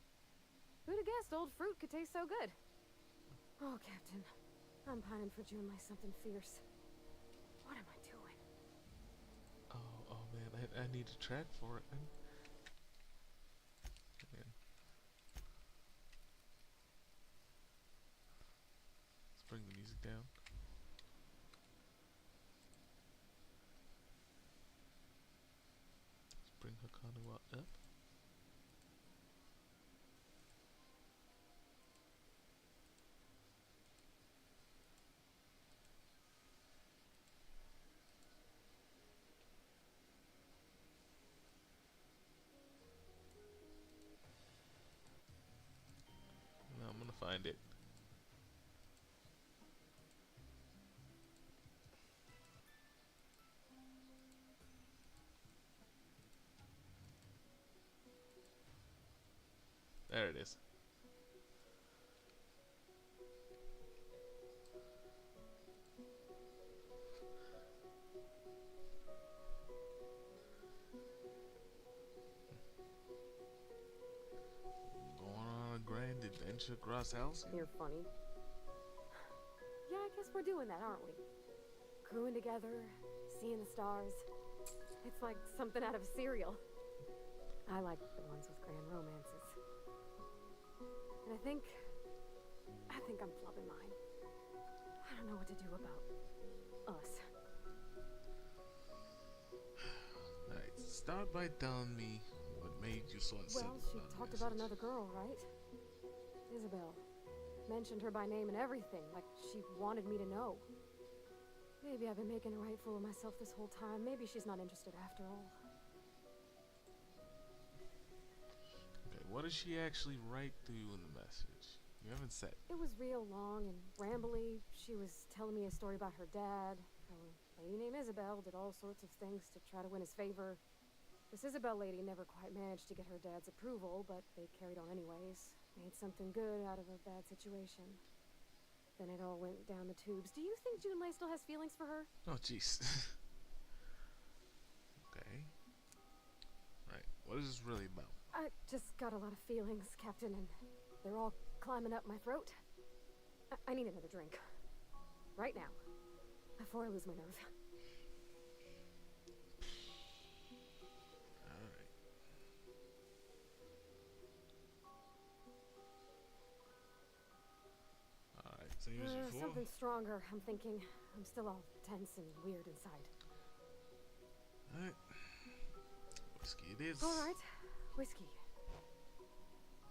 Who'd have guessed old fruit could taste so good? Oh, Captain, I'm pining for June like something fierce. What am I doing? Oh man, I need a track for it. Man. Let's bring the music down. Let's bring Hakanu up. Now I'm gonna find it. There it is. Going on a grand adventure across Halcyon? You're funny. Yeah, I guess we're doing that, aren't we? Crewing together, seeing the stars. It's like something out of a serial. I like the ones with grand romances. And I think I'm flubbing mine. I don't know what to do about us. Alright, start by telling me what made you so unsettled. Well, she talked about another girl, right? Isabel. Mentioned her by name and everything, like she wanted me to know. Maybe I've been making a right fool of myself this whole time. Maybe she's not interested after all. Okay, what did she actually write to you in the message? You haven't said. It was real long and rambly. She was telling me a story about her dad, how a lady named Isabel did all sorts of things to try to win his favor. This Isabel lady never quite managed to get her dad's approval, but they carried on anyways. Made something good out of a bad situation. Then it all went down the tubes. Do you think Junlei still has feelings for her? Oh, jeez. Okay. Right, what is this really about? I just got a lot of feelings, Captain, and they're all climbing up my throat. I need another drink. Right now. Before I lose my nerve. Alright. Alright, same as before. Something stronger, I'm thinking. I'm still all tense and weird inside. Alright. Whiskey it is. Alright. Whiskey.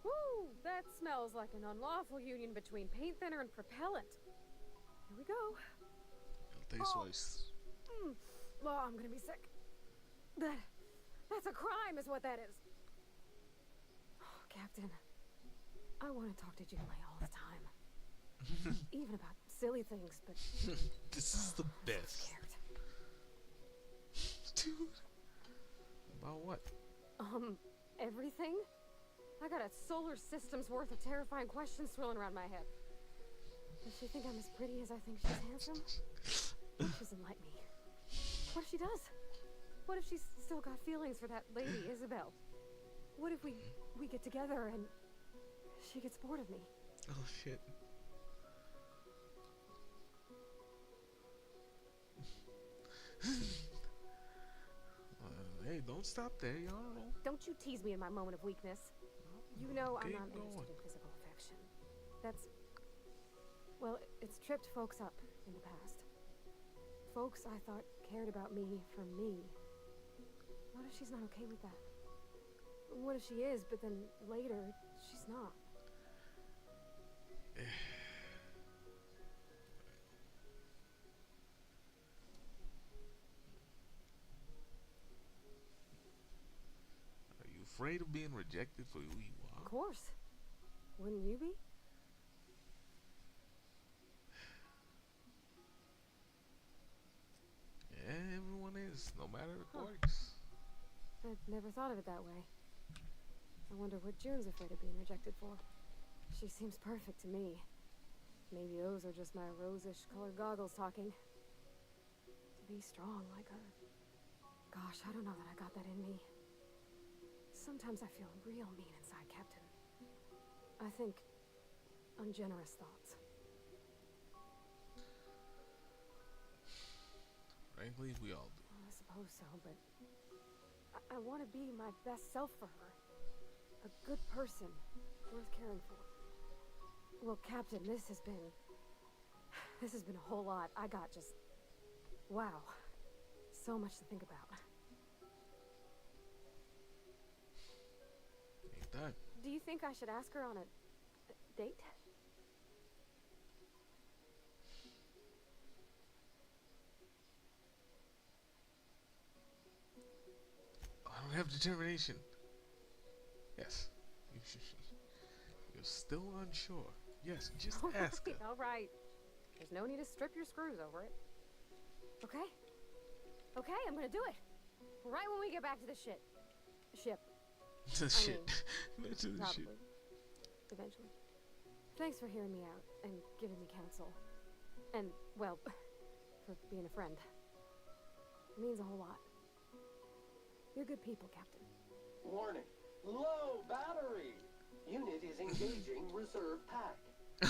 Woo! That smells like an unlawful union between paint thinner and propellant. Here we go. It'll taste nice. Oh, I'm gonna be sick. That's a crime is what that is. Oh, Captain, I want to talk to Junlei all the time. Even about silly things, but... This is the best. I'm scared. Dude. About what? Everything? I got a solar system's worth of terrifying questions swirling around my head. Does she think I'm as pretty as I think she's handsome? What if she doesn't like me? What if she does? What if she's still got feelings for that lady, Isabel? What if we get together and she gets bored of me? Oh, shit. Hey, don't stop there, y'all. Don't you tease me in my moment of weakness. You know I'm Keep not going. interested in physical affection. That's... Well, it's tripped folks up in the past. Folks I thought cared about me for me. What if she's not okay with that? What if she is, but then later, she's not? Are you afraid of being rejected for who you are? Of course. Wouldn't you be? Yeah, everyone is, no matter the quirks. I've never thought of it that way. I wonder what June's afraid of being rejected for. She seems perfect to me. Maybe those are just my rosish colored goggles talking. To be strong like her. Gosh, I don't know that I got that in me. Sometimes I feel real mean inside, Captain. I think ungenerous thoughts. Frankly, we all do. Well, I suppose so, but I want to be my best self for her. A good person, worth caring for. Well, Captain, this has been a whole lot. I got just, wow, so much to think about. Ain't that? Do you think I should ask her on a date? I don't have determination. Yes. You're still unsure. Yes, just ask her. All right. There's no need to strip your screws over it. Okay? Okay, I'm gonna do it. Right when we get back to the ship. The shit. Back to the shit. Probably. eventually. Thanks for hearing me out and giving me counsel. And, well, for being a friend. It means a whole lot. You're good people, Captain. Warning. Low battery. Unit is engaging reserve pack.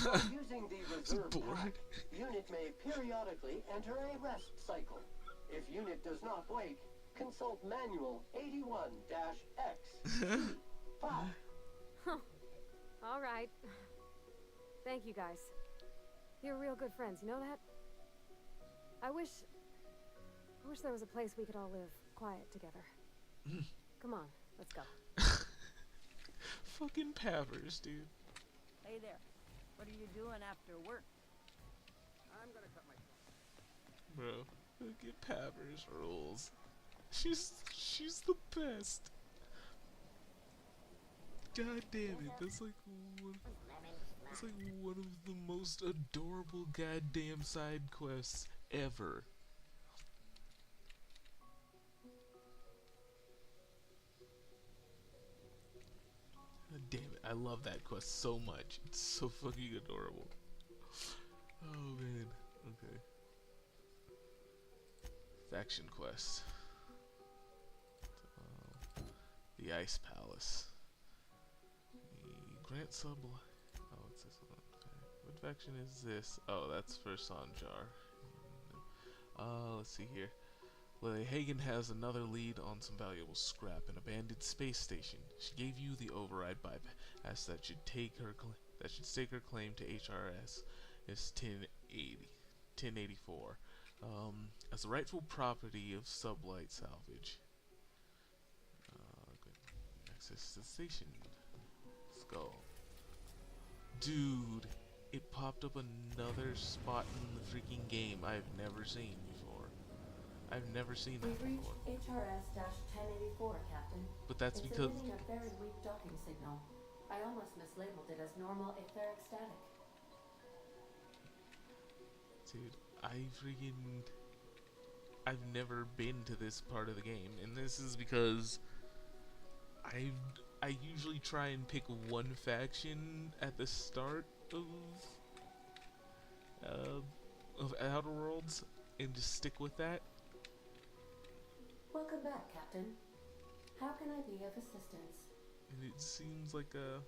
While using the reserve pack, unit may periodically enter a rest cycle. If unit does not wake, consult manual 81-X. 5. All right. Thank you, guys. You're real good friends, you know that? I wish there was a place we could all live quiet together. Come on, let's go. Fucking Pavers, dude. Hey there. What are you doing after work? I'm gonna cut my... Bro, fucking Pavers rules. She's the best. God damn it, that's like one of the most adorable goddamn side quests ever. God damn it, I love that quest so much. It's so fucking adorable. Oh man, okay. Faction quest. The Ice Palace. The Grant Sub. Oh, what's this one? Okay. What faction is this? Oh, that's for Sanjar. Let's see here. Lily Hagen has another lead on some valuable scrap, an abandoned space station. She gave you the override bypass that should stake her claim to HRS. It's 1084. As the rightful property of Sublight Salvage. Access to the station. Let's go. Dude, it popped up another spot in the freaking game I've never seen before. I've never seen that before. We've reached HRS-1084, Captain. But that's it's because... emitting a very weak docking signal. I almost mislabeled it as normal etheric static. Dude, I've never been to this part of the game, and this is because I usually try and pick one faction at the start of Outer Worlds and just stick with that. Welcome back, Captain. How can I be of assistance? And it seems like a...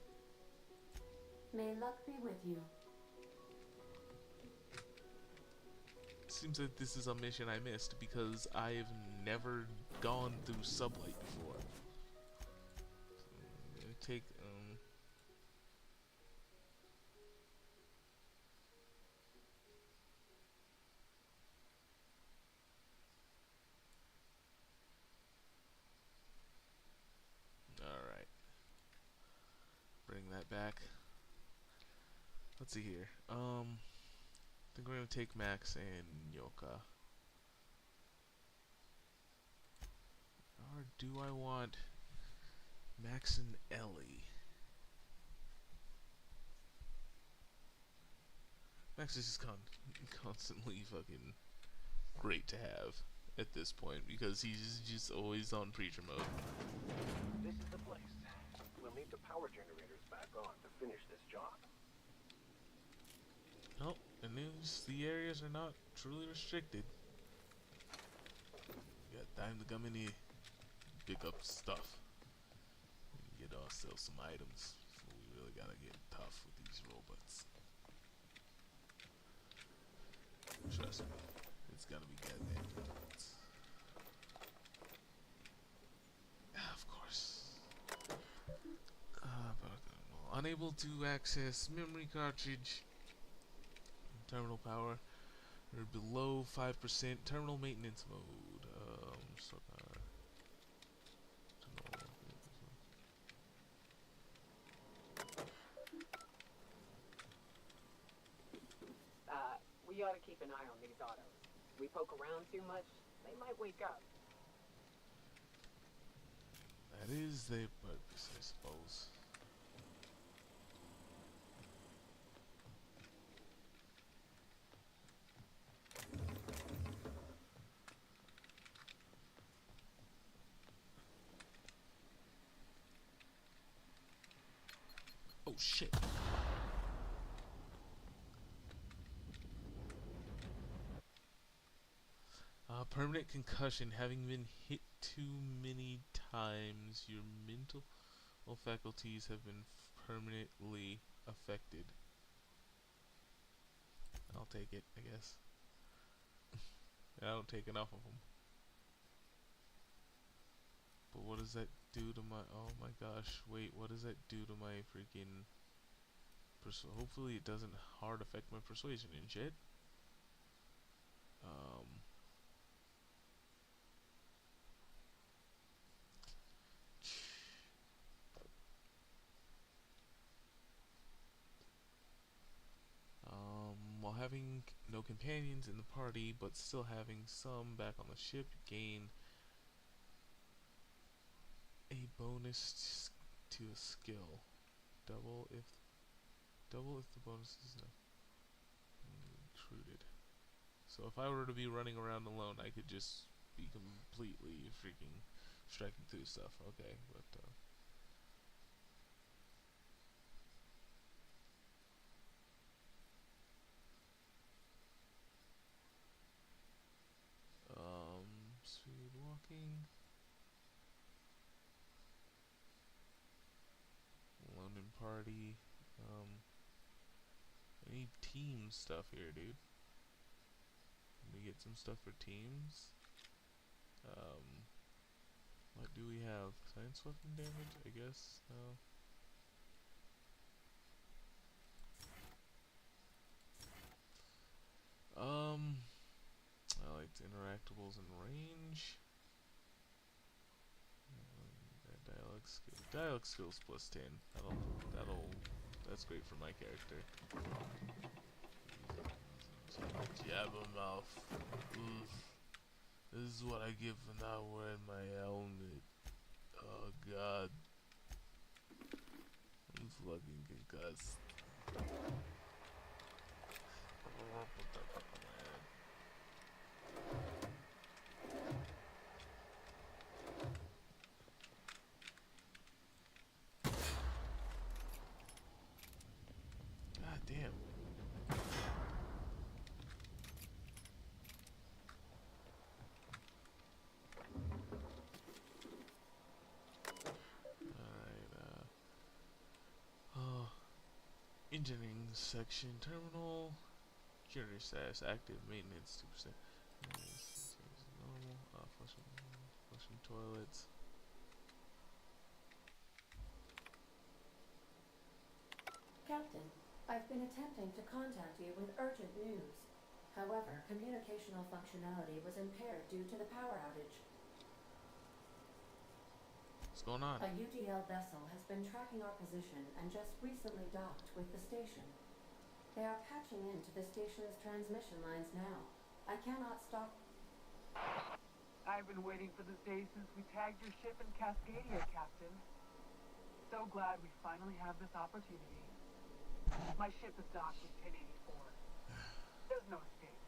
May luck be with you. Seems that this is a mission I missed because I've never gone through Sublight before. So I'm gonna take alright. Bring that back. Let's see here. I think we're gonna take Max and Yoka. Or do I want Max and Ellie? Max is just constantly fucking great to have at this point because he's just always on preacher mode. This is the place. We'll need the power generators back on to finish this job. Oh, and the areas are not truly restricted. You got time to come in here, pick up stuff, and get ourselves some items. So we really gotta get tough with these robots. Trust me, it's gonna be goddamn robots. Of course. Unable to access memory cartridge. Terminal power, or below 5% terminal maintenance mode. We ought to keep an eye on these autos. We poke around too much, they might wake up. That is their purpose, I suppose. Oh shit. Permanent concussion. Having been hit too many times, your mental faculties have been permanently affected. I'll take it, I guess. I don't take enough of them. But what does that do to my... Oh my gosh. Wait, what does that do to my freaking... Hopefully it doesn't hard affect my persuasion and shit. While having no companions in the party, but still having some back on the ship, gain a bonus to a skill. Double if the bonus is not included. So if I were to be running around alone, I could just be completely freaking striking through stuff. Okay, but speed walking, alone in party. I need team stuff here, dude. Let me get some stuff for teams. What do we have? Science weapon damage, I guess. No. I like interactables and range. Dialogue skills plus 10. That's great for my character. Jabbermouth. Oof. This is what I get for not wearing my helmet. Oh god. I'm fucking concussed. God damn. Engineering section, terminal, generator status, active, maintenance 2%. Normal, flushing toilets. Captain, I've been attempting to contact you with urgent news. However, communicational functionality was impaired due to the power outage. What's going on? A UDL vessel has been tracking our position and just recently docked with the station. They are patching into the station's transmission lines now. I cannot stop. I've been waiting for this day since we tagged your ship in Cascadia, Captain. So glad we finally have this opportunity. My ship is docked with 1084. There's no escape.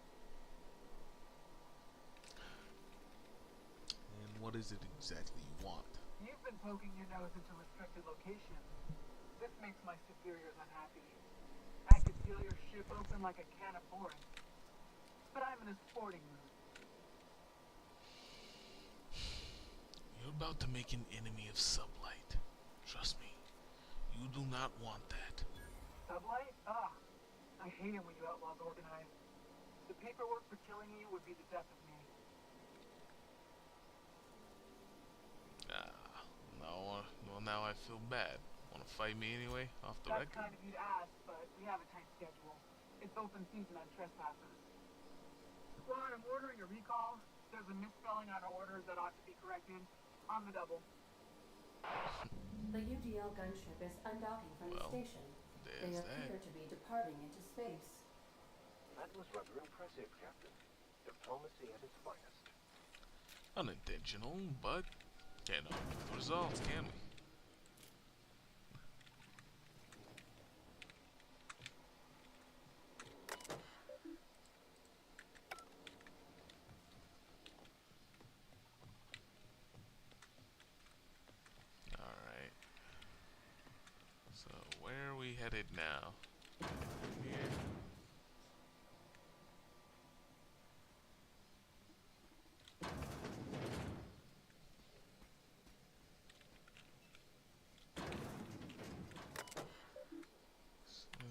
And what is it exactly you want? You've been poking your nose into restricted locations. This makes my superiors unhappy. I could peel your ship open like a can of Boris. But I'm in a sporting mood. You're about to make an enemy of Sublight. Trust me. You do not want that. Sublight? Ah, I hate it when you outlaws organize. The paperwork for killing you would be the death of me. Well, now I feel bad. Want to fight me anyway? Off the record? That's kind of you to ask, but we have a tight schedule. It's open season on trespassers. Squad, I'm ordering a recall. There's a misspelling on our orders that ought to be corrected. On the double. The UDL gunship is undocking from the station. They appear to be departing into space. That was rather impressive, Captain. Diplomacy at its finest. Unintentional, but can't argue with the results, can we? Alright. So, where are we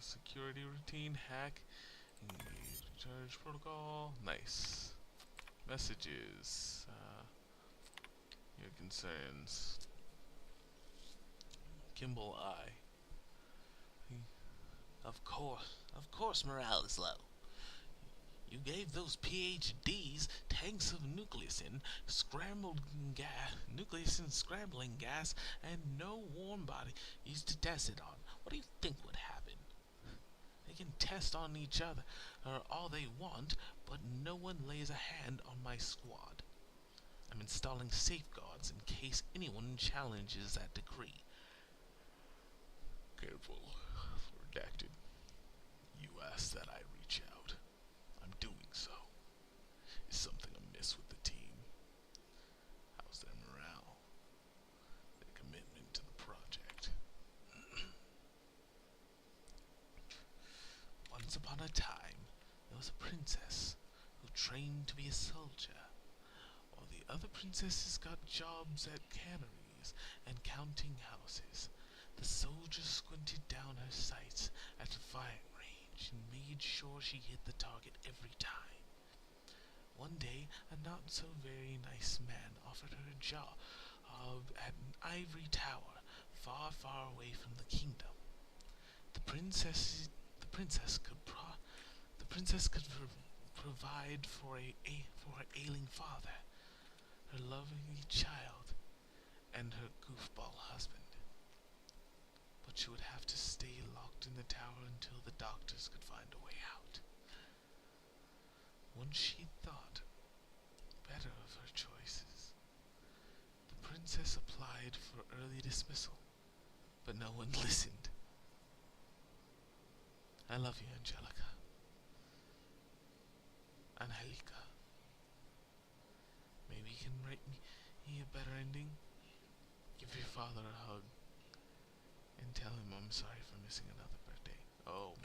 security routine, hack, engage, charge protocol. Nice. Messages. Your concerns. Kimball I. Of course morale is low. You gave those PhDs tanks of nucleosin, scrambling gas, and no warm body used to test it on. What do you think would happen? They can test on each other, or all they want, but no one lays a hand on my squad. I'm installing safeguards in case anyone challenges that decree. Careful. Redacted. You asked that I reach out. I'm doing so. Is something amiss with the team? How's their morale? Their commitment to the project? Once upon a time, there was a princess who trained to be a soldier. While the other princesses got jobs at canneries and counting houses, the soldier squinted down her sights at the firing range and made sure she hit the target every time. One day, a not-so-very-nice man offered her a job at an ivory tower far, far away from the kingdom. The princess could provide for her ailing father, her loving child, and her goofball husband. But she would have to stay locked in the tower until the doctors could find a way out. Once she thought better of her choices, the princess applied for early dismissal, but no one listened. I love you, Angelica. Angelica. Maybe you can write me a better ending? Give your father a hug. And tell him I'm sorry for missing another birthday. Oh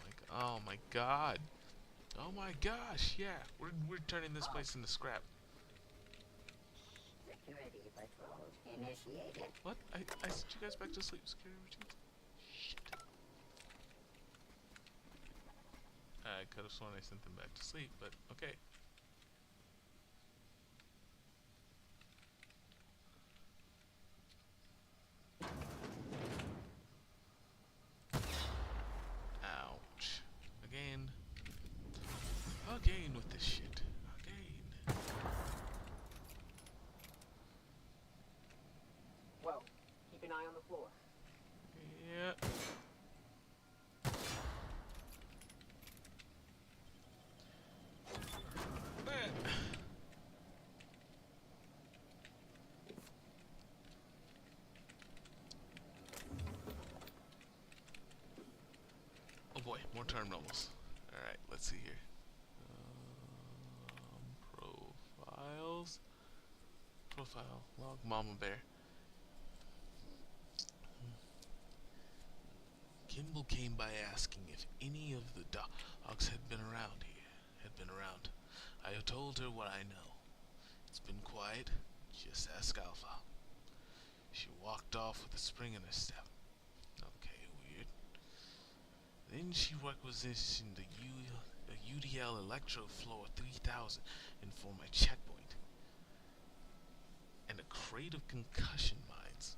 my god. Oh my gosh, yeah. We're turning this place into scrap. Security patrol initiated. What? I sent you guys back to sleep. Security routines? Shit. I could have sworn I sent them back to sleep, but okay. Ouch. Again. Again with this shit. Again. Whoa. Keep an eye on the floor. Yeah. Oh boy, more terminals. Alright, let's see here. Profiles. Profile. Log Mama Bear. Kimball came by asking if any of the dogs had been around here. I told her what I know. It's been quiet. Just ask Alpha. She walked off with a spring in her step. Okay, weird. Then she requisitioned a UDL Electro Floor 3000 and for my checkpoint. And a crate of concussion mines.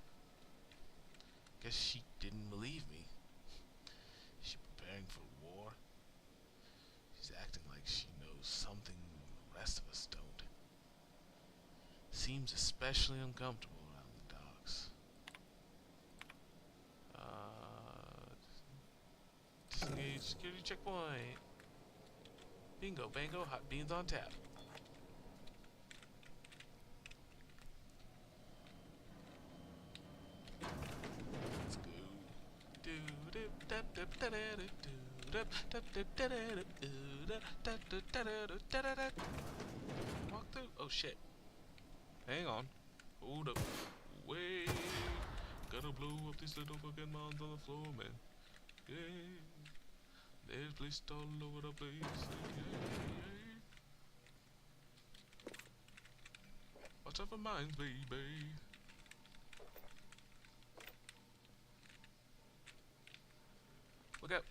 Guess she didn't believe me. She preparing for war? She's acting like she knows something the rest of us don't. Seems especially uncomfortable around the docks. Disengage security checkpoint. Bingo, bango, hot beans on tap. Let's go. Walk through. Oh shit. Hang on. Hold up. Wait. Gotta blow up these little fucking mounds on the floor, man. Yeah. There's bliss all over the place. Yeah. Watch out for mines, baby. Look out.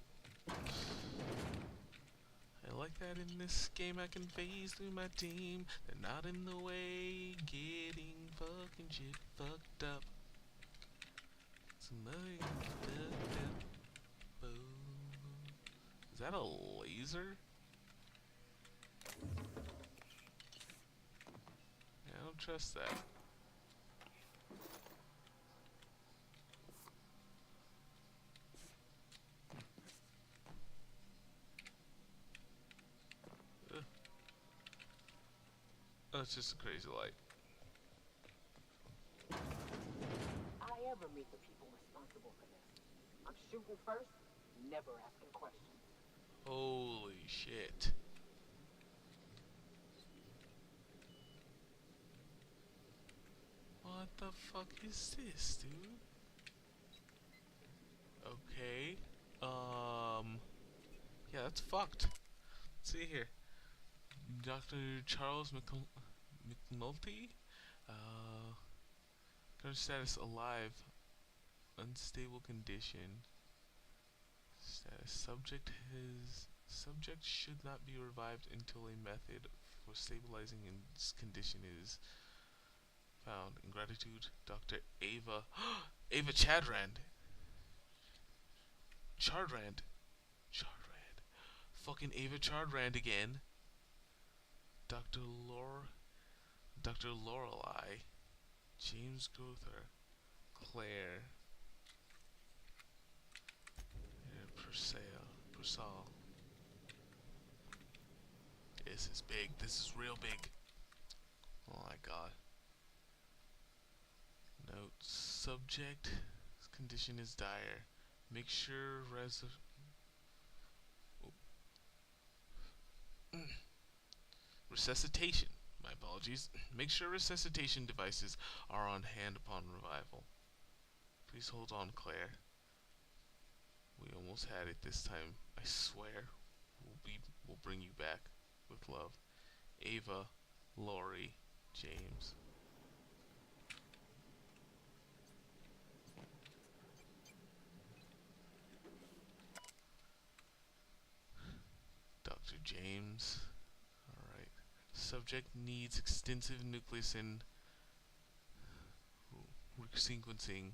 like that in this game. I can phase through my team. They're not in the way. Getting fucking shit fucked up. Somebody fucked up. Boom. Is that a laser? Yeah, I don't trust that. Oh, it's just a crazy light. I ever meet the people responsible for this, I'm shooting first, never asking questions. Holy shit. What the fuck is this, dude? Okay. Yeah, that's fucked. Let's see here. Dr. Charles McNulty? Current status alive. Unstable condition. Status subject should not be revived until a method for stabilizing his condition is found. In gratitude, Dr. Ava Ava Chadrand. Chardrand. Fucking Ava Chardrand again. Dr. Lorelei. James Gother. Claire. Purcell. This is big. This is real big. Oh my god. Note. Subject. Condition is dire. Make sure resuscitation. My apologies. Make sure resuscitation devices are on hand upon revival. Please hold on, Claire. We almost had it this time. I swear. We'll bring you back with love. Ava, Lori, James. Dr. James. Alright. Subject needs extensive nucleus resequencing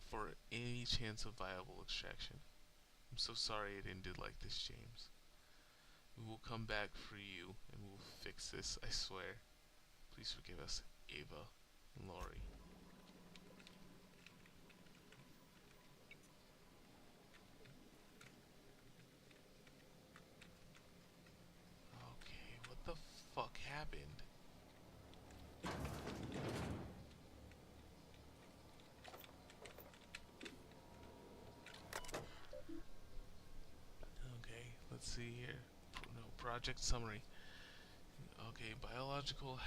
for any chance of viable extraction. I'm so sorry it ended like this, James. We will come back for you and we'll fix this, I swear. Please forgive us, Ava and Lori. Okay, what the fuck happened? Okay, let's see here. Project summary. Okay, biological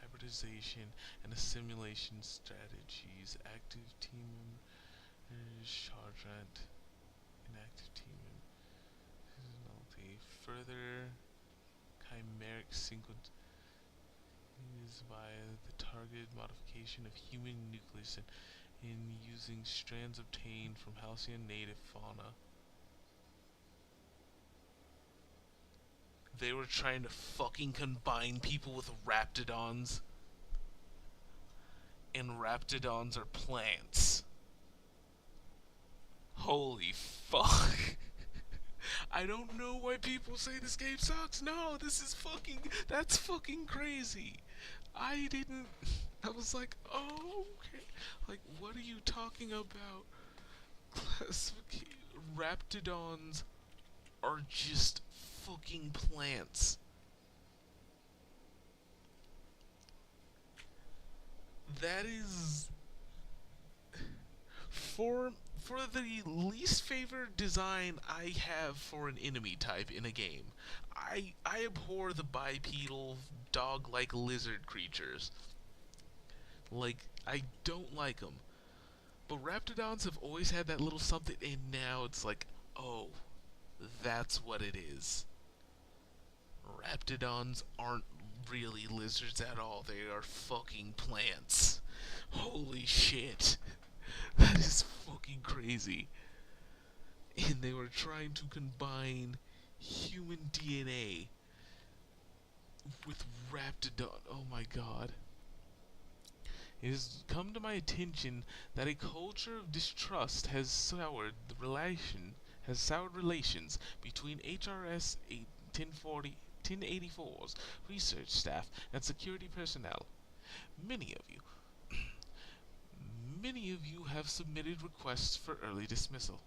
hybridization and assimilation strategies. Active team Chardrant. Inactive team seasonality. Further chimeric sequence is via the targeted modification of human nucleus in using strands obtained from halcyon native fauna. They were trying to fucking combine people with raptidons. And raptidons are plants. Holy fuck. I don't know why people say this game sucks. No, this is fucking... That's fucking crazy. I was like, oh, okay. Like, what are you talking about? Raptidons are just fucking plants. That is... For the least favorite design I have for an enemy type in a game, I abhor the bipedal, dog-like lizard creatures. Like, I don't like them. But raptidons have always had that little something, and now it's like, oh, that's what it is. Raptidons aren't really lizards at all. They are fucking plants. Holy shit. That is fucking crazy. and they were trying to combine human DNA with Raptidon. Oh my god. It has come to my attention that a culture of distrust has soured relations between HRS 1084's research staff and security personnel. Many of you Many of you have submitted requests for early dismissal.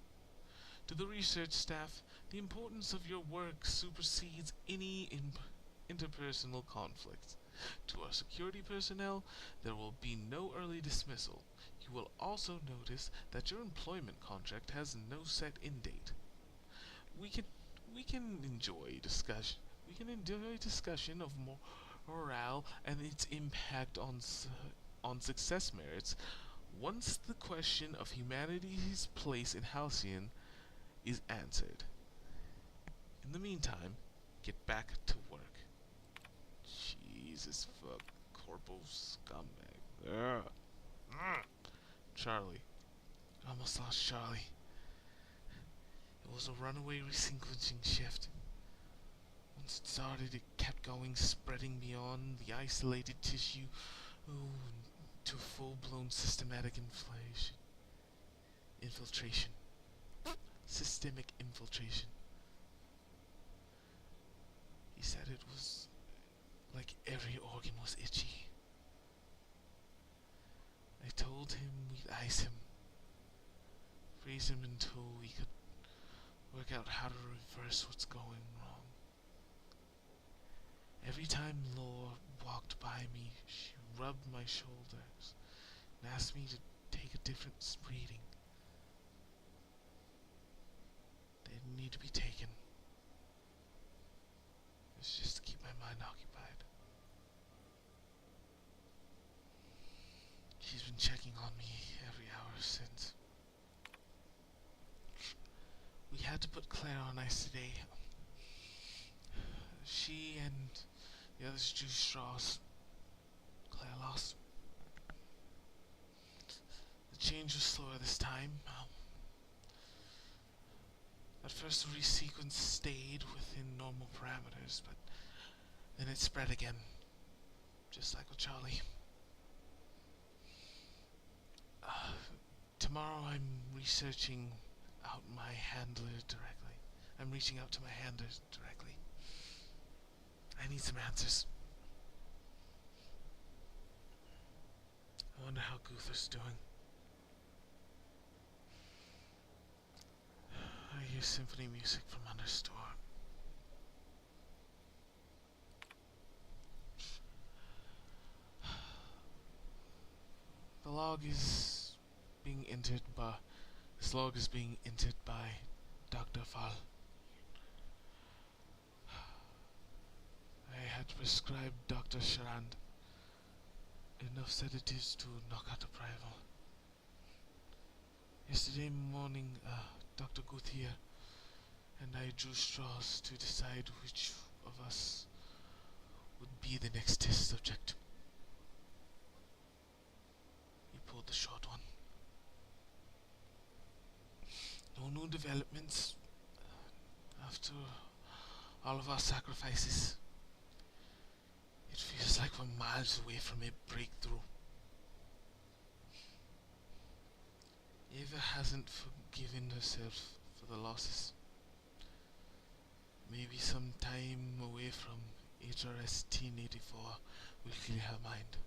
To the research staff, the importance of your work supersedes any interpersonal conflicts. To our security personnel, there will be no early dismissal. You will also notice that your employment contract has no set end date. We can enjoy discussion. We can enjoy discussion of morale and its impact on success merits once the question of humanity's place in Halcyon is answered. In the meantime, get back to work. Jesus fuck, corporal scumbag. Charlie. Almost lost Charlie. It was a runaway resequencing shift. Once it started, it kept going, spreading beyond the isolated tissue to full-blown systematic infiltration. Systemic infiltration. He said it was like every organ was itchy. I told him we'd ice him, freeze him until we could work out how to reverse what's going wrong. Every time Laura walked by me, she rubbed my shoulders and asked me to take a different reading. They didn't need to be taken. It's just to keep my mind occupied. She's been checking on me every hour since. We had to put Claire on ice today. She and the others drew straws. Claire lost. The change was slower this time. At first the resequence stayed within normal parameters, but then it spread again. Just like with Charlie. Tomorrow I'm reaching out to my handler directly. I need some answers. I wonder how Gunther's doing. I hear symphony music from under store. This log is being entered by Dr. Fall. I had prescribed Dr. Sharand enough sedatives to knock out the rival. Yesterday morning, Dr. Guthier and I drew straws to decide which of us would be the next test subject. He pulled the short one. No new developments after all of our sacrifices. It feels like we're miles away from a breakthrough. Eva hasn't forgiven herself for the losses. Maybe some time away from HRS 1084 will clear her mind.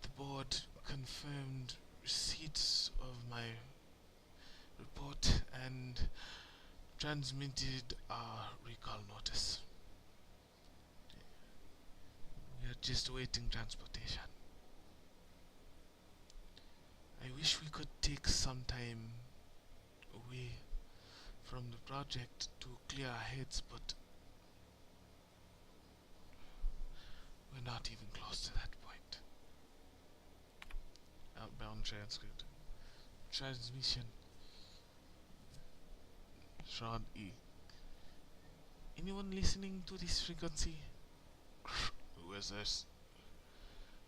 The board confirmed receipts of my report and transmitted our recall notice. We are just awaiting transportation. I wish we could take some time away from the project to clear our heads, but we're not even close to that point. Outbound transcript. Transmission. Sean E. Anyone listening to this frequency? Who is this?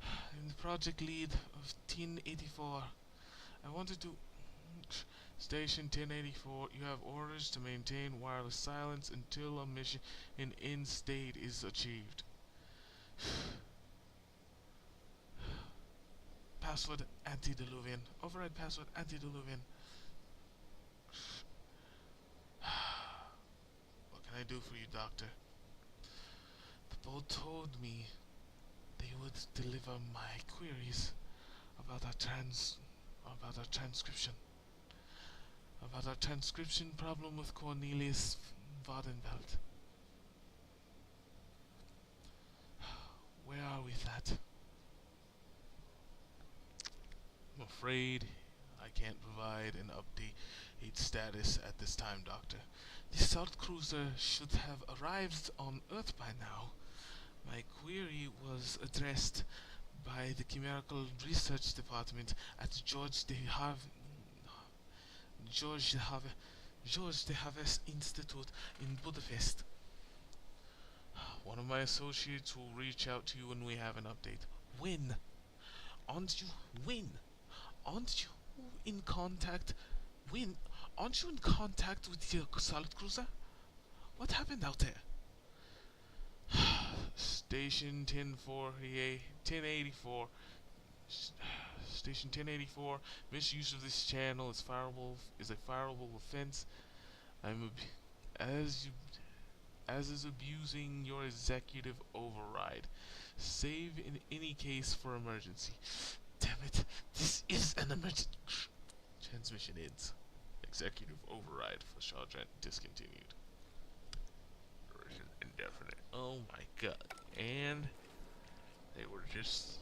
I'm the project lead of 1084. I wanted to Station 1084, you have orders to maintain wireless silence until a mission in end state is achieved. Password antediluvian. Override password antediluvian. What can I do for you, Doctor? The boat told me they would deliver my queries about our transcription. About our transcription problem with Cornelius Vardenbelt. Where are we with that? I'm afraid I can't provide an update status at this time, Doctor. The assault cruiser should have arrived on Earth by now. My query was addressed by the Chemical Research Department at George de Haves Institute in Budapest. One of my associates will reach out to you when we have an update. When? Aren't you in contact? When? Aren't you in contact with your assault cruiser? What happened out there? Station 1084. Station 1084. Misuse of this channel is a fireable offense. As is abusing your executive override. Save in any case for emergency. Damn it! This is an emergency. Transmission ends. Executive override for Chargent discontinued. Duration indefinite. Oh my god. And they were just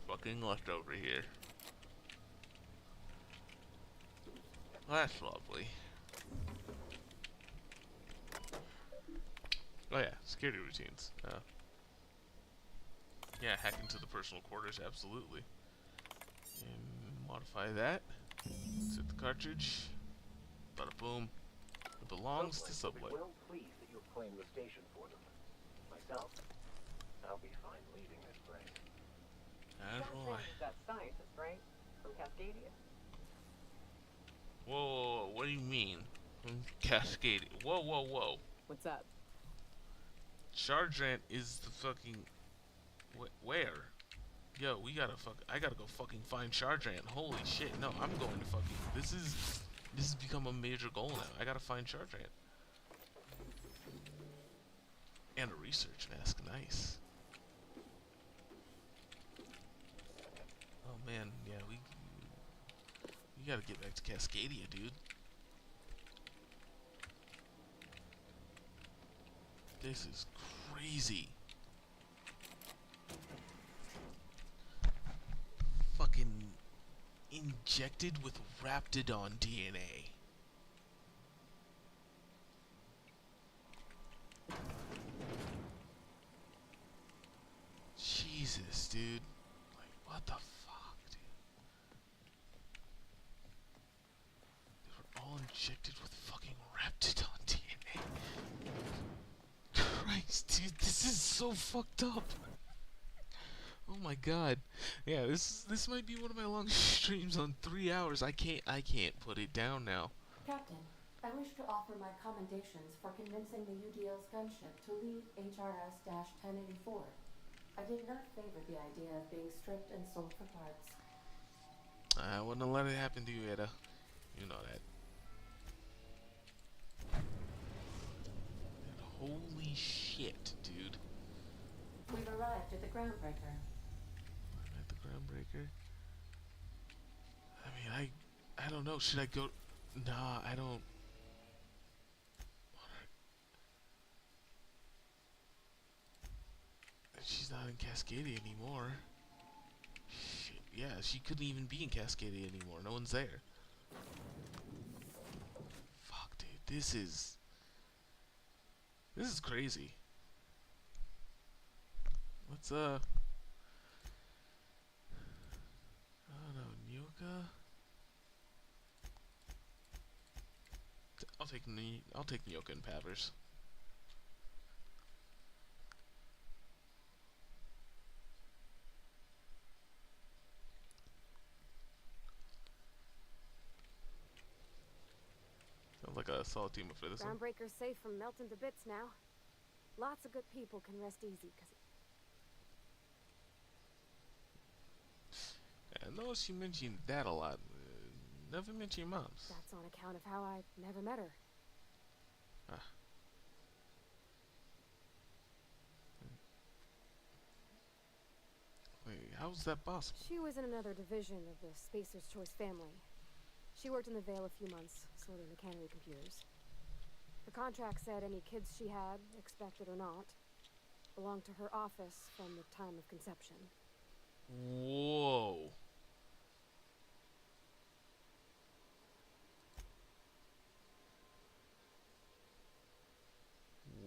fucking left over here. Well, that's lovely. Oh yeah, security routines. Yeah, hack into the personal quarters, absolutely. And modify that. Set the cartridge. Bada boom. It belongs to Sublight. Well pleased that you've claimed the station for them. Myself, I'll be fine leaving this place. As will I. That scientist, right? From Cascadia. Whoa, what do you mean? Cascadia. Whoa. What's up? Chargent is the fucking... Where? Yo, I gotta go fucking find Chargent. Holy shit, no, I'm going to fucking... This has become a major goal now. I gotta find Chargent. And a research mask, nice. Oh man, yeah, we gotta get back to Cascadia, dude. This is crazy. Fucking injected with Raptidon DNA. Jesus, dude. Like, what the fuck, dude? They were all injected with fucking Raptidon DNA. Christ, dude, this is so fucked up. Oh my god. Yeah, this might be one of my longest streams on 3 hours. I can't put it down now. Captain, I wish to offer my commendations for convincing the UDL's gunship to leave HRS-1084. I did not favor the idea of being stripped and sold for parts. I wouldn't have let it happen to you, Ada. You know that. And holy shit, dude. We've arrived at the groundbreaker. At the groundbreaker? I mean, I don't know. Should I go? Nah, I don't. She's not in Cascadia anymore. Shit, yeah, she couldn't even be in Cascadia anymore. No one's there. Fuck, dude, this is crazy. Let's I don't know, Nyoka. I'll take Nyoka and Pavers. solid team up for this one. Groundbreaker's safe from melting to bits now. Lots of good people can rest easy, cause I noticed you mentioned Dad a lot. Never mentioned your mom's. that's on account of how I never met her. Ah. Wait, how's that possible? She was in another division of the Spacer's Choice family. She worked in the Vale a few months, sorting the cannery computers. Her contract said any kids she had, expected or not, belonged to her office from the time of conception. Whoa.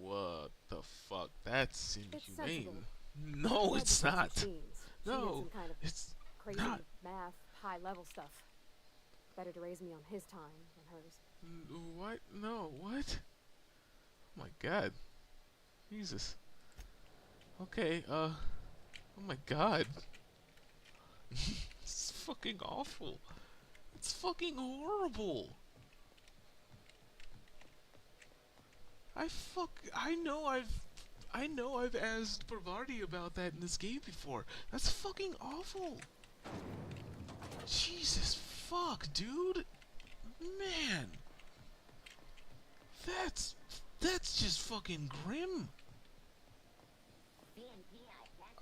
What the fuck? That's inhumane. No, it's not. No, kind of it's crazy not. math, high-level stuff. Better to raise me on his time than hers. What? No, what? Oh my god. Jesus. Okay, oh my god. It's fucking awful. It's fucking horrible. I know I've asked Parvati about that in this game before. That's fucking awful. Jesus fuck, dude. Man. That's just fucking grim.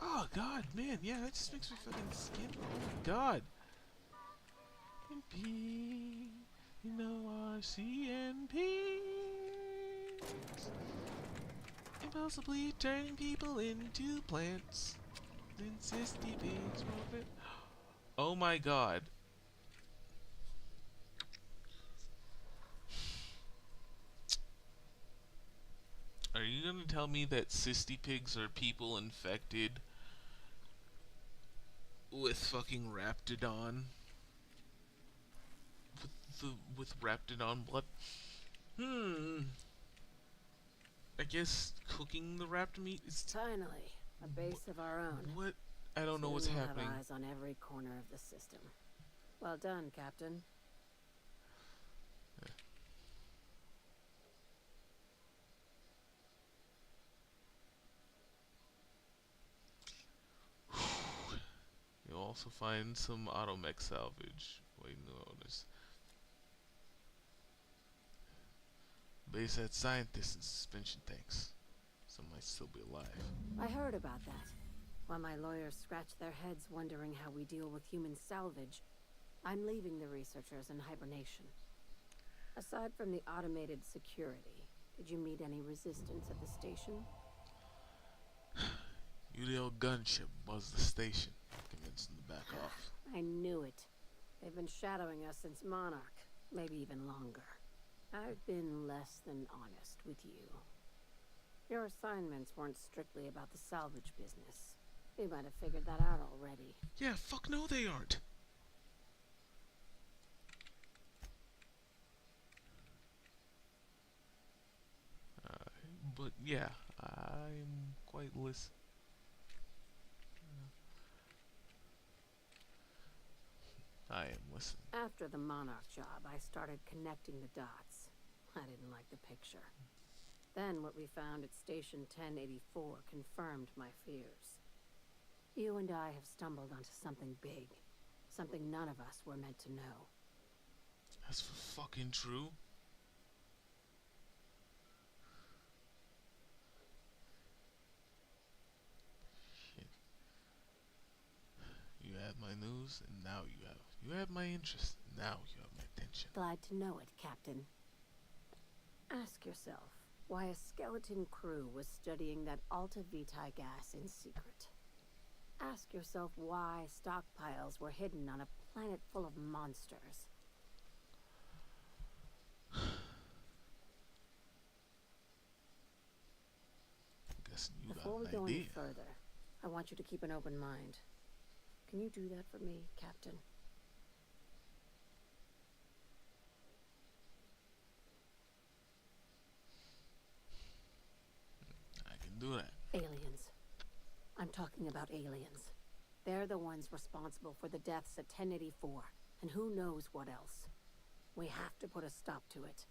Oh god, man, yeah, that just makes me fucking skin. Oh my god. MP, you know our CNPs. Impulsively turning people into plants. Insisty pigs move it. Oh my god. Are you gonna tell me that cysty pigs are people infected with fucking Raptidon? With Raptidon blood? I guess cooking the Raptor meat is finally a base of our own. What? I don't know what's Soon we'll happening. Have eyes on every corner of the system. Well done, Captain. You'll also find some automech salvage. Wait, no, there's base at scientists and suspension tanks. Some might still be alive. I heard about that. While my lawyers scratch their heads wondering how we deal with human salvage, I'm leaving the researchers in hibernation. Aside from the automated security, did you meet any resistance at the station? UDL gunship buzzed the station, convinced them to back off. I knew it. They've been shadowing us since Monarch, maybe even longer. I've been less than honest with you. Your assignments weren't strictly about the salvage business. You might have figured that out already. Yeah, fuck no they aren't. But yeah, I'm quite I am listening. After the Monarch job, I started connecting the dots. I didn't like the picture. Then what we found at Station 1084 confirmed my fears. You and I have stumbled onto something big. Something none of us were meant to know. That's fucking true. Shit. You had my news, and now you have my interest, and now you have my attention. Glad to know it, Captain. Ask yourself why a skeleton crew was studying that Alta Vitae gas in secret. Ask yourself why stockpiles were hidden on a planet full of monsters. Before we go any further, I want you to keep an open mind. Can you do that for me, Captain? I can do that. Aliens. I'm talking about aliens. They're the ones responsible for the deaths at 1084, and who knows what else. We have to put a stop to it.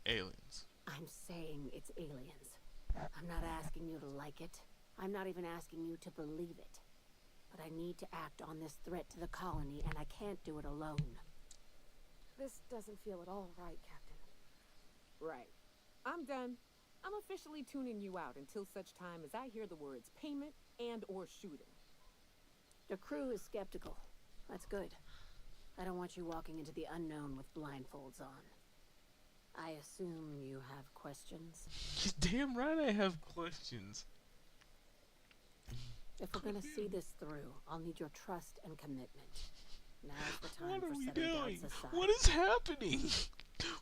Aliens. I'm saying it's aliens. I'm not asking you to like it. I'm not even asking you to believe it. But I need to act on this threat to the colony, and I can't do it alone. This doesn't feel at all right, Captain. Right. I'm done. I'm officially tuning you out until such time as I hear the words payment and or shooting. The crew is skeptical. That's good. I don't want you walking into the unknown with blindfolds on. I assume you have questions? Damn right I have questions. If we're gonna see this through, I'll need your trust and commitment. Now's the time What are for we setting doing? doubts aside. What is happening?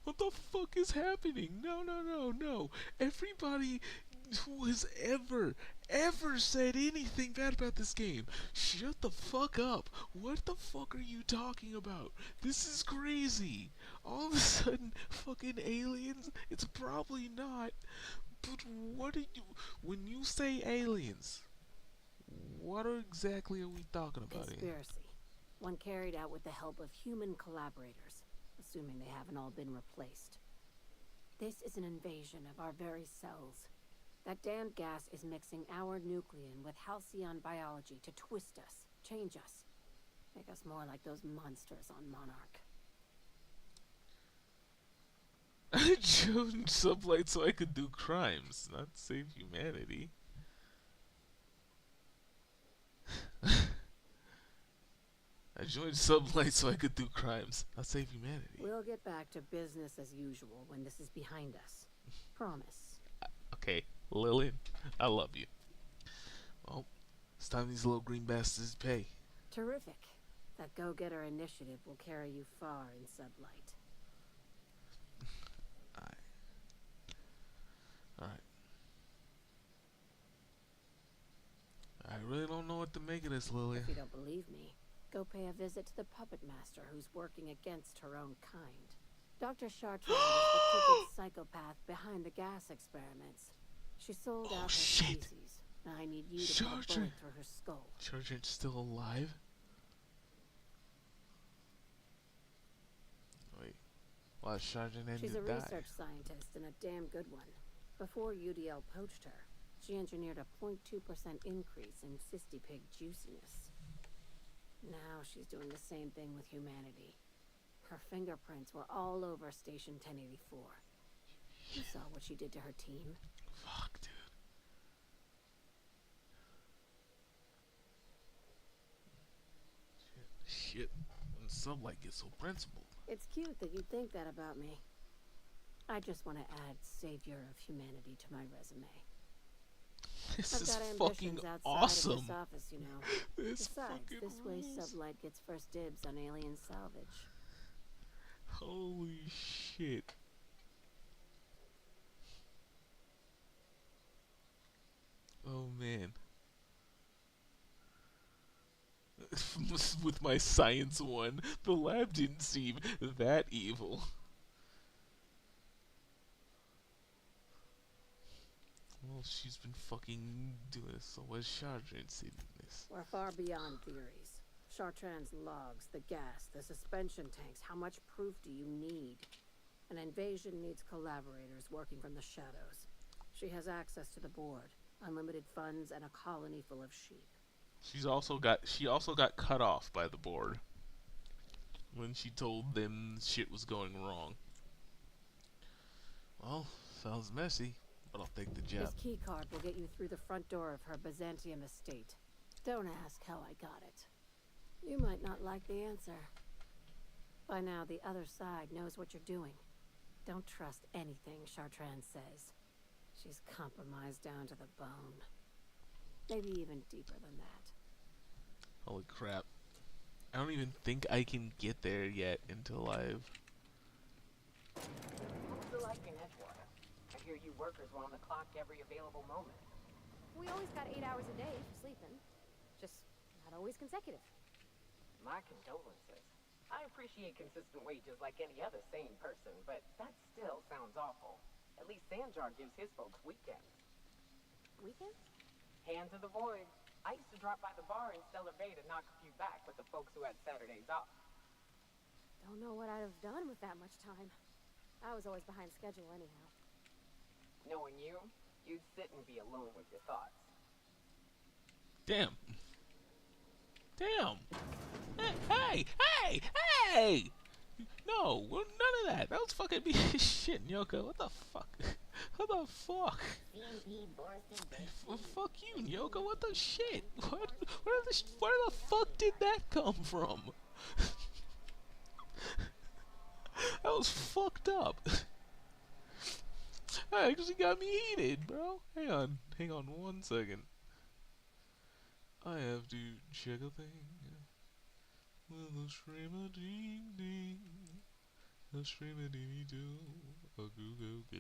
What the fuck is happening? No. Everybody who has ever said anything bad about this game, shut the fuck up. What the fuck are you talking about? This is crazy. All of a sudden, fucking aliens? It's probably not. But what are you... When you say aliens, what exactly are we talking about here? Conspiracy. One carried out with the help of human collaborators, assuming they haven't all been replaced. This is an invasion of our very cells. That damned gas is mixing our nucleon with halcyon biology to twist us, change us, make us more like those monsters on Monarch. I joined Sublight so I could do crimes, not save humanity. I joined Sublight so I could do crimes, not save humanity. We'll get back to business as usual when this is behind us. Promise. Okay, Lillian, I love you. Well, it's time these little green bastards pay. Terrific. That go-getter initiative will carry you far in Sublight. Alright. I really don't know what to make of this, Lillian. If you don't believe me, go pay a visit to the puppet master who's working against her own kind. Dr. Chartrand is the crooked psychopath behind the gas experiments. She sold out her species. Now I need you to put a bullet through her skull. Chartrand's still alive? Wait. Well, Chartrand ended She's a to die. research scientist and a damn good one. Before UDL poached her, she engineered a 0.2% increase in cystipig juiciness. Now she's doing the same thing with humanity. Her fingerprints were all over Station 1084. You saw what she did to her team. Fuck, dude. Shit. When Sublight gets so principled. It's cute that you think that about me. I just want to add Savior of Humanity to my resume. This I've is got fucking ambitions outside awesome. of this office, you know. Besides, this way Sublight gets first dibs on alien salvage. Holy shit. Oh man. With my science one, the lab didn't seem that evil. Well, she's been fucking doing this, so what's Chartrand seen in this? We're far beyond theories. Chartrand's logs, the gas, the suspension tanks, how much proof do you need? An invasion needs collaborators working from the shadows. She has access to the board, unlimited funds, and a colony full of sheep. She also got cut off by the board when she told them shit was going wrong. Well, sounds messy, but I'll take the job. This key card will get you through the front door of her Byzantium estate. Don't ask how I got it. You might not like the answer. By now, the other side knows what you're doing. Don't trust anything Chartrand says. She's compromised down to the bone. Maybe even deeper than that. Holy crap. I don't even think I can get there yet until I've... What's it like in Edgewater? I hear you workers were on the clock every available moment. We always got 8 hours a day for sleeping. Just not always consecutive. My condolences. I appreciate consistent wages like any other sane person, but that still sounds awful. At least Sanjar gives his folks weekends. Weekends? Hands of the void. I used to drop by the bar in Stellar Bay to knock a few back with the folks who had Saturdays off. Don't know what I'd have done with that much time. I was always behind schedule anyhow. Knowing you, you'd sit and be alone with your thoughts. Damn. Damn. Hey, hey, hey! No, well, none of that. That was fucking me shit, Nyoko. What the fuck? What the fuck? Fuck you, Nyoko. What the shit? Where the fuck did that come from? That was fucked up. That actually got me heated, bro. Hang on 1 second. I have to check a thing. With a stream a ding ding. A stream a dee doo. A goo goo goo.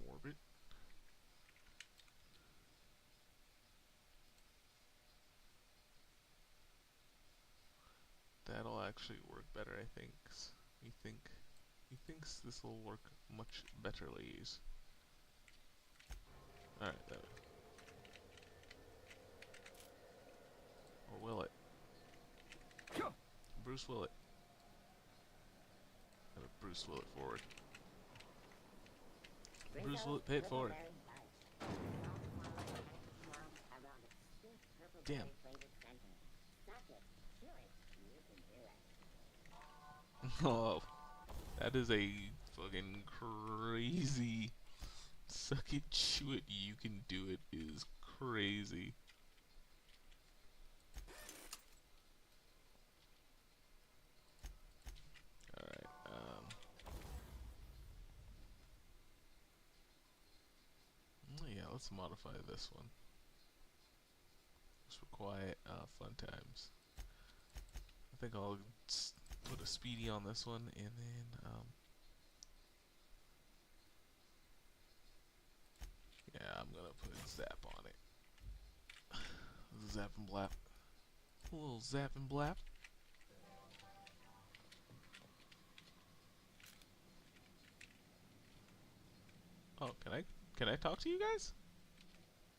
Warp it. That'll actually work better, I think. He thinks this will work much better, ladies. Alright, that way. Or will it? Bruce will it. Have Bruce will it forward. Bruce will it pay it forward. Damn. Oh, that is a fucking crazy suck it, chew it, you can do it is crazy. Alright, yeah, let's modify this one. Just for quiet, fun times. I think I'll put a speedy on this one, and then, yeah, I'm gonna put zap on it. Zap and blap. A little zap and blap. Oh, can I talk to you guys?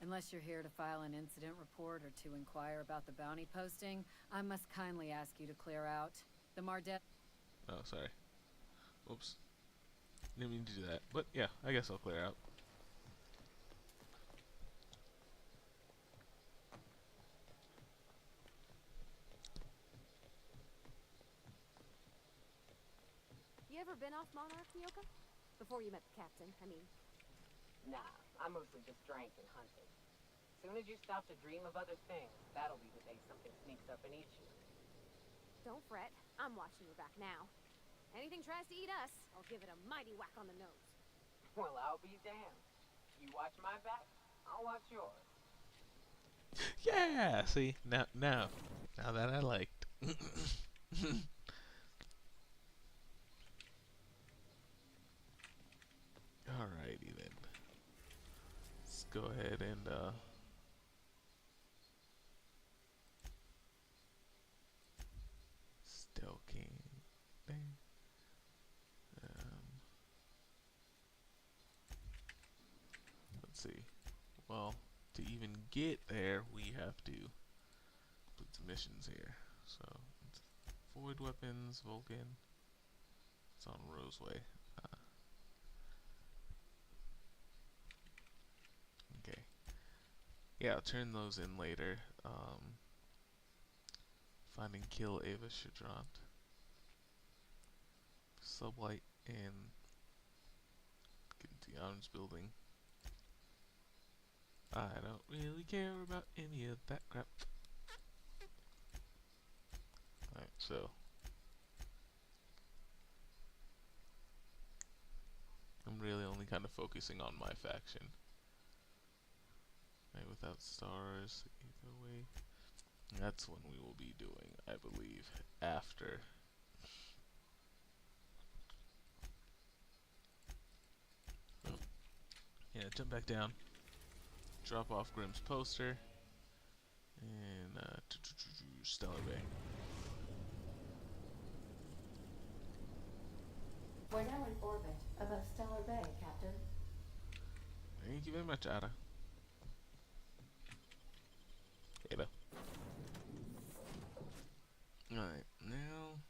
Unless you're here to file an incident report or to inquire about the bounty posting, I must kindly ask you to clear out. The Mardet. Oh, sorry. Oops. Didn't mean to do that. But yeah, I guess I'll clear out. You ever been off Monarch, Nyoka? Before you met the captain, I mean. Nah, I mostly just drank and hunted. Soon as you stop to dream of other things, that'll be the day something sneaks up and eats you. Don't fret. I'm watching your back now. Anything tries to eat us, I'll give it a mighty whack on the nose. Well, I'll be damned. You watch my back, I'll watch yours. Yeah, see, now that I liked. Alrighty then. Let's go ahead and Stelking. Let's see. Well, to even get there, we have to put some missions here. So, it's Void Weapons, Vulcan. It's on Roseway. Okay. Yeah, I'll turn those in later. Find and kill Ava Shadrant. Sublight and get into the arms building. I don't really care about any of that crap. Alright, so I'm really only kind of focusing on my faction. Right, without stars, either way. That's when we will be doing, I believe, after. Oh. Yeah, jump back down. Drop off Grimm's poster. And, Stellar Bay. We're now in orbit above Stellar Bay, Captain. Thank you very much, Ada. Ada. Alright, now...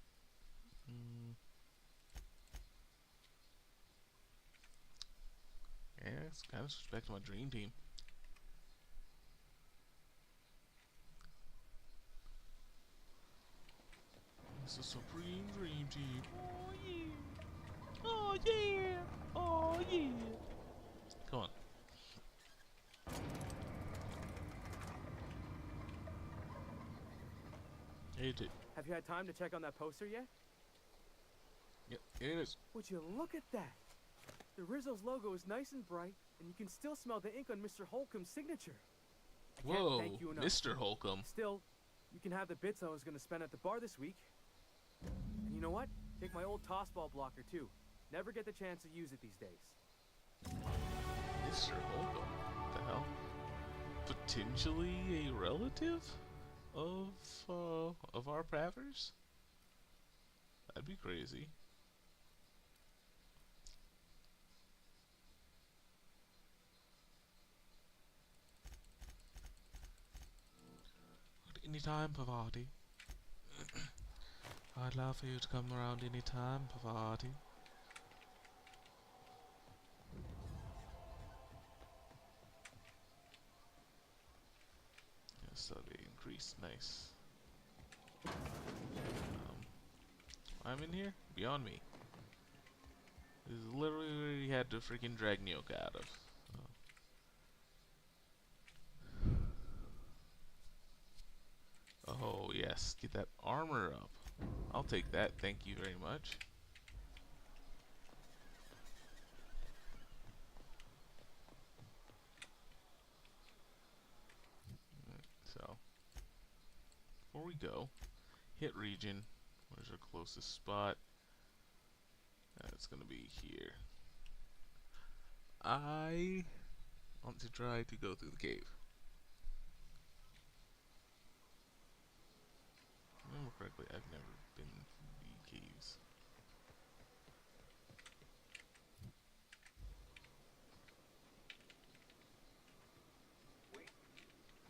yeah, it's kind of switch back to my dream team. It's a supreme dream team. Oh yeah! Oh yeah! Oh yeah! Come on. It is. Have you had time to check on that poster yet? Yep, it is. Would you look at that? The Rizzo's logo is nice and bright, and you can still smell the ink on Mr. Holcomb's signature. I can't Whoa, thank you enough. Mr. Holcomb. Still, you can have the bits I was going to spend at the bar this week. And you know what? Take my old tossball blocker, too. Never get the chance to use it these days. Mr. Holcomb? What the hell? Potentially a relative of our Pravers? That'd be crazy. Anytime, Pavati. I'd love for you to come around anytime, Pavati. Yes, that'll be increased. Nice. I'm in here? Beyond me. This is literally where he had to freaking drag Nyoka out of. Oh yes, get that armor up. I'll take that, thank you very much. So, before we go, hit region. Where's our closest spot? It's gonna be here. I want to try to go through the cave. If I remember correctly, I've never been through the caves.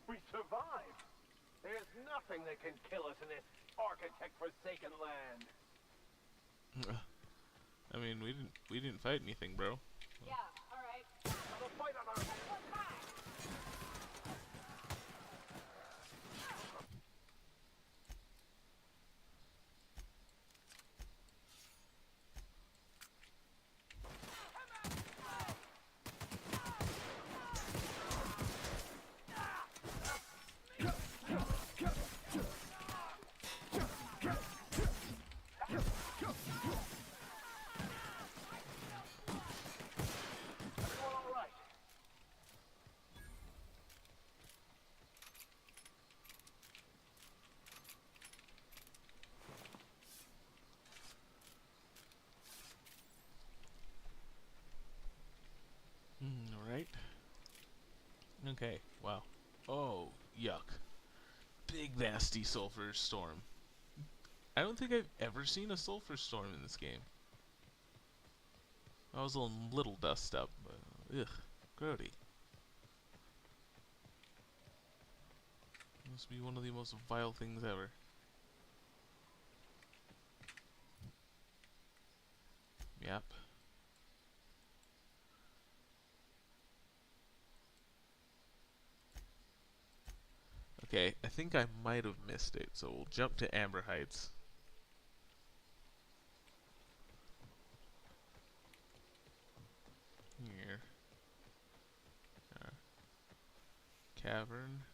We survived! There's nothing that can kill us in this architect-forsaken land. I mean, we didn't fight anything, bro. Yeah, alright. The fight on our... Alright. Okay, wow. Oh, yuck. Big nasty sulfur storm. I don't think I've ever seen a sulfur storm in this game. I was a little dust up, but ugh, grody. Must be one of the most vile things ever. Yep. Okay, I think I might have missed it, so we'll jump to Amber Heights. Here. Cavern.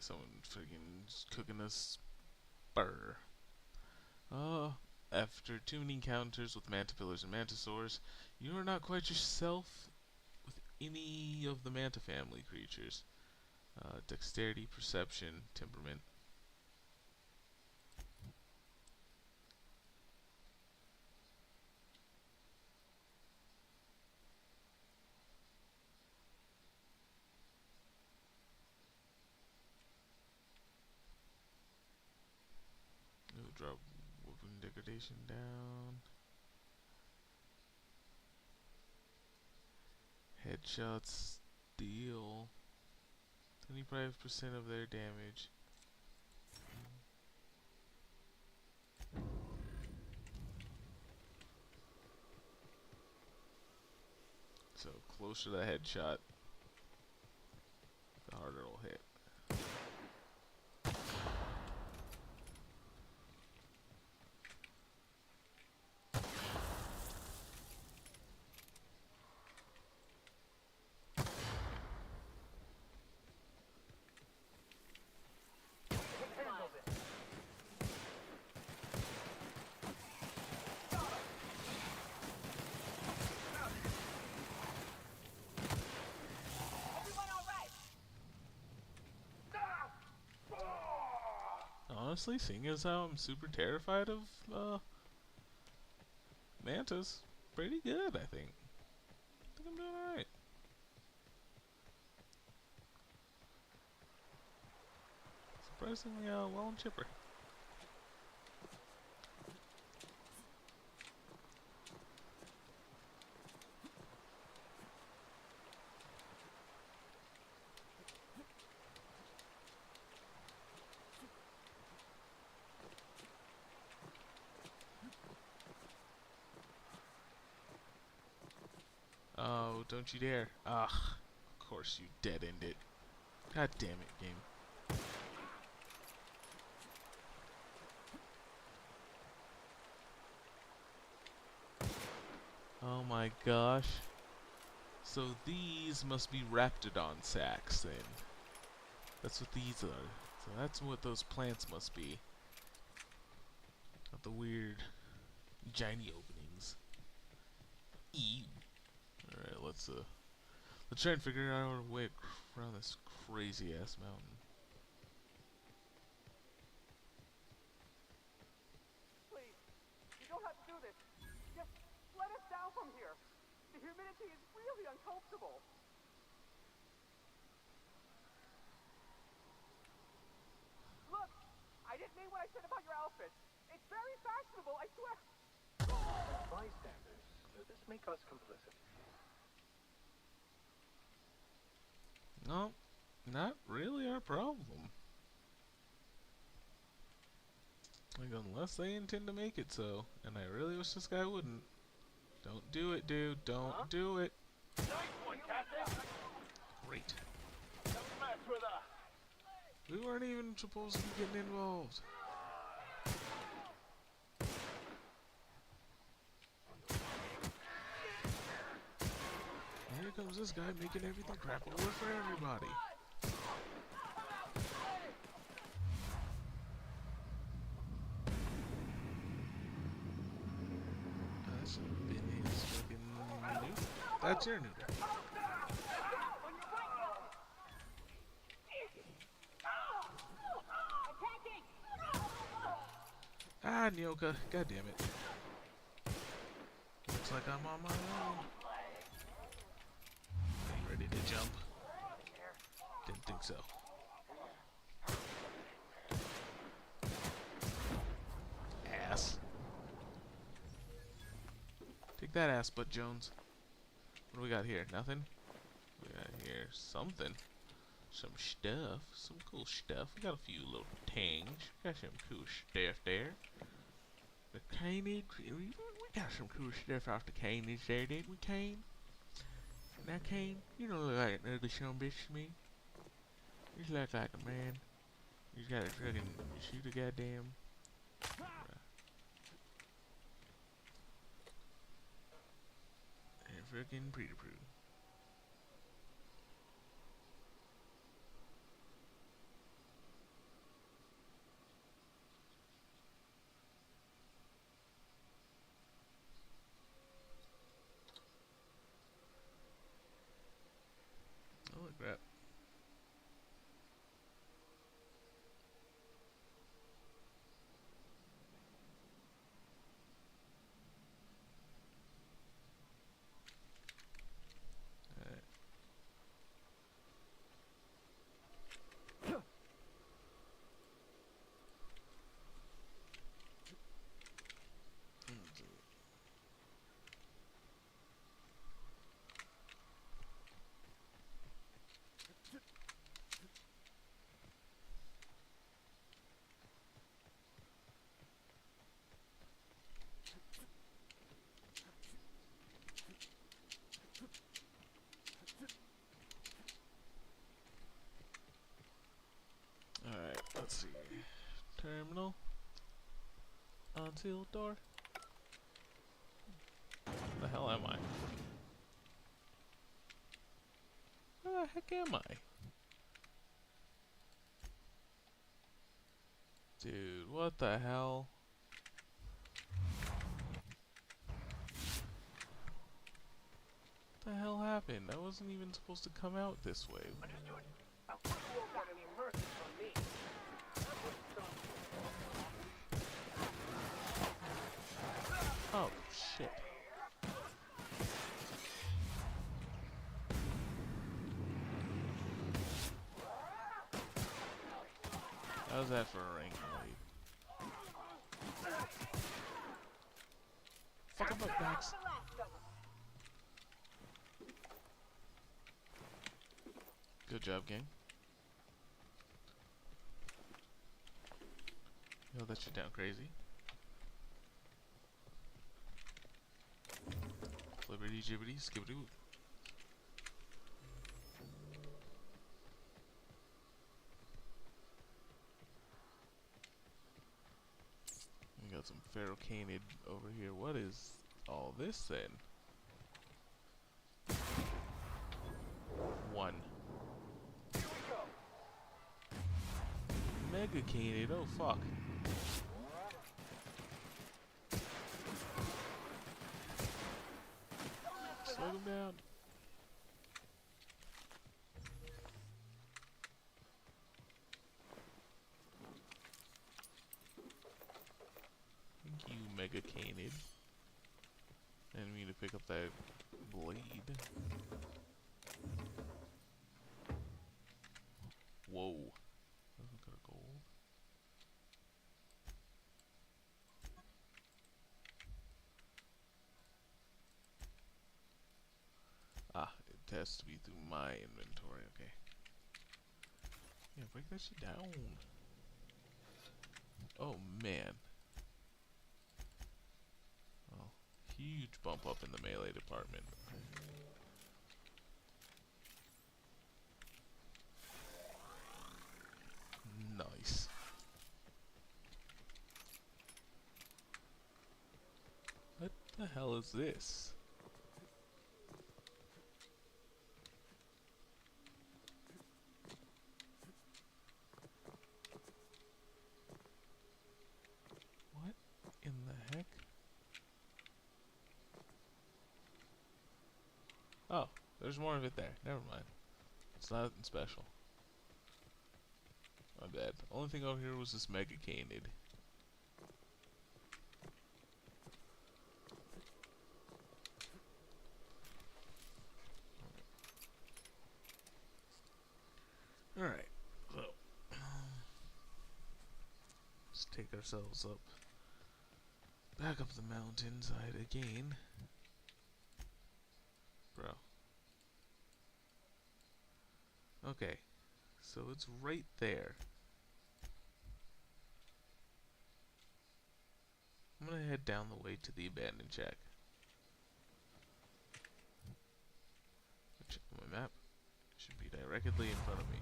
Someone freaking cooking us spur. After too many encounters with mantapillars and mantisaurs, you are not quite yourself with any of the manta family creatures. Dexterity, perception, temperament. It'll drop weapon degradation down. Headshots deal 25% of their damage. So closer to the headshot, the harder it'll hit. Honestly, seeing as how I'm super terrified of mantas, pretty good, I think. I think I'm doing alright. Surprisingly well and chipper. Oh, don't you dare. Ugh. Of course you dead-end it. God damn it, game. Oh my gosh. So these must be Raptidon sacks then. That's what these are. So that's what those plants must be. Not the weird shiny openings. Ew. Alright, let's try and figure out our way around this crazy ass mountain. Please, you don't have to do this. Just let us down from here. The humidity is really uncomfortable. Look, I didn't mean what I said about your outfits. It's very fashionable, I swear. As bystanders, does this make us complicit? No, not really our problem. Like, unless they intend to make it so. And I really wish this guy wouldn't. Don't do it, dude. Don't do it. Nice one, Captain. Great. Don't mess with us. We weren't even supposed to be getting involved. And here comes this guy making everything crap over for everybody. That should have been his fucking neuter. That's your neuter. Ah, Nyoka. God damn it. Looks like I'm on my own. Are you ready to jump? Didn't think so. Ass. Take that ass, Butt Jones. What do we got here? Nothing? We got here something. Some stuff. Some cool stuff. We got a few little tangs. Got some cool stuff there. The canage. We got some cool stuff off the canage there, didn't we, Kane? Now, Kane, you don't look like an ugly son of a bitch to me. You look like a man. You got a fucking shoot a goddamn. And fucking pretty prude. Terminal. Unsealed door. Where the hell am I? Where the heck am I? Dude, what the hell? What the hell happened? I wasn't even supposed to come out this way. Understood. I'll put you all down any mercy from me. Oh, shit. How's that for a rank raid? Fuck up my backs. Good job, gang. Yo, that shit down crazy. Flippity jibbity skibbity woo. We got some ferrocanid over here. What is all this then? One. Mega canid, oh fuck. Slow them down. Thank you, Mega Canid. I didn't mean to pick up that blade. Whoa. Doesn't got a gold. Ah, it has to be through my inventory, okay. Yeah, break that shit down. Oh man. Well, huge bump up in the melee department. Nice. What the hell is this? What in the heck? Oh, there's more of it there. Never mind. It's nothing special. My bad. The only thing over here was this Mega Canid. Alright, so let's take ourselves up, back up the mountainside again. Bro. Okay, so it's right there. I'm gonna head down the way to the abandoned shack. Which, on my map, should be directly in front of me.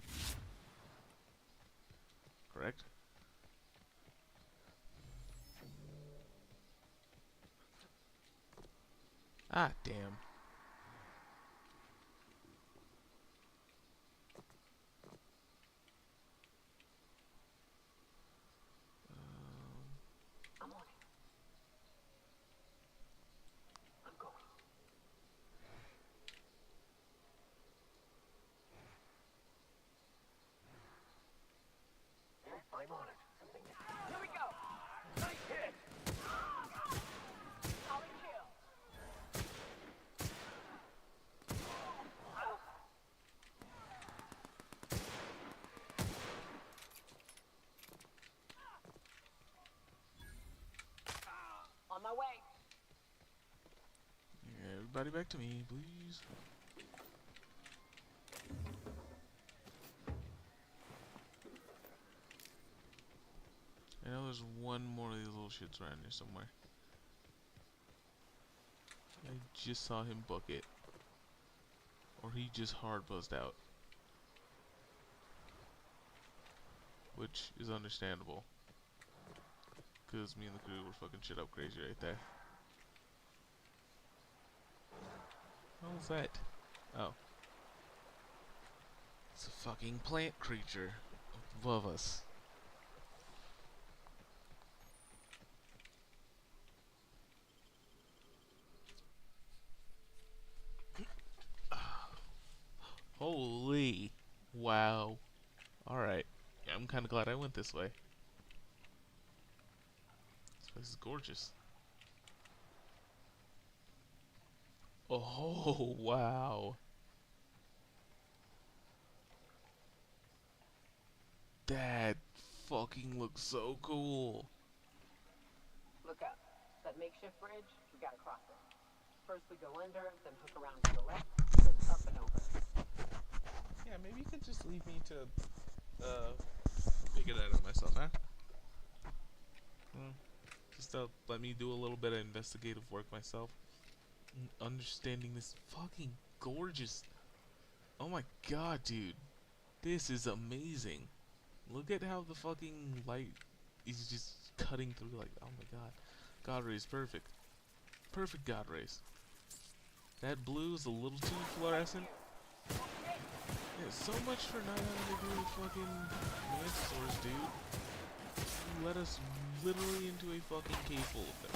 Correct? Ah, damn. I'm on it. I'm going. I'm on it. Something. Here we go. Nice hit. Solid kill. On my way. Yeah, everybody back to me, please. I know there's one more of these little shits around here somewhere. I just saw him book it. Or he just hard buzzed out. Which is understandable. Because me and the crew were fucking shit up crazy right there. What was that? Oh. It's a fucking plant creature above us. Holy. Wow. Alright. Yeah, I'm kind of glad I went this way. This place is gorgeous. Oh, wow. That fucking looks so cool. Look up. That makeshift bridge, we gotta cross it. First we go under, then hook around to the left, then up and over. Yeah, maybe you could just leave me to, figure that out myself, huh? Just let me do a little bit of investigative work myself. Understanding this fucking gorgeous. Oh my god, dude. This is amazing. Look at how the fucking light is just cutting through, like, oh my god. God rays, perfect. Perfect God rays. That blue is a little too fluorescent. Yeah, so much for not having to do with fucking Mantisaurs, dude. You let us literally into a fucking cave full of them.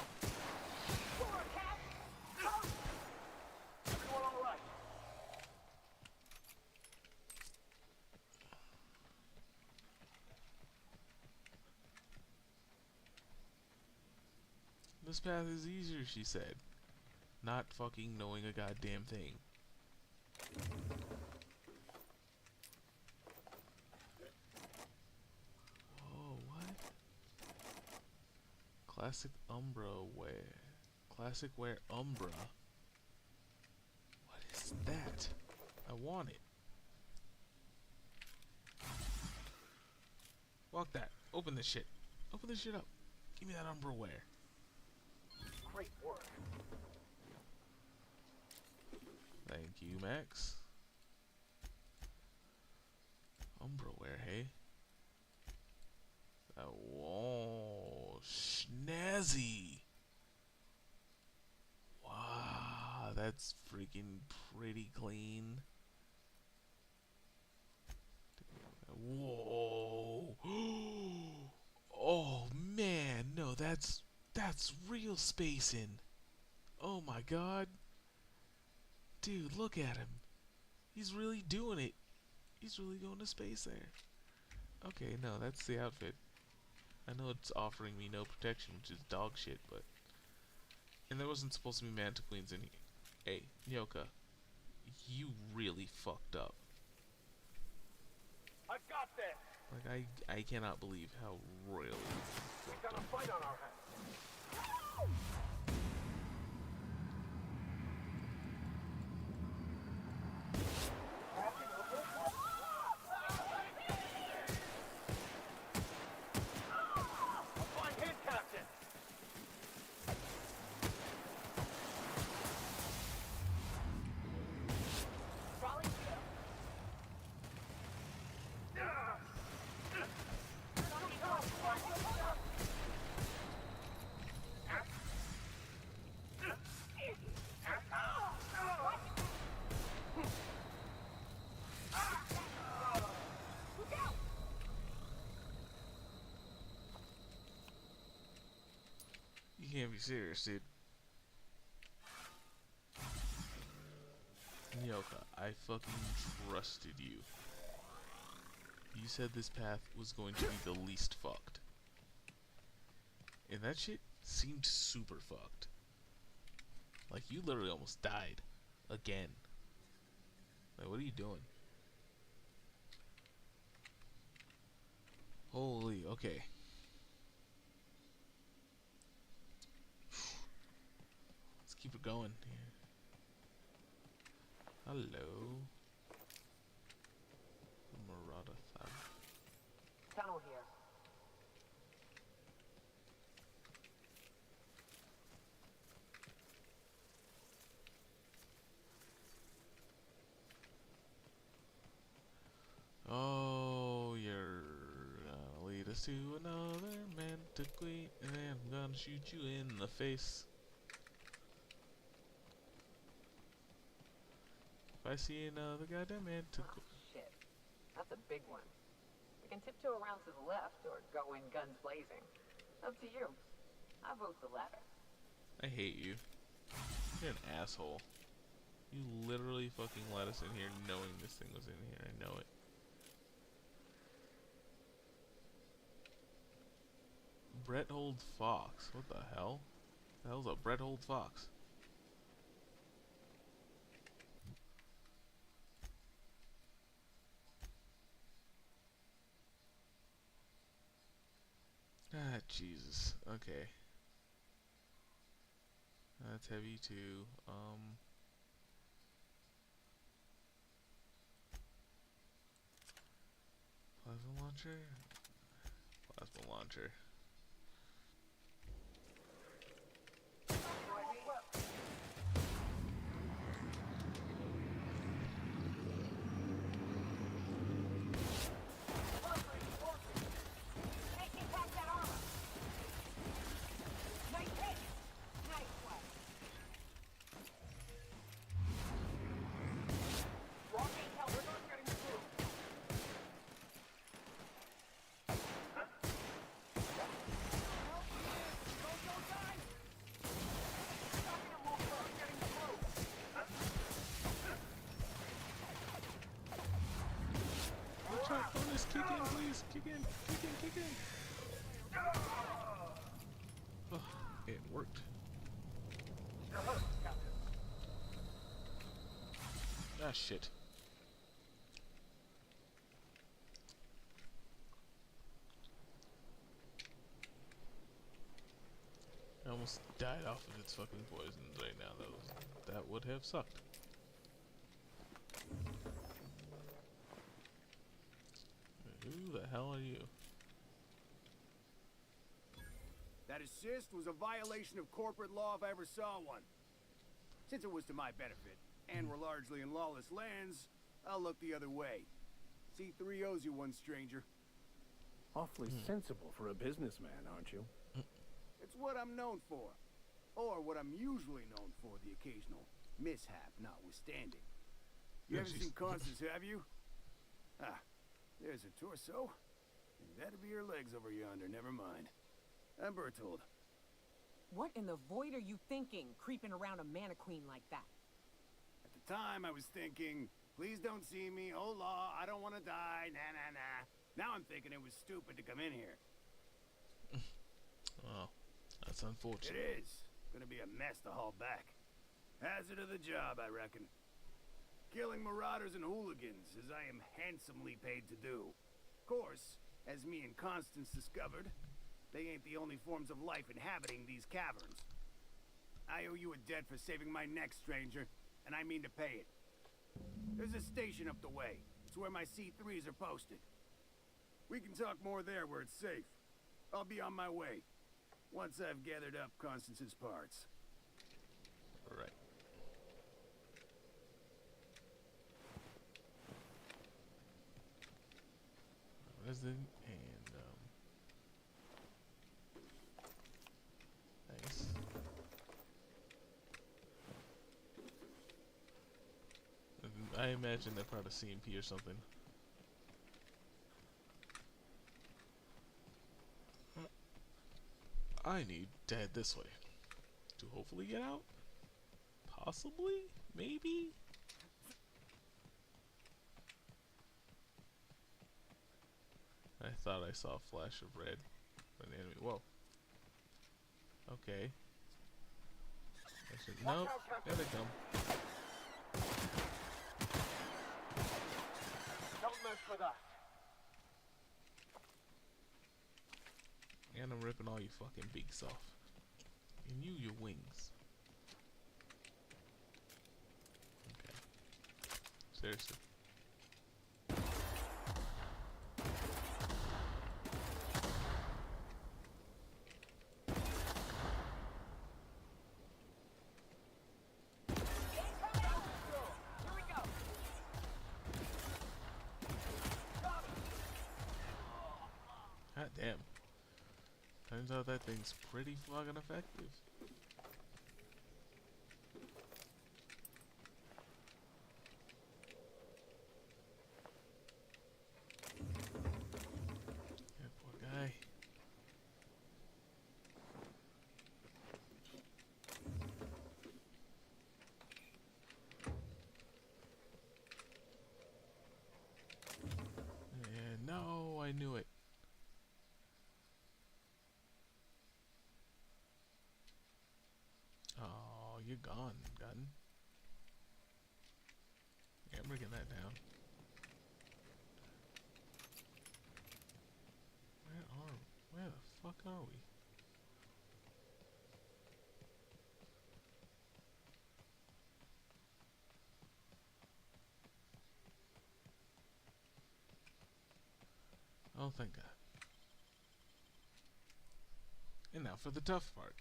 This path is easier, she said. Not fucking knowing a goddamn thing. Whoa, what? Classic Umbra wear. Classic wear Umbra? What is that? I want it. Walk that. Open this shit. Open this shit up. Give me that Umbra wear. Great work. Thank you, Max. Umbra wear, hey? Whoa, snazzy. Wow, that's freaking pretty clean. Whoa. Oh man, no, that's real spacing. Oh my god. Dude, look at him. He's really doing it. He's really going to space there. Okay, no, that's the outfit. I know it's offering me no protection, which is dog shit, but... And there wasn't supposed to be Manta Queens in here. Hey, Nyoka. You really fucked up. I've got this. Like, I cannot believe how royally We got a fight on our hands. You can't be serious, dude. Nyoka, I fucking trusted you. You said this path was going to be the least fucked. And that shit seemed super fucked. Like, you literally almost died. Again. Like, what are you doing? Holy, okay. Let's keep it going here. Hello. Marauder Thug. Tunnel here. Oh, you're gonna lead this to another man to queen, and I'm gonna shoot you in the face. If I see another goddamn man to Shit. That's a big one. We can tiptoe around to the left or go in guns blazing. Up to you. I vote the latter. I hate you. You're an asshole. You literally fucking let us in here knowing this thing was in here. I know it. Bretthold Fox. What the hell? The hell's a Bretthold Fox? Ah, Jesus. Okay. That's heavy too. Plasma launcher? Plasma launcher. Bonus, kick in, please. Kick in, kick in, kick in. Oh, it worked. Ah, shit. I almost died off of its fucking poisons right now. That would have sucked. Who the hell are you? That assist was a violation of corporate law if I ever saw one. Since it was to my benefit, and we're largely in lawless lands, I'll look the other way. C3 owes you one, stranger. Awfully sensible for a businessman, aren't you? It's what I'm known for. Or what I'm usually known for, the occasional mishap notwithstanding. You haven't seen Constance, have you? Ah, there's her torso. And that'd be her legs over yonder, never mind. I'm Bertold. What in the void are you thinking, creeping around a mannequin like that? At the time, I was thinking, please don't see me, oh law, I don't want to die, nah, nah, nah. Now I'm thinking it was stupid to come in here. Oh, that's unfortunate. It is. Gonna be a mess to haul back. Hazard of the job, I reckon. Killing marauders and hooligans, as I am handsomely paid to do. Of course, as me and Constance discovered, they ain't the only forms of life inhabiting these caverns. I owe you a debt for saving my neck, stranger, and I mean to pay it. There's a station up the way. It's where my C3s are posted. We can talk more there where it's safe. I'll be on my way, once I've gathered up Constance's parts. Alright. Resident and nice. I imagine they're part of CMP or something. I need to head this way to hopefully get out. Possibly? Maybe? I thought I saw a flash of red. An enemy. Whoa. Okay. Nope. There they come. Don't mess with us. And I'm ripping all your fucking beaks off. And you, your wings. Okay. Seriously. God damn. Turns out that thing's pretty fucking effective. Yeah, poor guy. Yeah, no, I knew it. Oh, you're gone, gun. Yeah, I'm breaking that down. Where the fuck are we? Oh, thank God. And now for the tough part.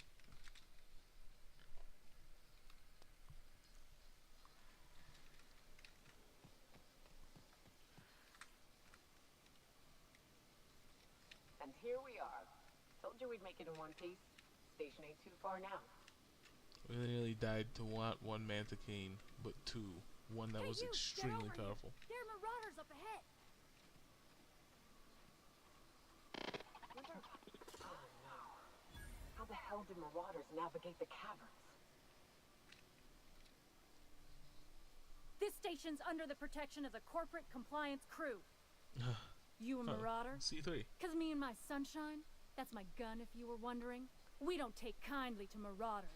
And here we are. Told you we'd make it in one piece. Station ain't too far now. We nearly died to one Mantiquine, but two. One that was extremely powerful. There are marauders up ahead. Oh no. How the hell did marauders navigate the caverns? This station's under the protection of the corporate compliance crew. You a marauder? C3. Cause me and my sunshine, that's my gun if you were wondering. We don't take kindly to marauders.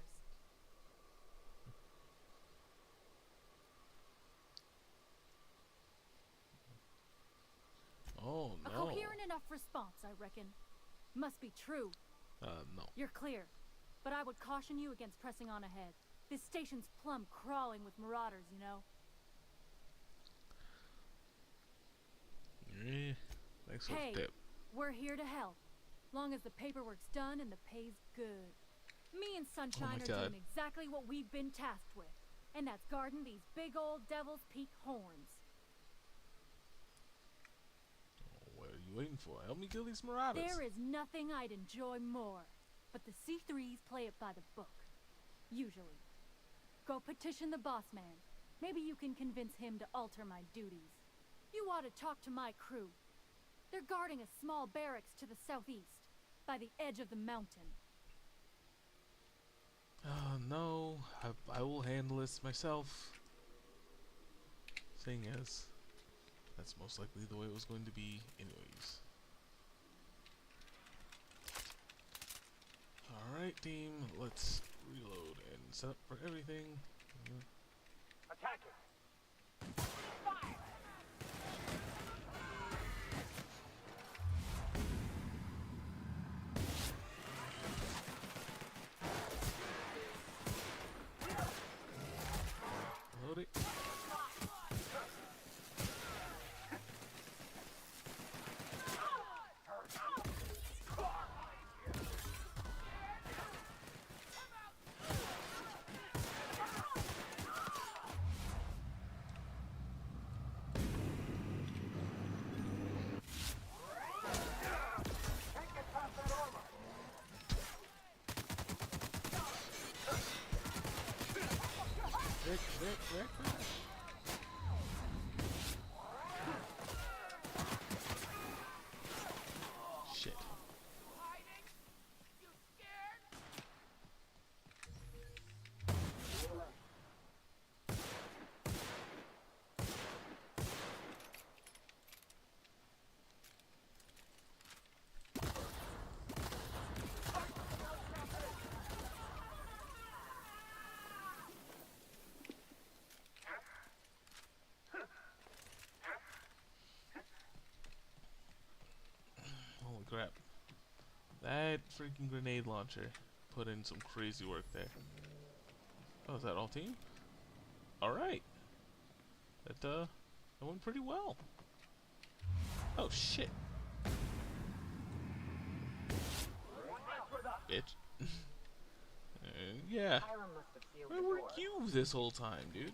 Oh A no. coherent enough response, I reckon. Must be true. No. You're clear. But I would caution you against pressing on ahead. This station's plumb crawling with marauders, you know. Thanks for Hey, the tip. we're here to help. Long as the paperwork's done and the pay's good. Me and Sunshine are doing exactly what we've been tasked with. And that's guarding these big old Devil's Peak horns. What are you waiting for? Help me kill these marauders. There is nothing I'd enjoy more. But the C3s play it by the book. Usually. Go petition the boss man. Maybe you can convince him to alter my duties. You ought to talk to my crew. They're guarding a small barracks to the southeast, by the edge of the mountain. No, I will handle this myself. Thing is, that's most likely the way it was going to be anyways. Alright team, let's reload and set up for everything. Attack it! Load it. Rick. Shit. Holy crap. That freaking grenade launcher put in some crazy work there. Oh, is that all team? Alright. That went pretty well. Oh shit. Bitch. Yeah. Where were you this whole time, dude?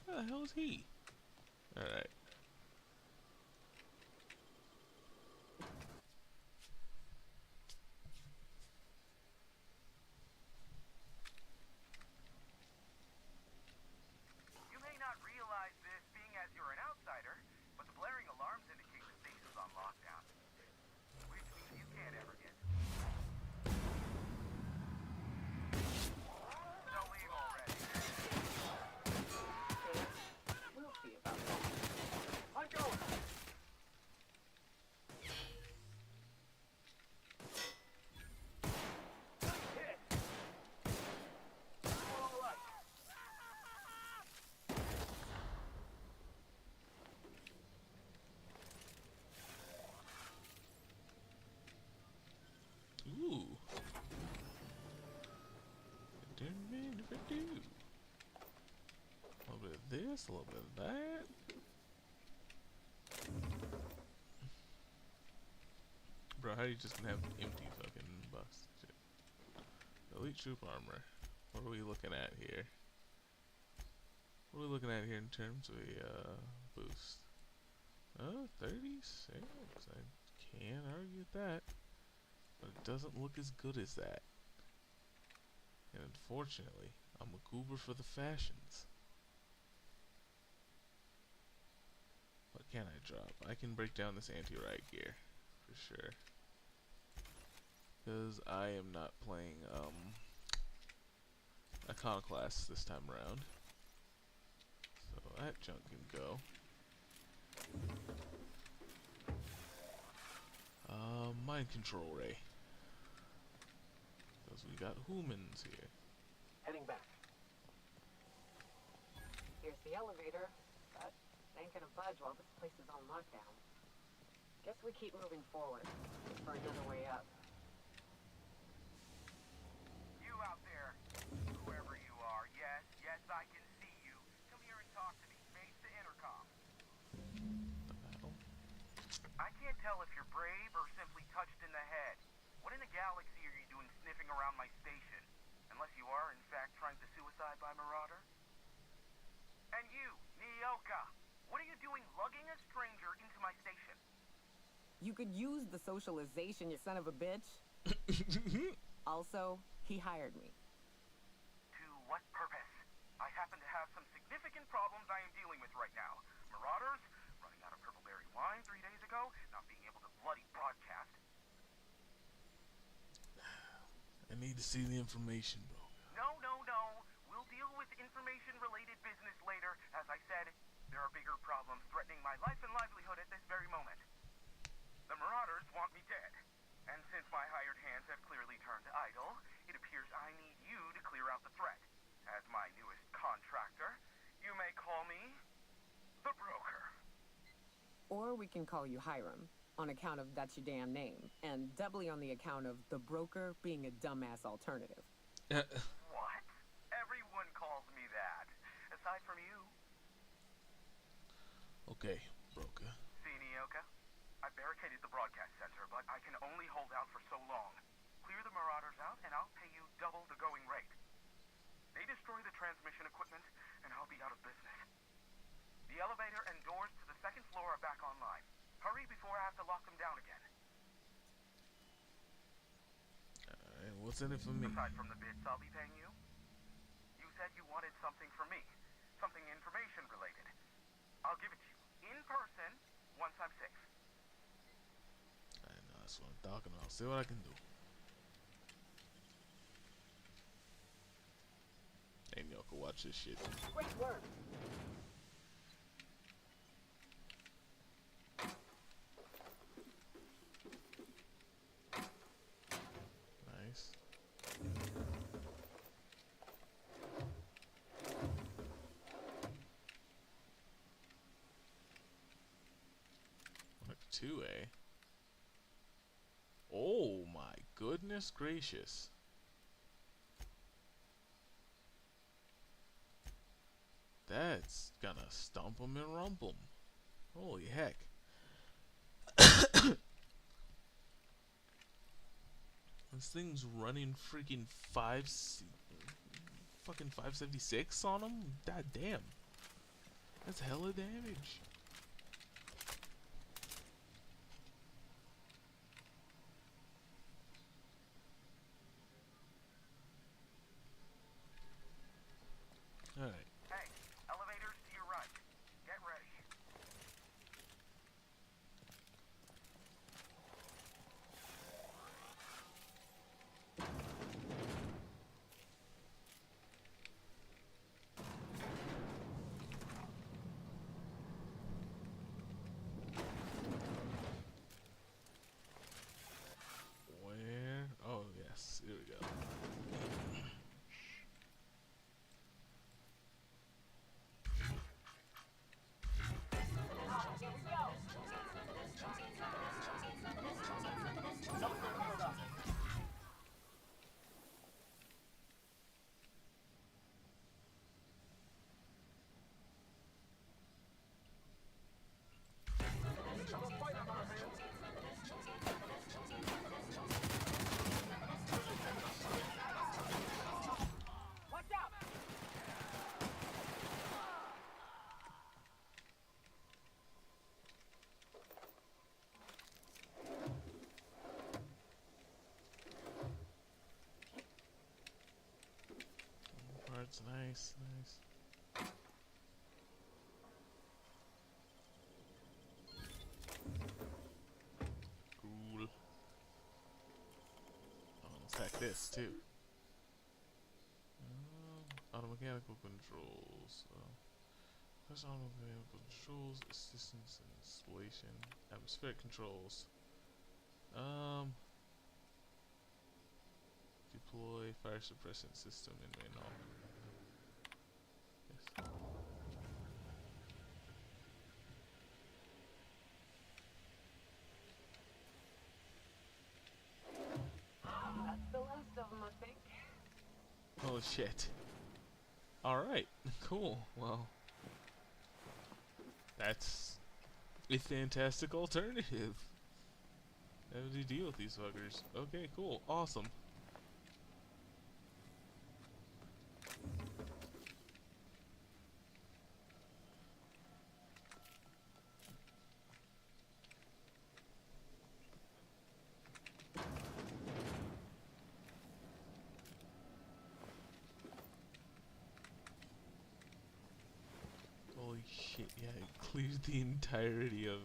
Where the hell is he? Alright. you can't ever get. Don't leave already. We'll see about that. I'm going. Ooh. Didn't mean if it do. A little bit of this, a little bit of that. Bro, how you just gonna have empty fucking bucks? Shit. Elite troop armor. What are we looking at here? What are we looking at here in terms of a boost? 36. I can't argue with that. But it doesn't look as good as that. And unfortunately, I'm a goober for the fashions. What can I drop? I can break down this anti-riot gear, for sure. Because I am not playing, Iconoclast this time around. So that junk can go. Mind control ray. Because we got humans here. Heading back. Here's the elevator, but it ain't gonna budge while this place is on lockdown. Guess we keep moving forward. Look for another way up. You out there, whoever you are, yes, I can see you. Come here and talk to me. Face the intercom. I can't tell if you're brave or simply touched in the head. What in the galaxy are you doing sniffing around my station? Unless you are, in fact, trying to suicide by Marauder? And you, Nioka, what are you doing lugging a stranger into my station? You could use the socialization, you son of a bitch. Also, he hired me. To what purpose? I happen to have some significant problems I am dealing with right now. Marauders, running out of purple berry wine 3 days ago, not being able to bloody broadcast. I need to see the information, bro. No. We'll deal with information-related business later. As I said, there are bigger problems threatening my life and livelihood at this very moment. The Marauders want me dead. And since my hired hands have clearly turned idle, it appears I need you to clear out the threat. As my newest contractor, you may call me the Broker. Or we can call you Hiram, on account of that's your damn name, and doubly on the account of the Broker being a dumbass alternative. What? Everyone calls me that, aside from you. Okay, Broker. See, Nioka? I barricaded the broadcast center, but I can only hold out for so long. Clear the Marauders out, and I'll pay you double the going rate. They destroy the transmission equipment, and I'll be out of business. The elevator and doors to the second floor are back online. Hurry before I have to lock them down again. Alright, what's in it for me? Aside from the bits I'll be paying you, you said you wanted something from me. Something information related. I'll give it to you, in person, once I'm safe. I know, that's what I'm talking about. See what I can do. Hey, y'all can watch this shit. Great work. Nice. Mark 2A. Oh my goodness gracious. That's gonna stump him and rump him. Holy heck. This thing's running freaking fucking 576 on him? God damn. That's hella damage. Alright. Hey, elevators to your right. Get ready. That's nice, nice. Cool. Oh, let's hack this too. Automechanical controls. Press automechanical controls, assistance and installation, atmospheric controls. Deploy fire suppressant system in manual. Yes. That's the last of them, I think. Oh shit. Alright, cool. Well, that's a fantastic alternative. How do you deal with these fuckers? Okay, cool. Awesome. Holy shit, yeah, it clears the entirety of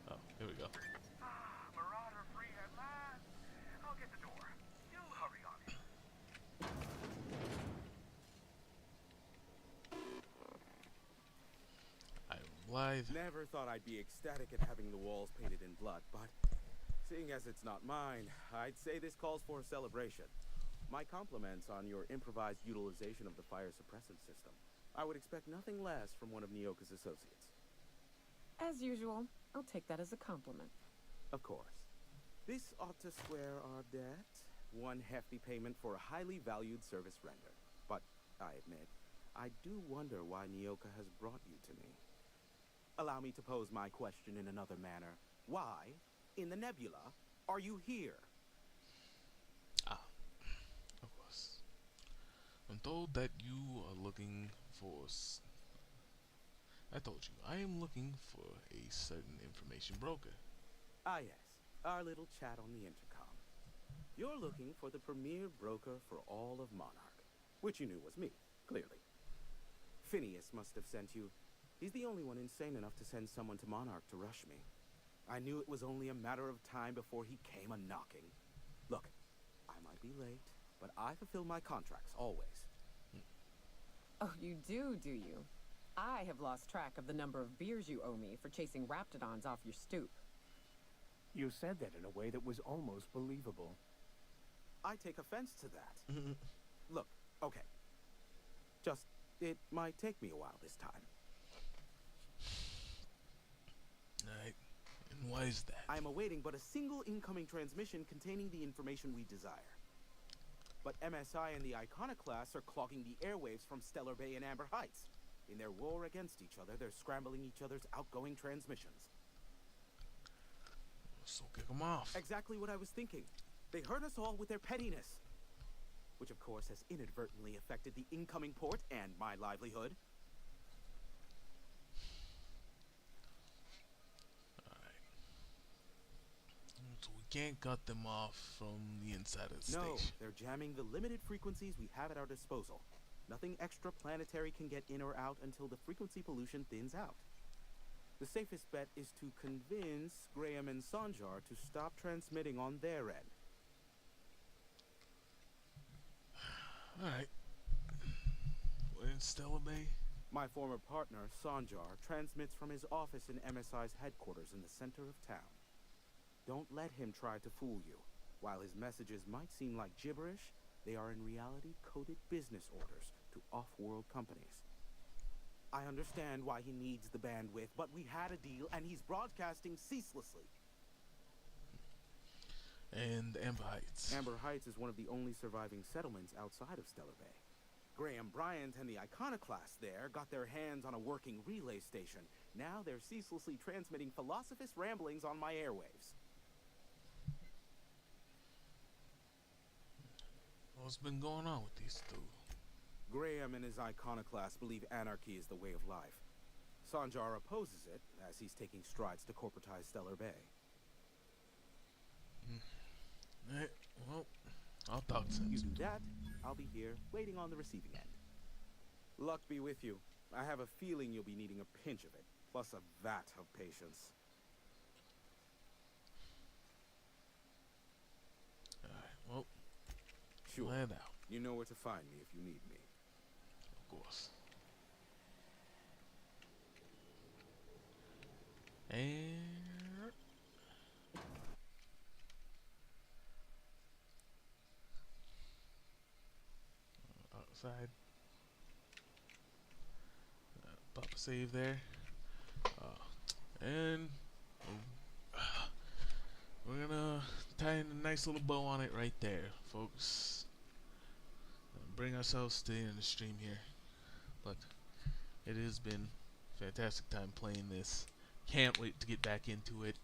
Oh, here we go. Marauder free at last. I'll get the door. You hurry on it. I'm live. Never thought I'd be ecstatic at having the walls painted in blood, but seeing as it's not mine, I'd say this calls for a celebration. My compliments on your improvised utilization of the fire suppressant system. I would expect nothing less from one of Nyoka's associates. As usual, I'll take that as a compliment. Of course. This ought to square our debt. One hefty payment for a highly valued service rendered. But, I admit, I do wonder why Nyoka has brought you to me. Allow me to pose my question in another manner. Why, in the nebula, are you here? Of course. I'm told that you are looking for... I told you, I am looking for a certain information broker. Ah yes, our little chat on the intercom. You're looking for the premier broker for all of Monarch, which you knew was me, clearly. Phineas must have sent you. He's the only one insane enough to send someone to Monarch to rush me. I knew it was only a matter of time before he came a-knocking. Look, I might be late, but I fulfill my contracts, always. Oh, you do you? I have lost track of the number of beers you owe me for chasing raptidons off your stoop. You said that in a way that was almost believable. I take offense to that. Look, okay. Just, it might take me a while this time. Alright, and why is that? I am awaiting but a single incoming transmission containing the information we desire. But MSI and the Iconoclasts are clogging the airwaves from Stellar Bay and Amber Heights. In their war against each other, they're scrambling each other's outgoing transmissions. So kick them off. Exactly what I was thinking. They hurt us all with their pettiness. Which of course has inadvertently affected the incoming port and my livelihood. Alright. So we can't cut them off from the inside of the No, station. they're jamming the limited frequencies we have at our disposal. Nothing extraplanetary can get in or out until the frequency pollution thins out. The safest bet is to convince Graham and Sanjar to stop transmitting on their end. Alright. We're in Stellar Bay. My former partner, Sanjar, transmits from his office in MSI's headquarters in the center of town. Don't let him try to fool you. While his messages might seem like gibberish, they are in reality coded business orders to off-world companies. I understand why he needs the bandwidth, but we had a deal and he's broadcasting ceaselessly. And Amber Heights. Amber Heights is one of the only surviving settlements outside of Stellar Bay. Graham Bryant and the Iconoclasts there got their hands on a working relay station. Now they're ceaselessly transmitting philosophist ramblings on my airwaves. What's been going on with these two? Graham and his Iconoclasts believe anarchy is the way of life. Sanjar opposes it, as he's taking strides to corporatize Stellar Bay. Alright, well, I'll talk sense. You do that, I'll be here, waiting on the receiving end. Luck be with you. I have a feeling you'll be needing a pinch of it, plus a vat of patience. Alright, well, Sure. land out. You know where to find me if you need me. Of course. And outside. Pop a save there. And we're gonna tie in a nice little bow on it right there, folks. Bring ourselves to the end of the stream here. But it has been a fantastic time playing this. Can't wait to get back into it.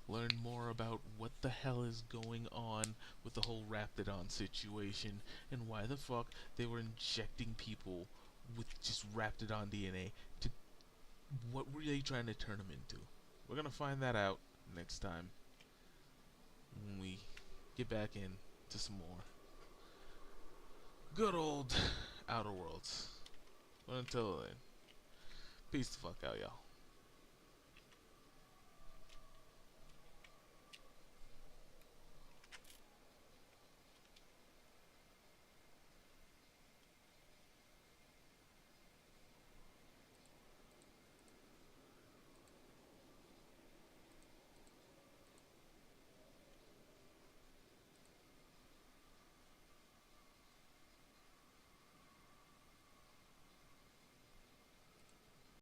Learn more about what the hell is going on with the whole Raptidon situation and why the fuck they were injecting people with just Raptidon DNA. To what were they trying to turn them into? We're gonna find that out next time when we get back into some more good old Outer Worlds. But until then, peace the fuck out, y'all.